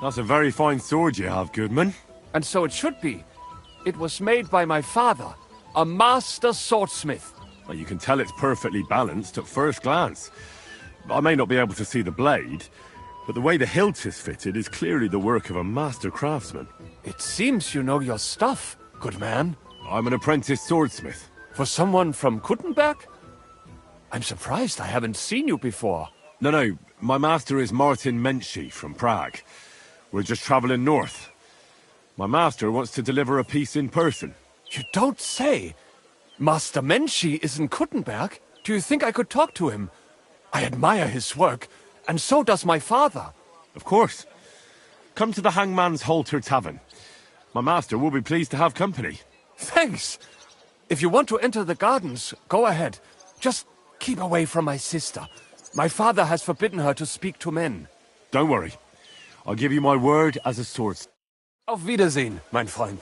That's a very fine sword you have, Goodman. And so it should be. It was made by my father, a master swordsmith. Well, you can tell it's perfectly balanced at first glance. I may not be able to see the blade, but the way the hilt is fitted is clearly the work of a master craftsman. It seems you know your stuff, good man. I'm an apprentice swordsmith. For someone from Kuttenberg? I'm surprised I haven't seen you before. No, my master is Martin Menschy from Prague. We're just traveling north. My master wants to deliver a piece in person. You don't say! Master Menschy is in Kuttenberg? Do you think I could talk to him? I admire his work, and so does my father. Of course. Come to the Hangman's Halter Tavern. My master will be pleased to have company. Thanks! If you want to enter the gardens, go ahead. Just keep away from my sister. My father has forbidden her to speak to men. Don't worry. I'll give you my word as a swordsmith. Auf Wiedersehen, mein Freund.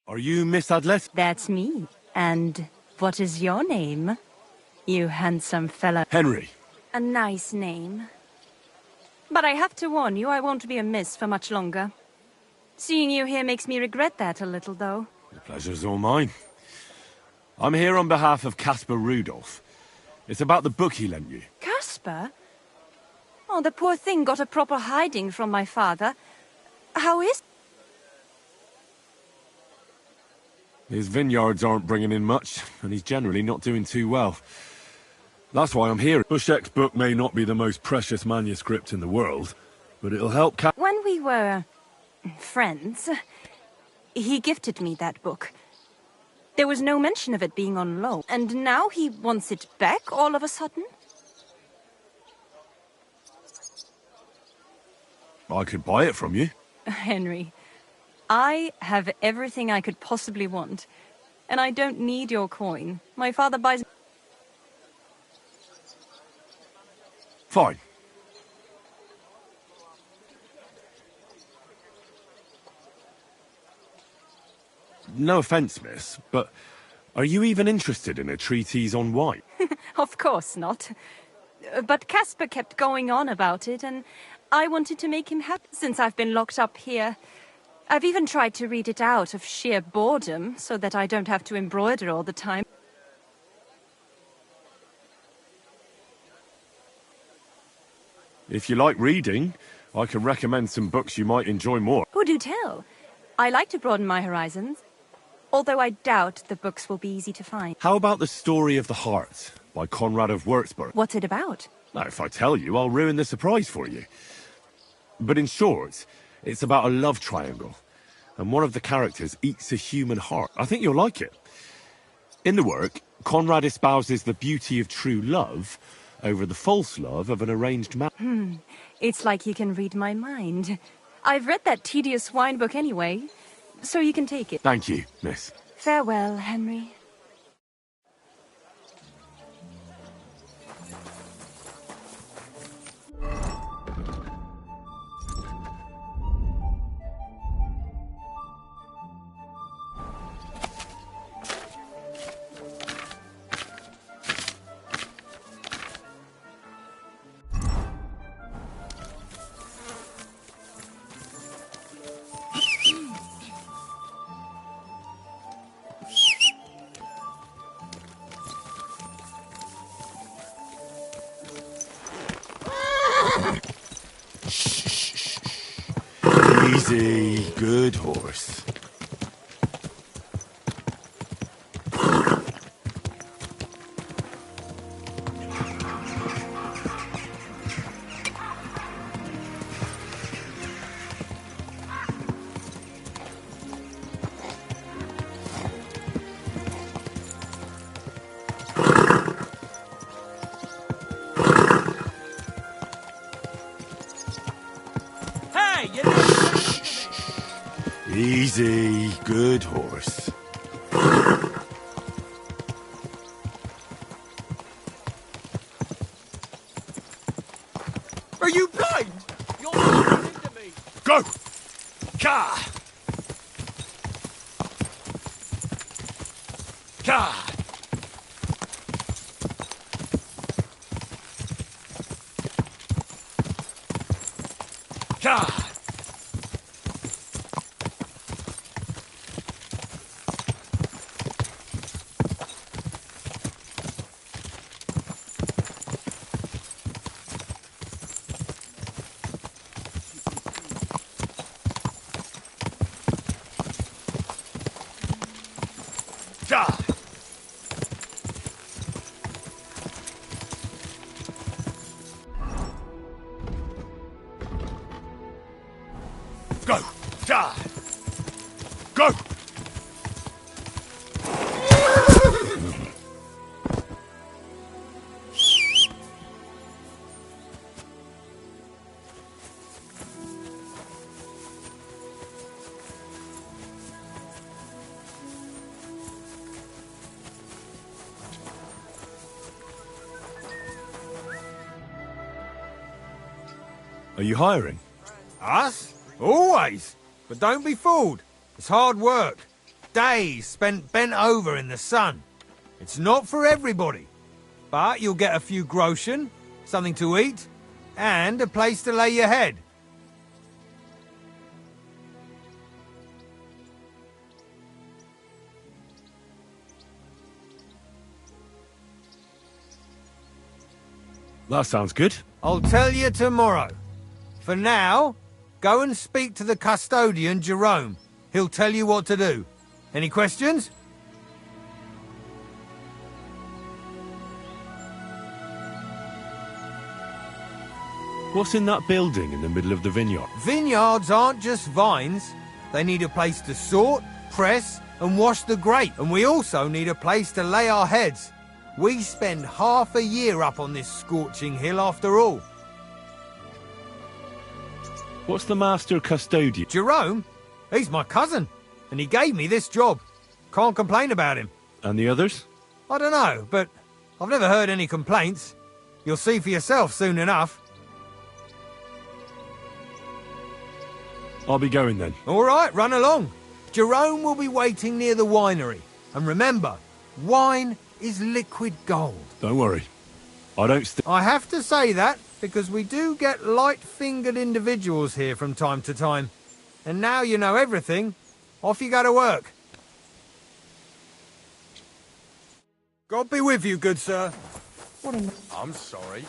Are you Miss Adlet? That's me. And what is your name? You handsome fellow. Henry. A nice name. But I have to warn you, I won't be a miss for much longer. Seeing you here makes me regret that a little, though. The pleasure's all mine. I'm here on behalf of Caspar Rudolph. It's about the book he lent you. Caspar? Oh, the poor thing got a proper hiding from my father. How is... His vineyards aren't bringing in much, and he's generally not doing too well. That's why I'm here. Bushek's book may not be the most precious manuscript in the world, but it'll help When we were... friends, he gifted me that book. There was no mention of it being on loan, and now he wants it back all of a sudden? I could buy it from you. Henry, I have everything I could possibly want, and I don't need your coin. My father buys... Fine. No offense, miss, but are you even interested in a treatise on wine? Of course not. But Caspar kept going on about it, and I wanted to make him happy since I've been locked up here. I've even tried to read it out of sheer boredom, so that I don't have to embroider all the time. If you like reading, I can recommend some books you might enjoy more. Who do tell? I like to broaden my horizons. Although I doubt the books will be easy to find. How about The Story of the Heart by Conrad of Würzburg? What's it about? Now, if I tell you, I'll ruin the surprise for you. But in short, it's about a love triangle, and one of the characters eats a human heart. I think you'll like it. In the work, Conrad espouses the beauty of true love over the false love of an arranged marriage. It's like you can read my mind. I've read that tedious wine book anyway, so you can take it. Thank you, miss. Farewell, Henry. Easy, good horse. Hey, you Easy, good horse. Go! Ka! Ka! Ka! Ka! Go! Ka! Go! Are you hiring? Us? Always. But don't be fooled. It's hard work. Days spent bent over in the sun. It's not for everybody. But you'll get a few groschen, something to eat, and a place to lay your head. That sounds good. I'll tell you tomorrow. For now, go and speak to the custodian, Jerome. He'll tell you what to do. Any questions? What's in that building in the middle of the vineyard? Vineyards aren't just vines. They need a place to sort, press, and wash the grape. And we also need a place to lay our heads. We spend half a year up on this scorching hill after all. What's the master custodian? Jerome? He's my cousin, and he gave me this job. Can't complain about him. And the others? I don't know, but I've never heard any complaints. You'll see for yourself soon enough. I'll be going then. All right, run along. Jerome will be waiting near the winery. And remember, wine is liquid gold. Don't worry. I don't I have to say that because we do get light-fingered individuals here from time to time. And now you know everything, off you go to work. God be with you, good sir. I'm sorry.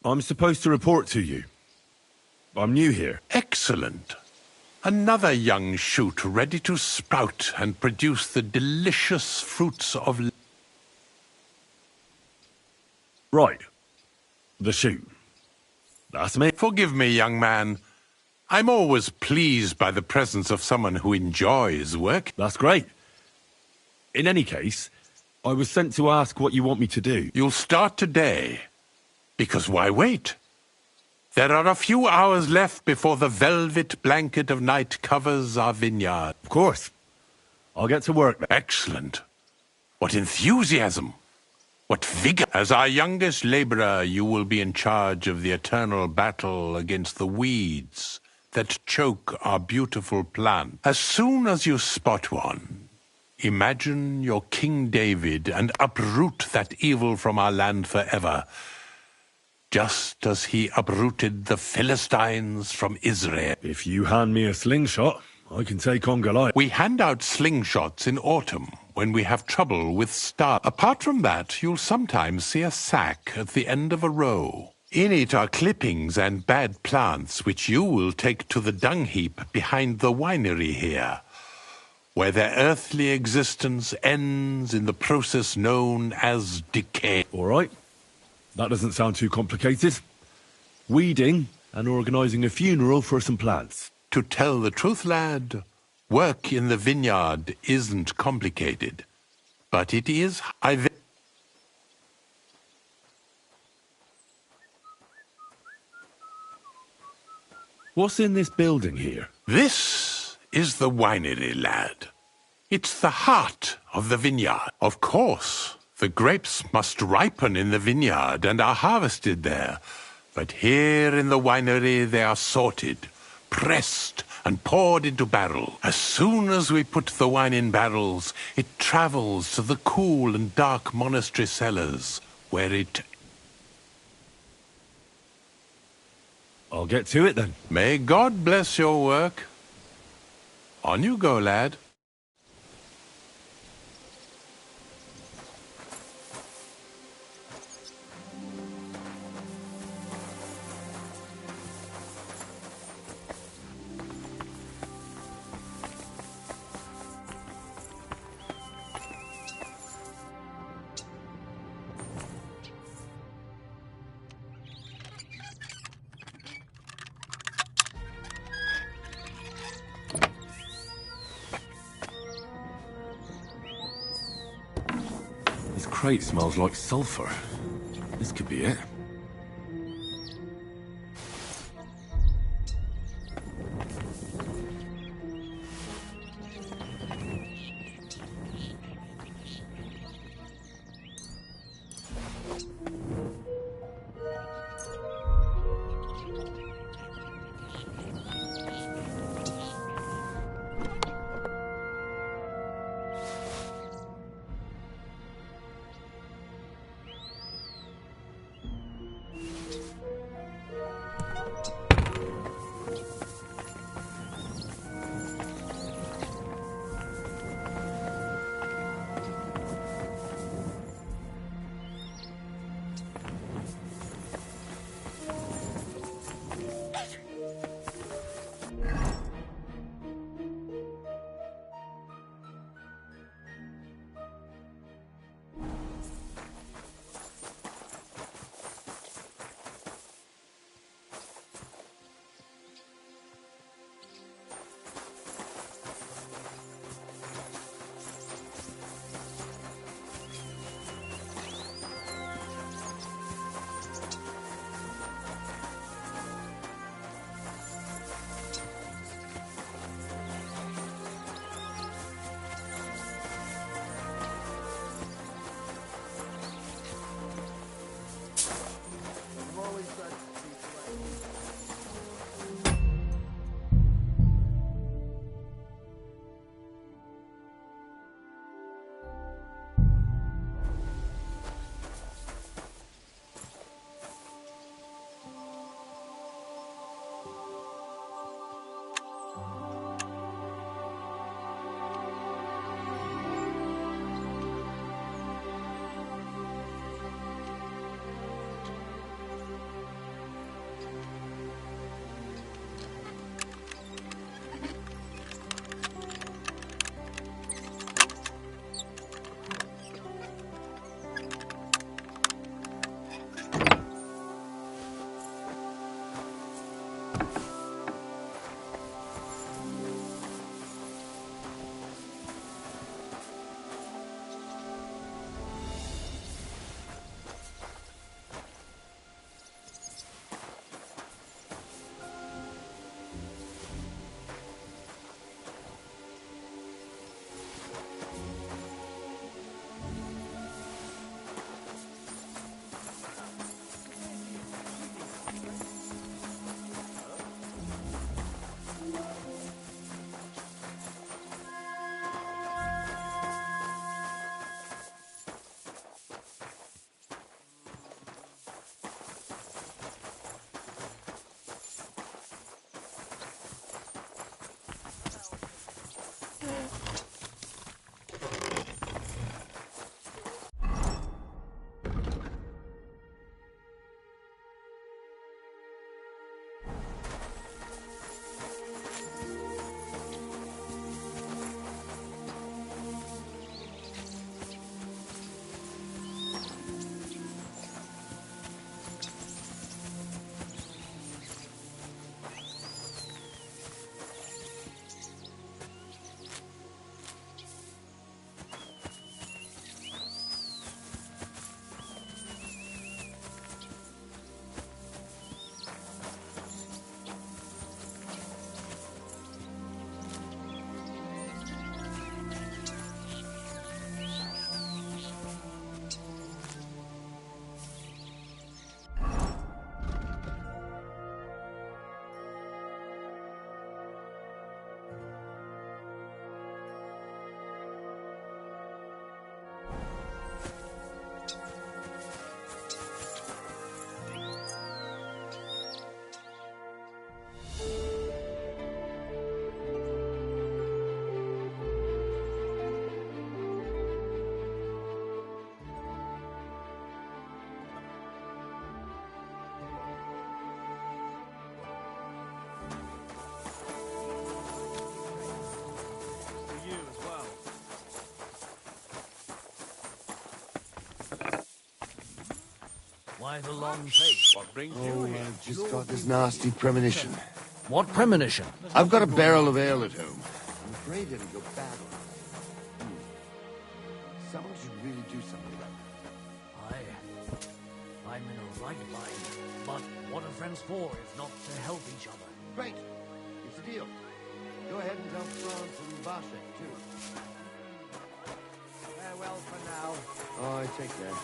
I'm supposed to report to you. I'm new here. Excellent. Another young shoot ready to sprout and produce the delicious fruits of... Right. The shoot. That's me. Forgive me, young man. I'm always pleased by the presence of someone who enjoys work. That's great. In any case, I was sent to ask what you want me to do. You'll start today. Because why wait? There are a few hours left before the velvet blanket of night covers our vineyard. Of course. I'll get to work. Excellent. What enthusiasm. What vigor. As our youngest laborer, you will be in charge of the eternal battle against the weeds that choke our beautiful plant. As soon as you spot one, imagine you're King David and uproot that evil from our land forever, just as he uprooted the Philistines from Israel. If you hand me a slingshot, I can take on Goliath. We hand out slingshots in autumn when we have trouble with stars. Apart from that, you'll sometimes see a sack at the end of a row. In it are clippings and bad plants which you will take to the dung heap behind the winery here. where their earthly existence ends in the process known as decay. All right. That doesn't sound too complicated. Weeding and organising a funeral for some plants. To tell the truth, lad, work in the vineyard isn't complicated. But it is... What's in this building here? This is the winery, lad. It's the heart of the vineyard. Of course, the grapes must ripen in the vineyard and are harvested there. But here in the winery they are sorted, pressed, and poured into barrels. As soon as we put the wine in barrels, it travels to the cool and dark monastery cellars, where it... I'll get to it then. May God bless your work. On you go, lad. This crate smells like sulphur. This could be it. Why the long face? What brings Oh, I've just got this nasty premonition. What premonition? I've got a barrel of ale at home. I'm afraid it'll go bad. Someone should really do something about it. I'm in a right bind. But what are friends for if not to help each other? Great. It's a deal. Go ahead and tell France and Bashek, too. Farewell for now. All right, take care.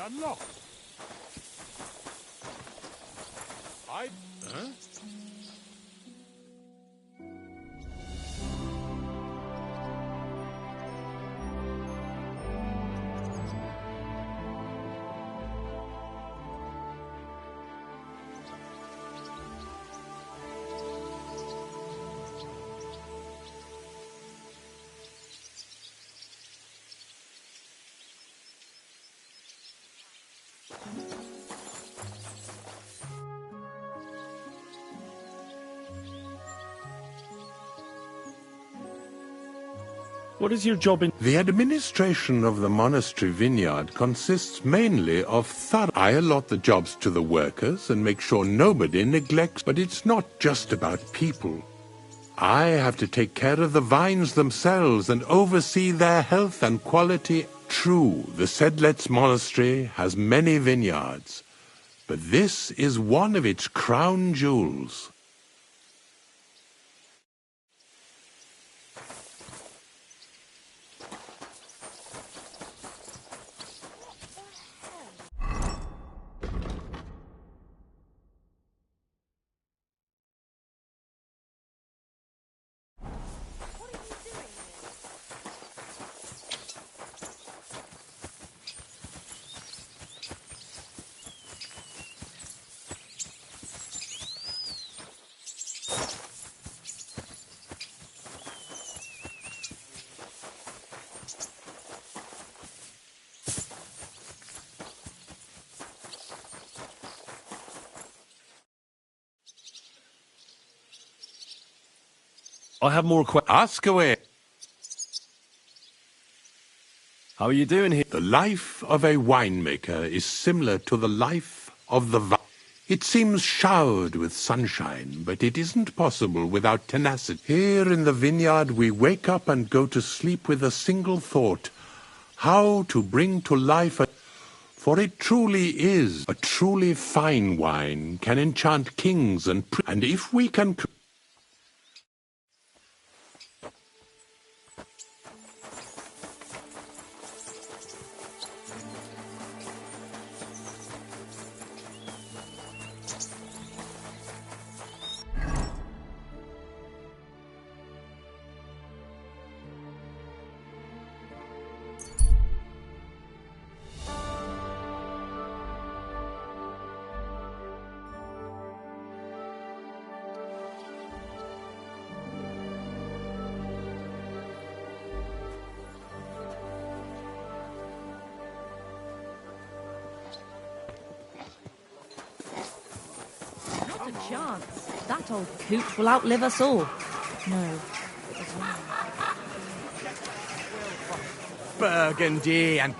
Unlocked. Huh? What is your job in... The administration of the monastery vineyard consists mainly of I allot the jobs to the workers and make sure nobody neglects, but it's not just about people. I have to take care of the vines themselves and oversee their health and quality. True, the Sedlets monastery has many vineyards, but this is one of its crown jewels. I have more questions. Ask away. How are you doing here? The life of a winemaker is similar to the life of the vine. It seems showered with sunshine, but it isn't possible without tenacity. Here in the vineyard we wake up and go to sleep with a single thought: how to bring to life a... For it truly is, a truly fine wine can enchant kings and if we can... Not a chance. That old coot will outlive us all. No. Burgundy and...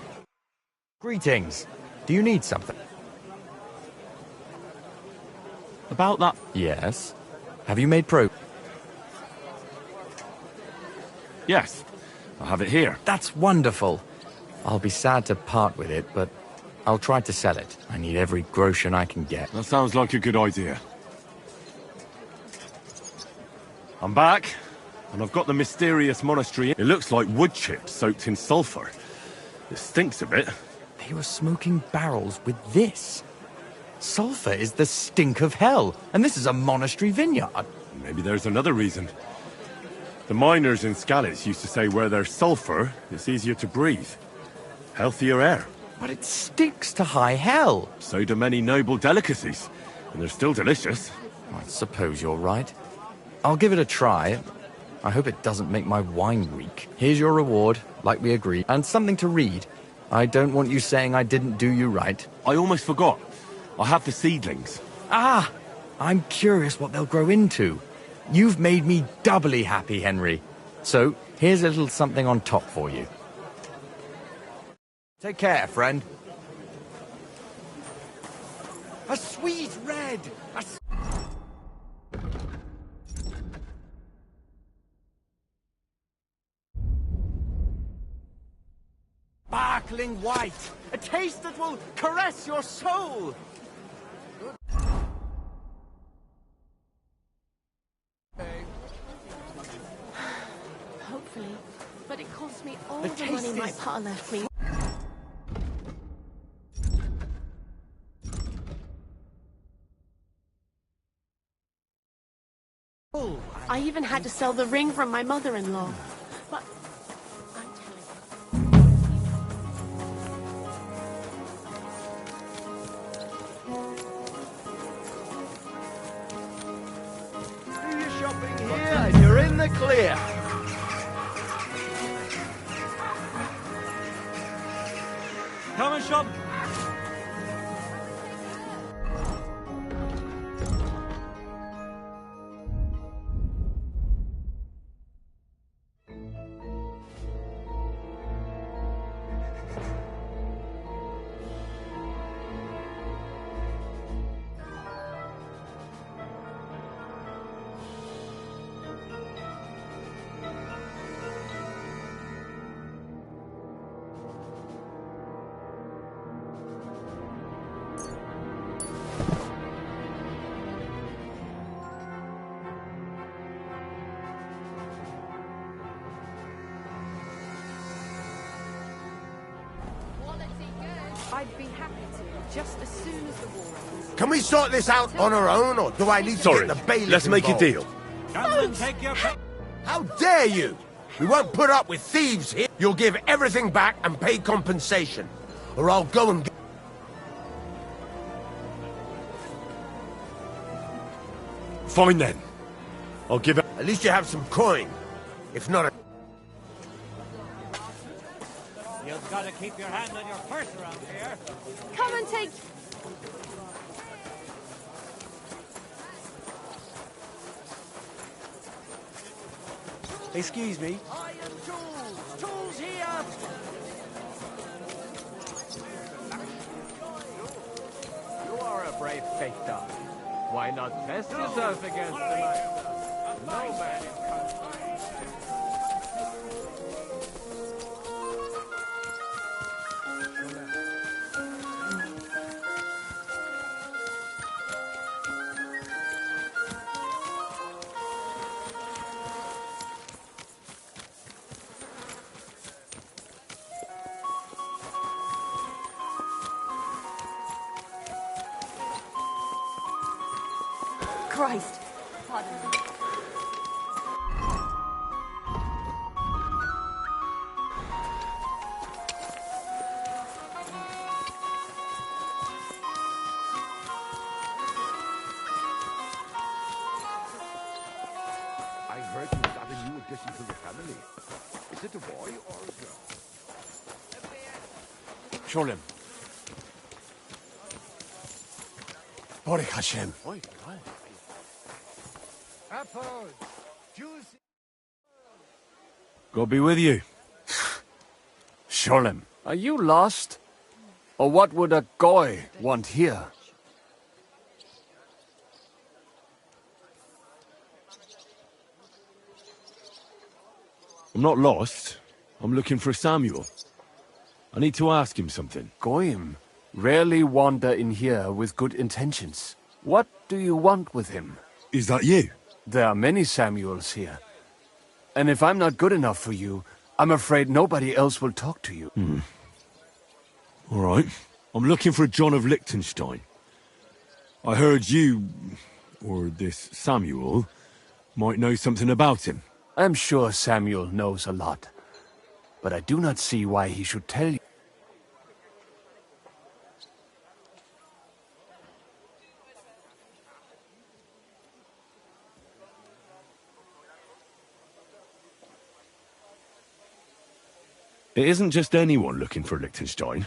Greetings. Do you need something? About that... Yes. Have you made progress? Yes. I have it here. That's wonderful. I'll be sad to part with it, but I'll try to sell it. I need every groschen I can get. That sounds like a good idea. I'm back, and I've got the mysterious monastery. It looks like wood chips soaked in sulfur. It stinks a bit. They were smoking barrels with this. Sulphur is the stink of hell, and this is a monastery vineyard. Maybe there's another reason. The miners in Scallis used to say where there's sulphur, it's easier to breathe. Healthier air. But it stinks to high hell. So do many noble delicacies, and they're still delicious. I suppose you're right. I'll give it a try. I hope it doesn't make my wine reek. Here's your reward, like we agreed, and something to read. I don't want you saying I didn't do you right. I almost forgot. I have the seedlings. Ah! I'm curious what they'll grow into. You've made me doubly happy, Henry. So, here's a little something on top for you. Take care, friend. A sweet red! Sparkling white! A taste that will caress your soul! Hopefully. But it cost me all The the taste money my is- pa left me. I even had to sell the ring from my mother-in-law. But Do your shopping here and you're in the clear. Come and shop. I'd be happy to, just as soon as the war ends. Can we sort this out on our own, or do I need to get the bailiff let's make a involved? deal. Come and take your... How dare you! We won't put up with thieves here. You'll give everything back and pay compensation, or I'll go and get... Fine then. I'll give it... At least you have some coin. If not, You've got to keep your hand on your purse around here. Come and take... Excuse me. Iron tools! Tools here! You are a brave faith dog. Why not test yourself against the light? No man is Christ. Pardon me. I heard you got a new addition to the family. Is it a boy or a girl? Sholem. Baruch Hashem. Apples! Juicy! God be with you. Sholem, are you lost? Or what would a goy want here? I'm not lost. I'm looking for Samuel. I need to ask him something. Goyim rarely wander in here with good intentions. What do you want with him? Is that you? There are many Samuels here. And if I'm not good enough for you, I'm afraid nobody else will talk to you. All right. I'm looking for John of Liechtenstein. I heard you, or this Samuel, might know something about him. I'm sure Samuel knows a lot, but I do not see why he should tell you. It isn't just anyone looking for Liechtenstein.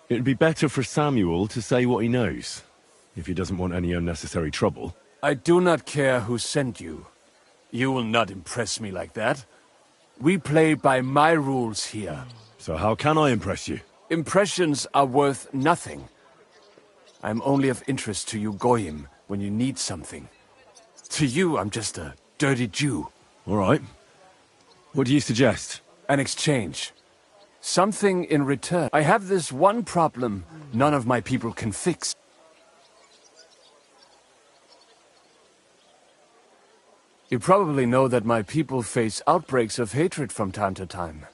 It'd be better for Samuel to say what he knows, if he doesn't want any unnecessary trouble. I do not care who sent you. You will not impress me like that. We play by my rules here. So how can I impress you? Impressions are worth nothing. I'm only of interest to you Goyim when you need something. To you, I'm just a dirty Jew. All right. What do you suggest? An exchange. Something in return. I have this one problem none of my people can fix. You probably know that my people face outbreaks of hatred from time to time.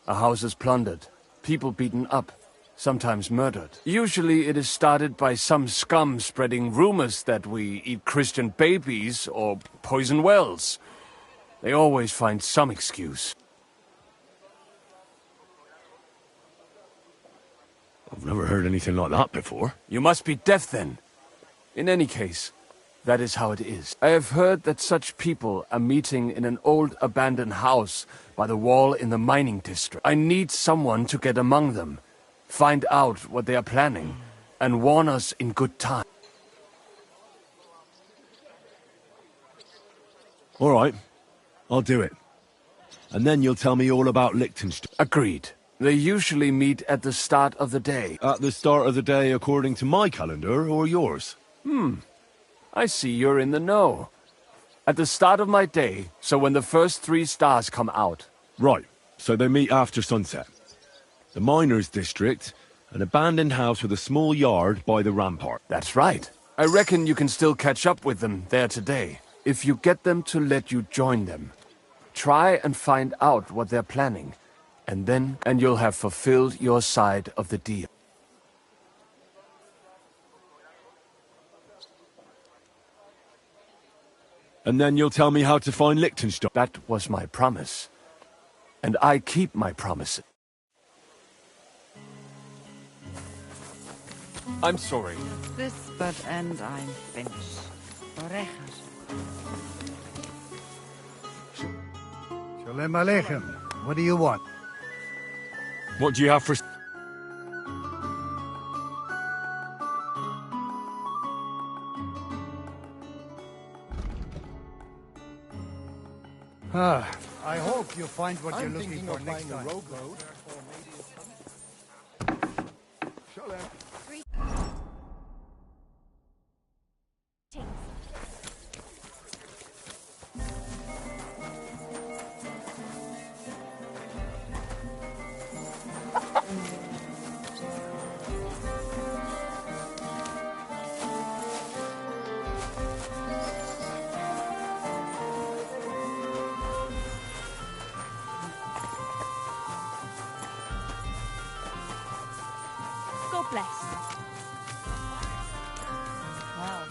A house is plundered, people beaten up, sometimes murdered. Usually it is started by some scum spreading rumors that we eat Christian babies or poison wells. They always find some excuse. I've never heard anything like that before. You must be deaf then. In any case, that is how it is. I have heard that such people are meeting in an old abandoned house by the wall in the mining district. I need someone to get among them, find out what they are planning, and warn us in good time. All right, I'll do it. And then you'll tell me all about Liechtenstein. Agreed. They usually meet at the start of the day. At the start of the day according to my calendar, or yours? I see you're in the know. At the start of my day, so when the first 3 stars come out. Right, so they meet after sunset. The miners' district, an abandoned house with a small yard by the rampart. That's right. I reckon you can still catch up with them there today, if you get them to let you join them. Try and find out what they're planning, and you'll have fulfilled your side of the deal. And then you'll tell me how to find Liechtenstein. That was my promise. And I keep my promises. I'm sorry. This but and I'm finished. Shalom Aleichem. What do you want? What do you have for... I hope you find what you're looking for next time. God bless. Wow.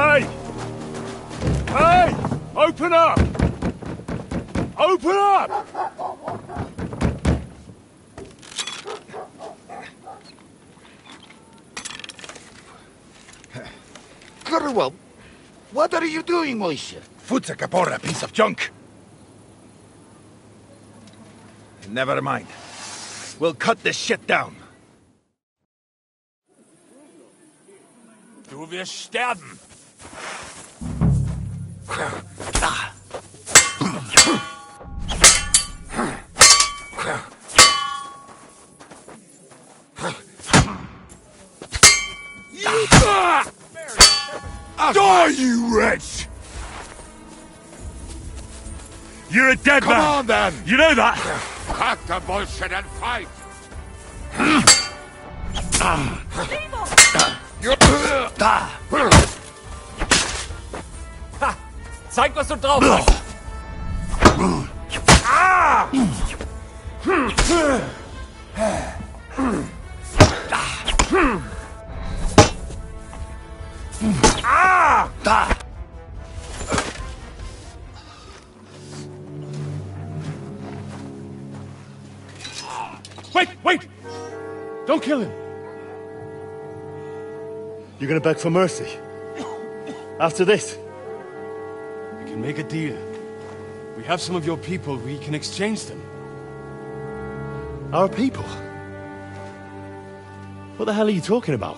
Hey! Hey! Open up! Open up! Very well. What are you doing, Moishe? Futsa Capora, piece of junk. Never mind. We'll cut this shit down. Du wirst sterben. Die, you wretch! You're a dead man! Come on, then! You know that! Cut the bullshit and fight! Ha! Zeig, was du drauf hast! Wait! Don't kill him! You're gonna beg for mercy? After this? We can make a deal. We have some of your people, we can exchange them. Our people? What the hell are you talking about?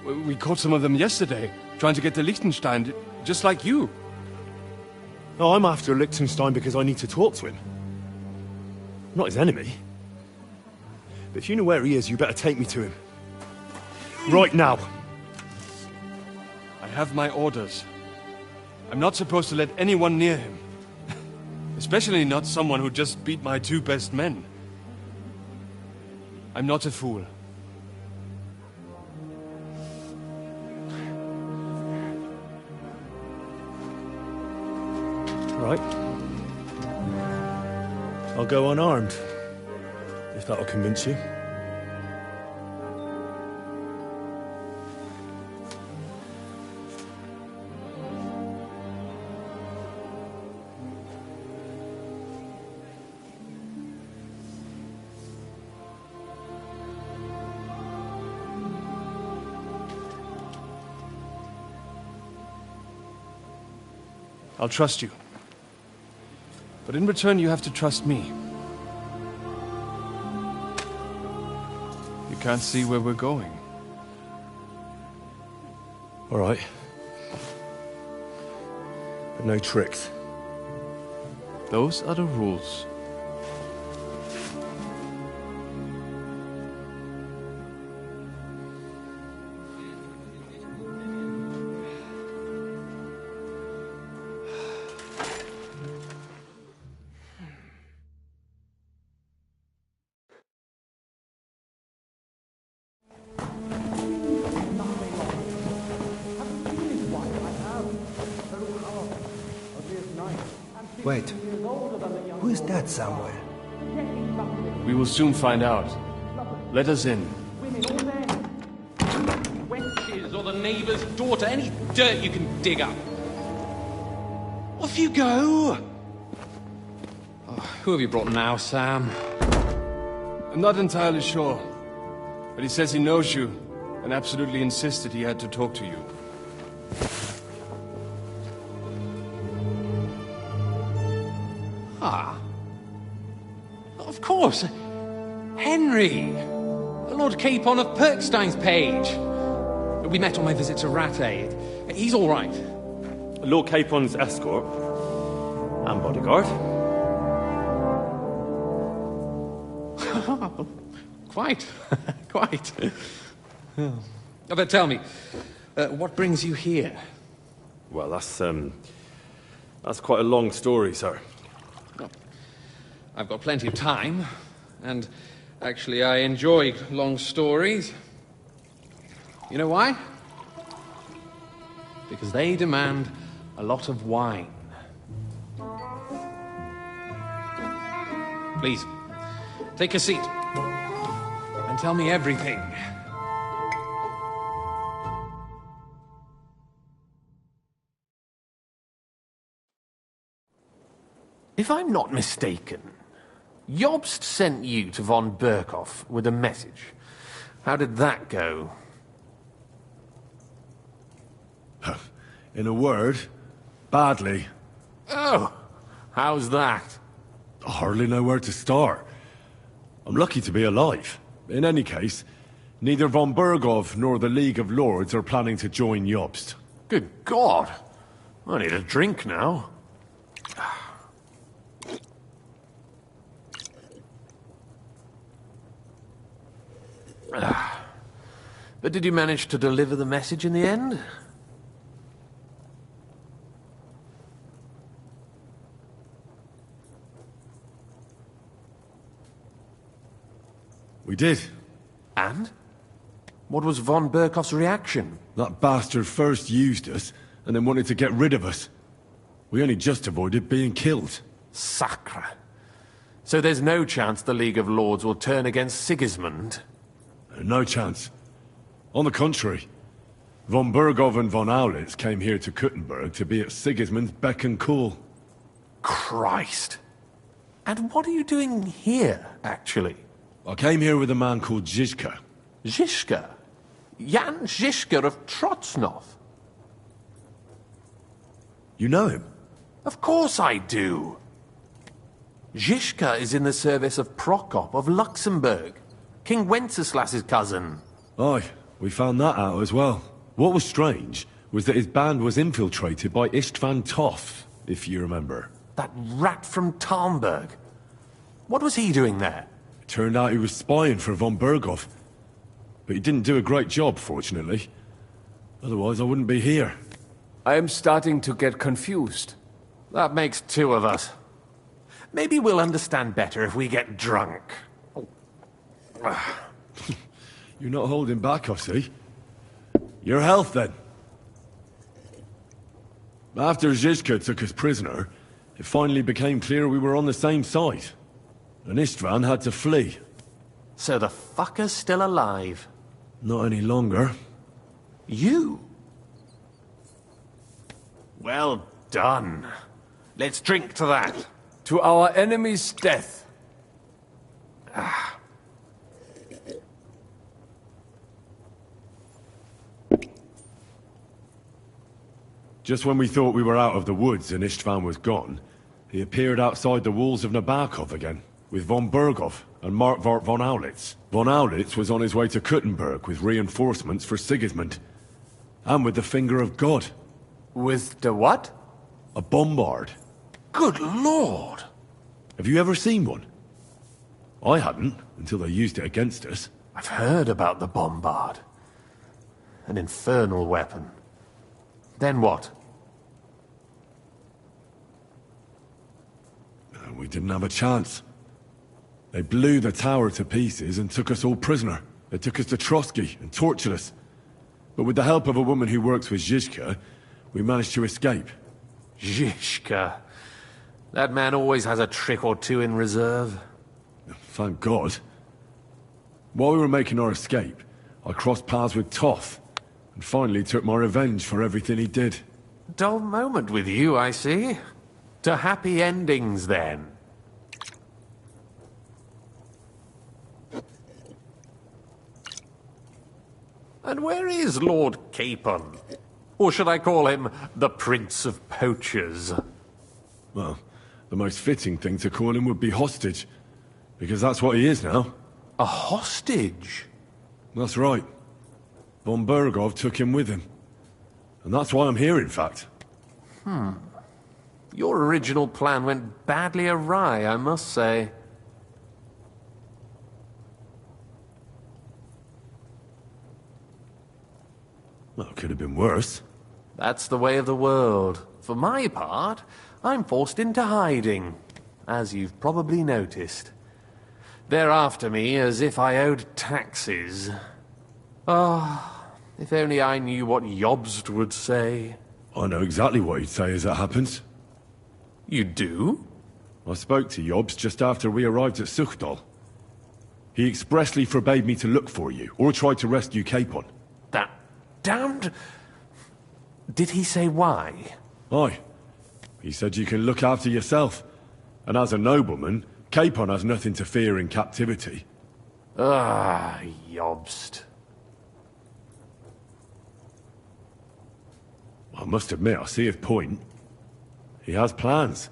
We caught some of them yesterday, trying to get to Liechtenstein, just like you. No, I'm after Liechtenstein because I need to talk to him. I'm not his enemy. But if you know where he is, you better take me to him. Right now. I have my orders. I'm not supposed to let anyone near him. Especially not someone who just beat my 2 best men. I'm not a fool. Right. I'll go unarmed. If that'll convince you. I'll trust you. But in return, you have to trust me. You can't see where we're going. All right. But no tricks. Those are the rules. Wait. Who is that somewhere? We will soon find out. Let us in. Wenches or the neighbour's daughter, any dirt you can dig up. Off you go! Oh, who have you brought now, Sam? I'm not entirely sure. But he says he knows you, and absolutely insisted he had to talk to you. Ah. Of course. Henry. Lord Capon of Perkstein's page. We met on my visit to Rattay. He's all right. Lord Capon's escort. And bodyguard. Quite. Quite. Oh, but tell me, what brings you here? Well, that's quite a long story, sir. Well, I've got plenty of time, and actually I enjoy long stories. You know why? Because they demand a lot of wine. Please, take a seat and tell me everything. If I'm not mistaken, Jobst sent you to von Berkhoff with a message. How did that go? In a word, badly. Oh, how's that? I hardly know where to start. I'm lucky to be alive. In any case, neither von Berghoff nor the League of Lords are planning to join Jobst. Good God! I need a drink now. But did you manage to deliver the message in the end? We did. And? What was von Berkhoff's reaction? That bastard first used us, and then wanted to get rid of us. We only just avoided being killed. Sacre. So there's no chance the League of Lords will turn against Sigismund? No chance. On the contrary. Von Berghoff and von Aulitz came here to Kuttenberg to be at Sigismund's beck and call. Christ. And what are you doing here, actually? I came here with a man called Zizka. Zizka? Jan Zizka of Trotsnov? You know him? Of course I do. Zizka is in the service of Prokop of Luxembourg, King Wenceslas's cousin. Aye, we found that out as well. What was strange was that his band was infiltrated by Istvan Toth, if you remember. That rat from Tarnberg. What was he doing there? It turned out he was spying for von Berghoff. But he didn't do a great job, fortunately. Otherwise, I wouldn't be here. I am starting to get confused. That makes two of us. Maybe we'll understand better if we get drunk. You're not holding back, I see. Your health, then. After Zizka took us prisoner, it finally became clear we were on the same side. And Istvan had to flee. So the fucker's still alive? Not any longer. You? Well done. Let's drink to that. To our enemy's death. Just when we thought we were out of the woods and Istvan was gone, he appeared outside the walls of Nabokov again, with von Berghoff and Markwart von Aulitz. Von Aulitz was on his way to Kuttenberg with reinforcements for Sigismund. And with the finger of God. With the what? A bombard. Good Lord! Have you ever seen one? I hadn't, until they used it against us. I've heard about the bombard. An infernal weapon. Then what? We didn't have a chance. They blew the tower to pieces and took us all prisoner. They took us to Trotsky and tortured us. But with the help of a woman who works with Zizka, we managed to escape. Zizka. That man always has a trick or two in reserve. Thank God. While we were making our escape, I crossed paths with Toth, and finally took my revenge for everything he did. Dull moment with you, I see. To happy endings, then. And where is Lord Capon? Or should I call him the Prince of Poachers? Well, the most fitting thing to call him would be hostage, because that's what he is now. A hostage? That's right. Von Berghoff took him with him. And that's why I'm here, in fact. Your original plan went badly awry, I must say. Well, it could have been worse. That's the way of the world. For my part, I'm forced into hiding, as you've probably noticed. They're after me as if I owed taxes. Ah, if only I knew what Jobst would say. I know exactly what he'd say as it happens. You do? I spoke to Jobst just after we arrived at Suchdal. He expressly forbade me to look for you, or try to rescue Capon. That damned... Did he say why? Aye. He said you can look after yourself. And as a nobleman, Capon has nothing to fear in captivity. Ah, Jobst. I must admit, I see his point. He has plans.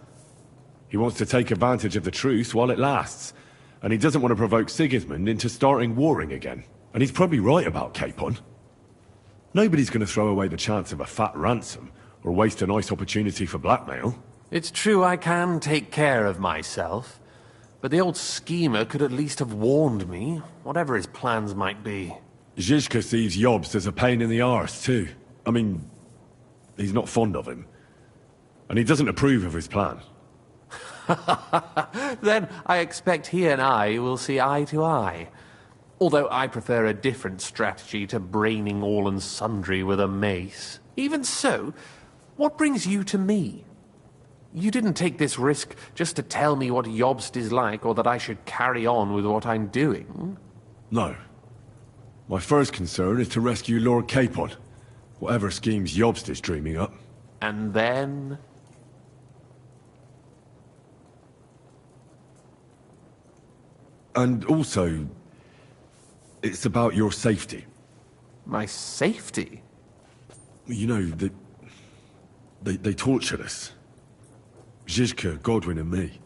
He wants to take advantage of the truce while it lasts. And he doesn't want to provoke Sigismund into starting warring again. And he's probably right about Capon. Nobody's going to throw away the chance of a fat ransom, or waste a nice opportunity for blackmail. It's true I can take care of myself, but the old schemer could at least have warned me, whatever his plans might be. Zizka sees Jobst as a pain in the arse, too. I mean, he's not fond of him. And he doesn't approve of his plan. Then I expect he and I will see eye to eye. Although I prefer a different strategy to braining all and sundry with a mace. Even so, what brings you to me? You didn't take this risk just to tell me what Jobst is like, or that I should carry on with what I'm doing. No. My first concern is to rescue Lord Capon, whatever schemes Jobst is dreaming up. And then? And also, it's about your safety. My safety? You know, they tortured us. Zizka, Godwin and me.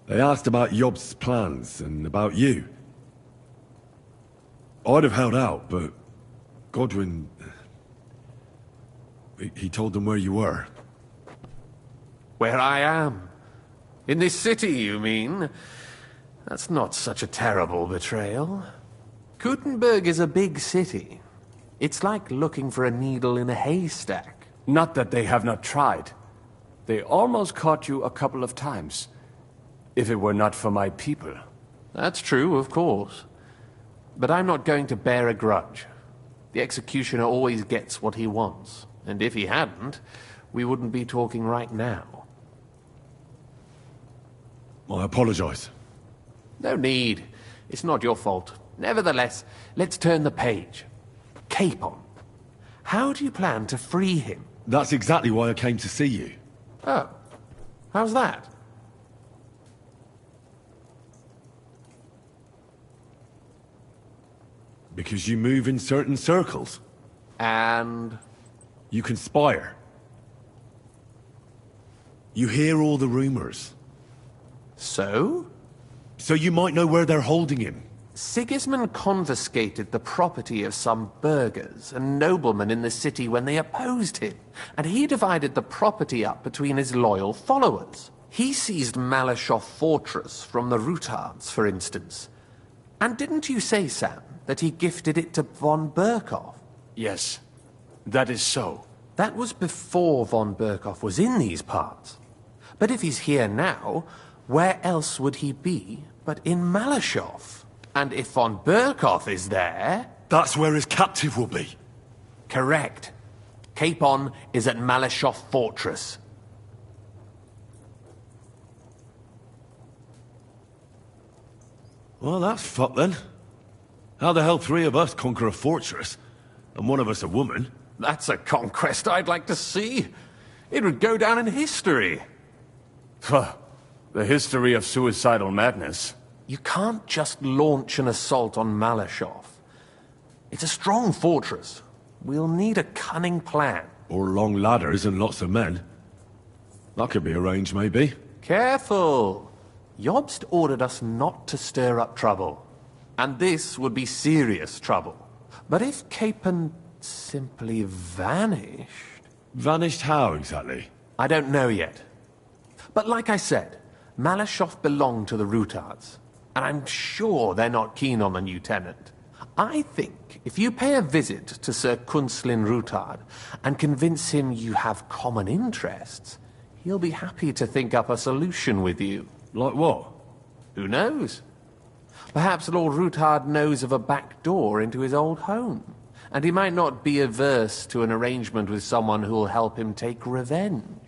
They asked about Jobst's plans and about you. I'd have held out, but Godwin... He told them where you were. Where I am? In this city, you mean? That's not such a terrible betrayal. Gutenberg is a big city. It's like looking for a needle in a haystack. Not that they have not tried. They almost caught you a couple of times. If it were not for my people. That's true, of course. But I'm not going to bear a grudge. The executioner always gets what he wants. And if he hadn't, we wouldn't be talking right now. I apologize. No need. It's not your fault. Nevertheless, let's turn the page. Capon. How do you plan to free him? That's exactly why I came to see you. Oh. How's that? Because you move in certain circles. And? You conspire. You hear all the rumors. So? So you might know where they're holding him. Sigismund confiscated the property of some burghers and noblemen in the city when they opposed him, and he divided the property up between his loyal followers. He seized Malyshoff Fortress from the Rutards, for instance. And didn't you say, Sam, that he gifted it to von Berkoff? Yes, that is so. That was before von Berkoff was in these parts. But if he's here now, where else would he be but in Malyshoff? And if von Berkoff is there... That's where his captive will be. Correct. Capon is at Malyshoff Fortress. Well, that's fucked then. How the hell three of us conquer a fortress, and one of us a woman? That's a conquest I'd like to see. It would go down in history. The history of suicidal madness. You can't just launch an assault on Malyshoff. It's a strong fortress. We'll need a cunning plan. Or long ladders and lots of men. That could be arranged, maybe. Careful! Jobst ordered us not to stir up trouble. And this would be serious trouble. But if Capon simply vanished... Vanished how, exactly? I don't know yet. But like I said, Malyshoff belonged to the Rutards. And I'm sure they're not keen on the new tenant. I think if you pay a visit to Sir Kunslin Rutard and convince him you have common interests, he'll be happy to think up a solution with you. Like what? Who knows? Perhaps Lord Rutard knows of a back door into his old home, and he might not be averse to an arrangement with someone who'll help him take revenge.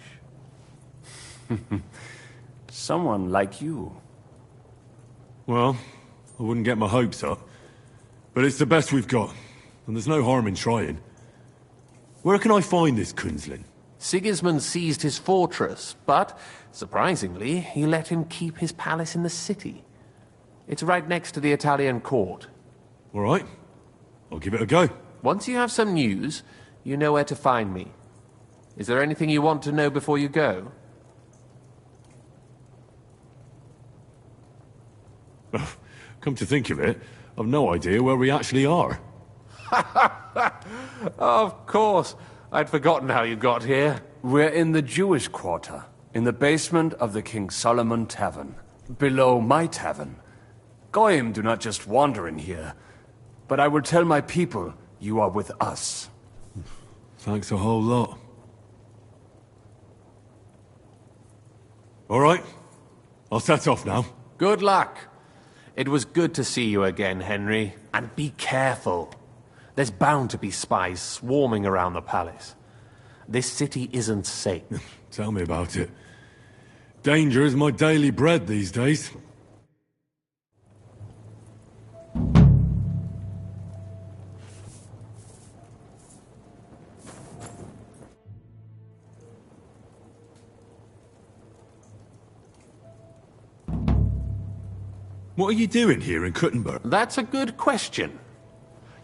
Someone like you. Well, I wouldn't get my hopes up. But it's the best we've got, and there's no harm in trying. Where can I find this Kunslin? Sigismund seized his fortress, but, surprisingly, he let him keep his palace in the city. It's right next to the Italian court. All right. I'll give it a go. Once you have some news, you know where to find me. Is there anything you want to know before you go? Come to think of it, I've no idea where we actually are. Of course. I'd forgotten how you got here. We're in the Jewish quarter, in the basement of the King Solomon Tavern, below my tavern. Goyim do not just wander in here, but I will tell my people you are with us. Thanks a whole lot. All right, I'll set off now. Good luck. It was good to see you again, Henry. And be careful. There's bound to be spies swarming around the palace. This city isn't safe. Tell me about it. Danger is my daily bread these days. What are you doing here in Kuttenberg? That's a good question.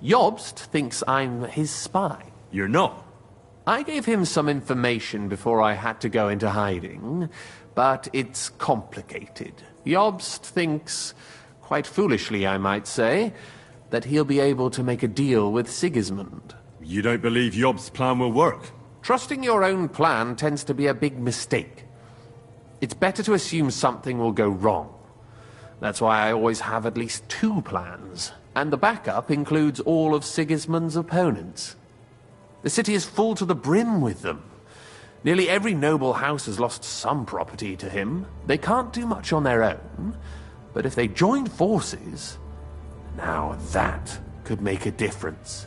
Jobst thinks I'm his spy. You're not. I gave him some information before I had to go into hiding, but it's complicated. Jobst thinks, quite foolishly I might say, that he'll be able to make a deal with Sigismund. You don't believe Jobst's plan will work? Trusting your own plan tends to be a big mistake. It's better to assume something will go wrong. That's why I always have at least 2 plans, and the backup includes all of Sigismund's opponents. The city is full to the brim with them. Nearly every noble house has lost some property to him. They can't do much on their own, but if they joined forces, now that could make a difference.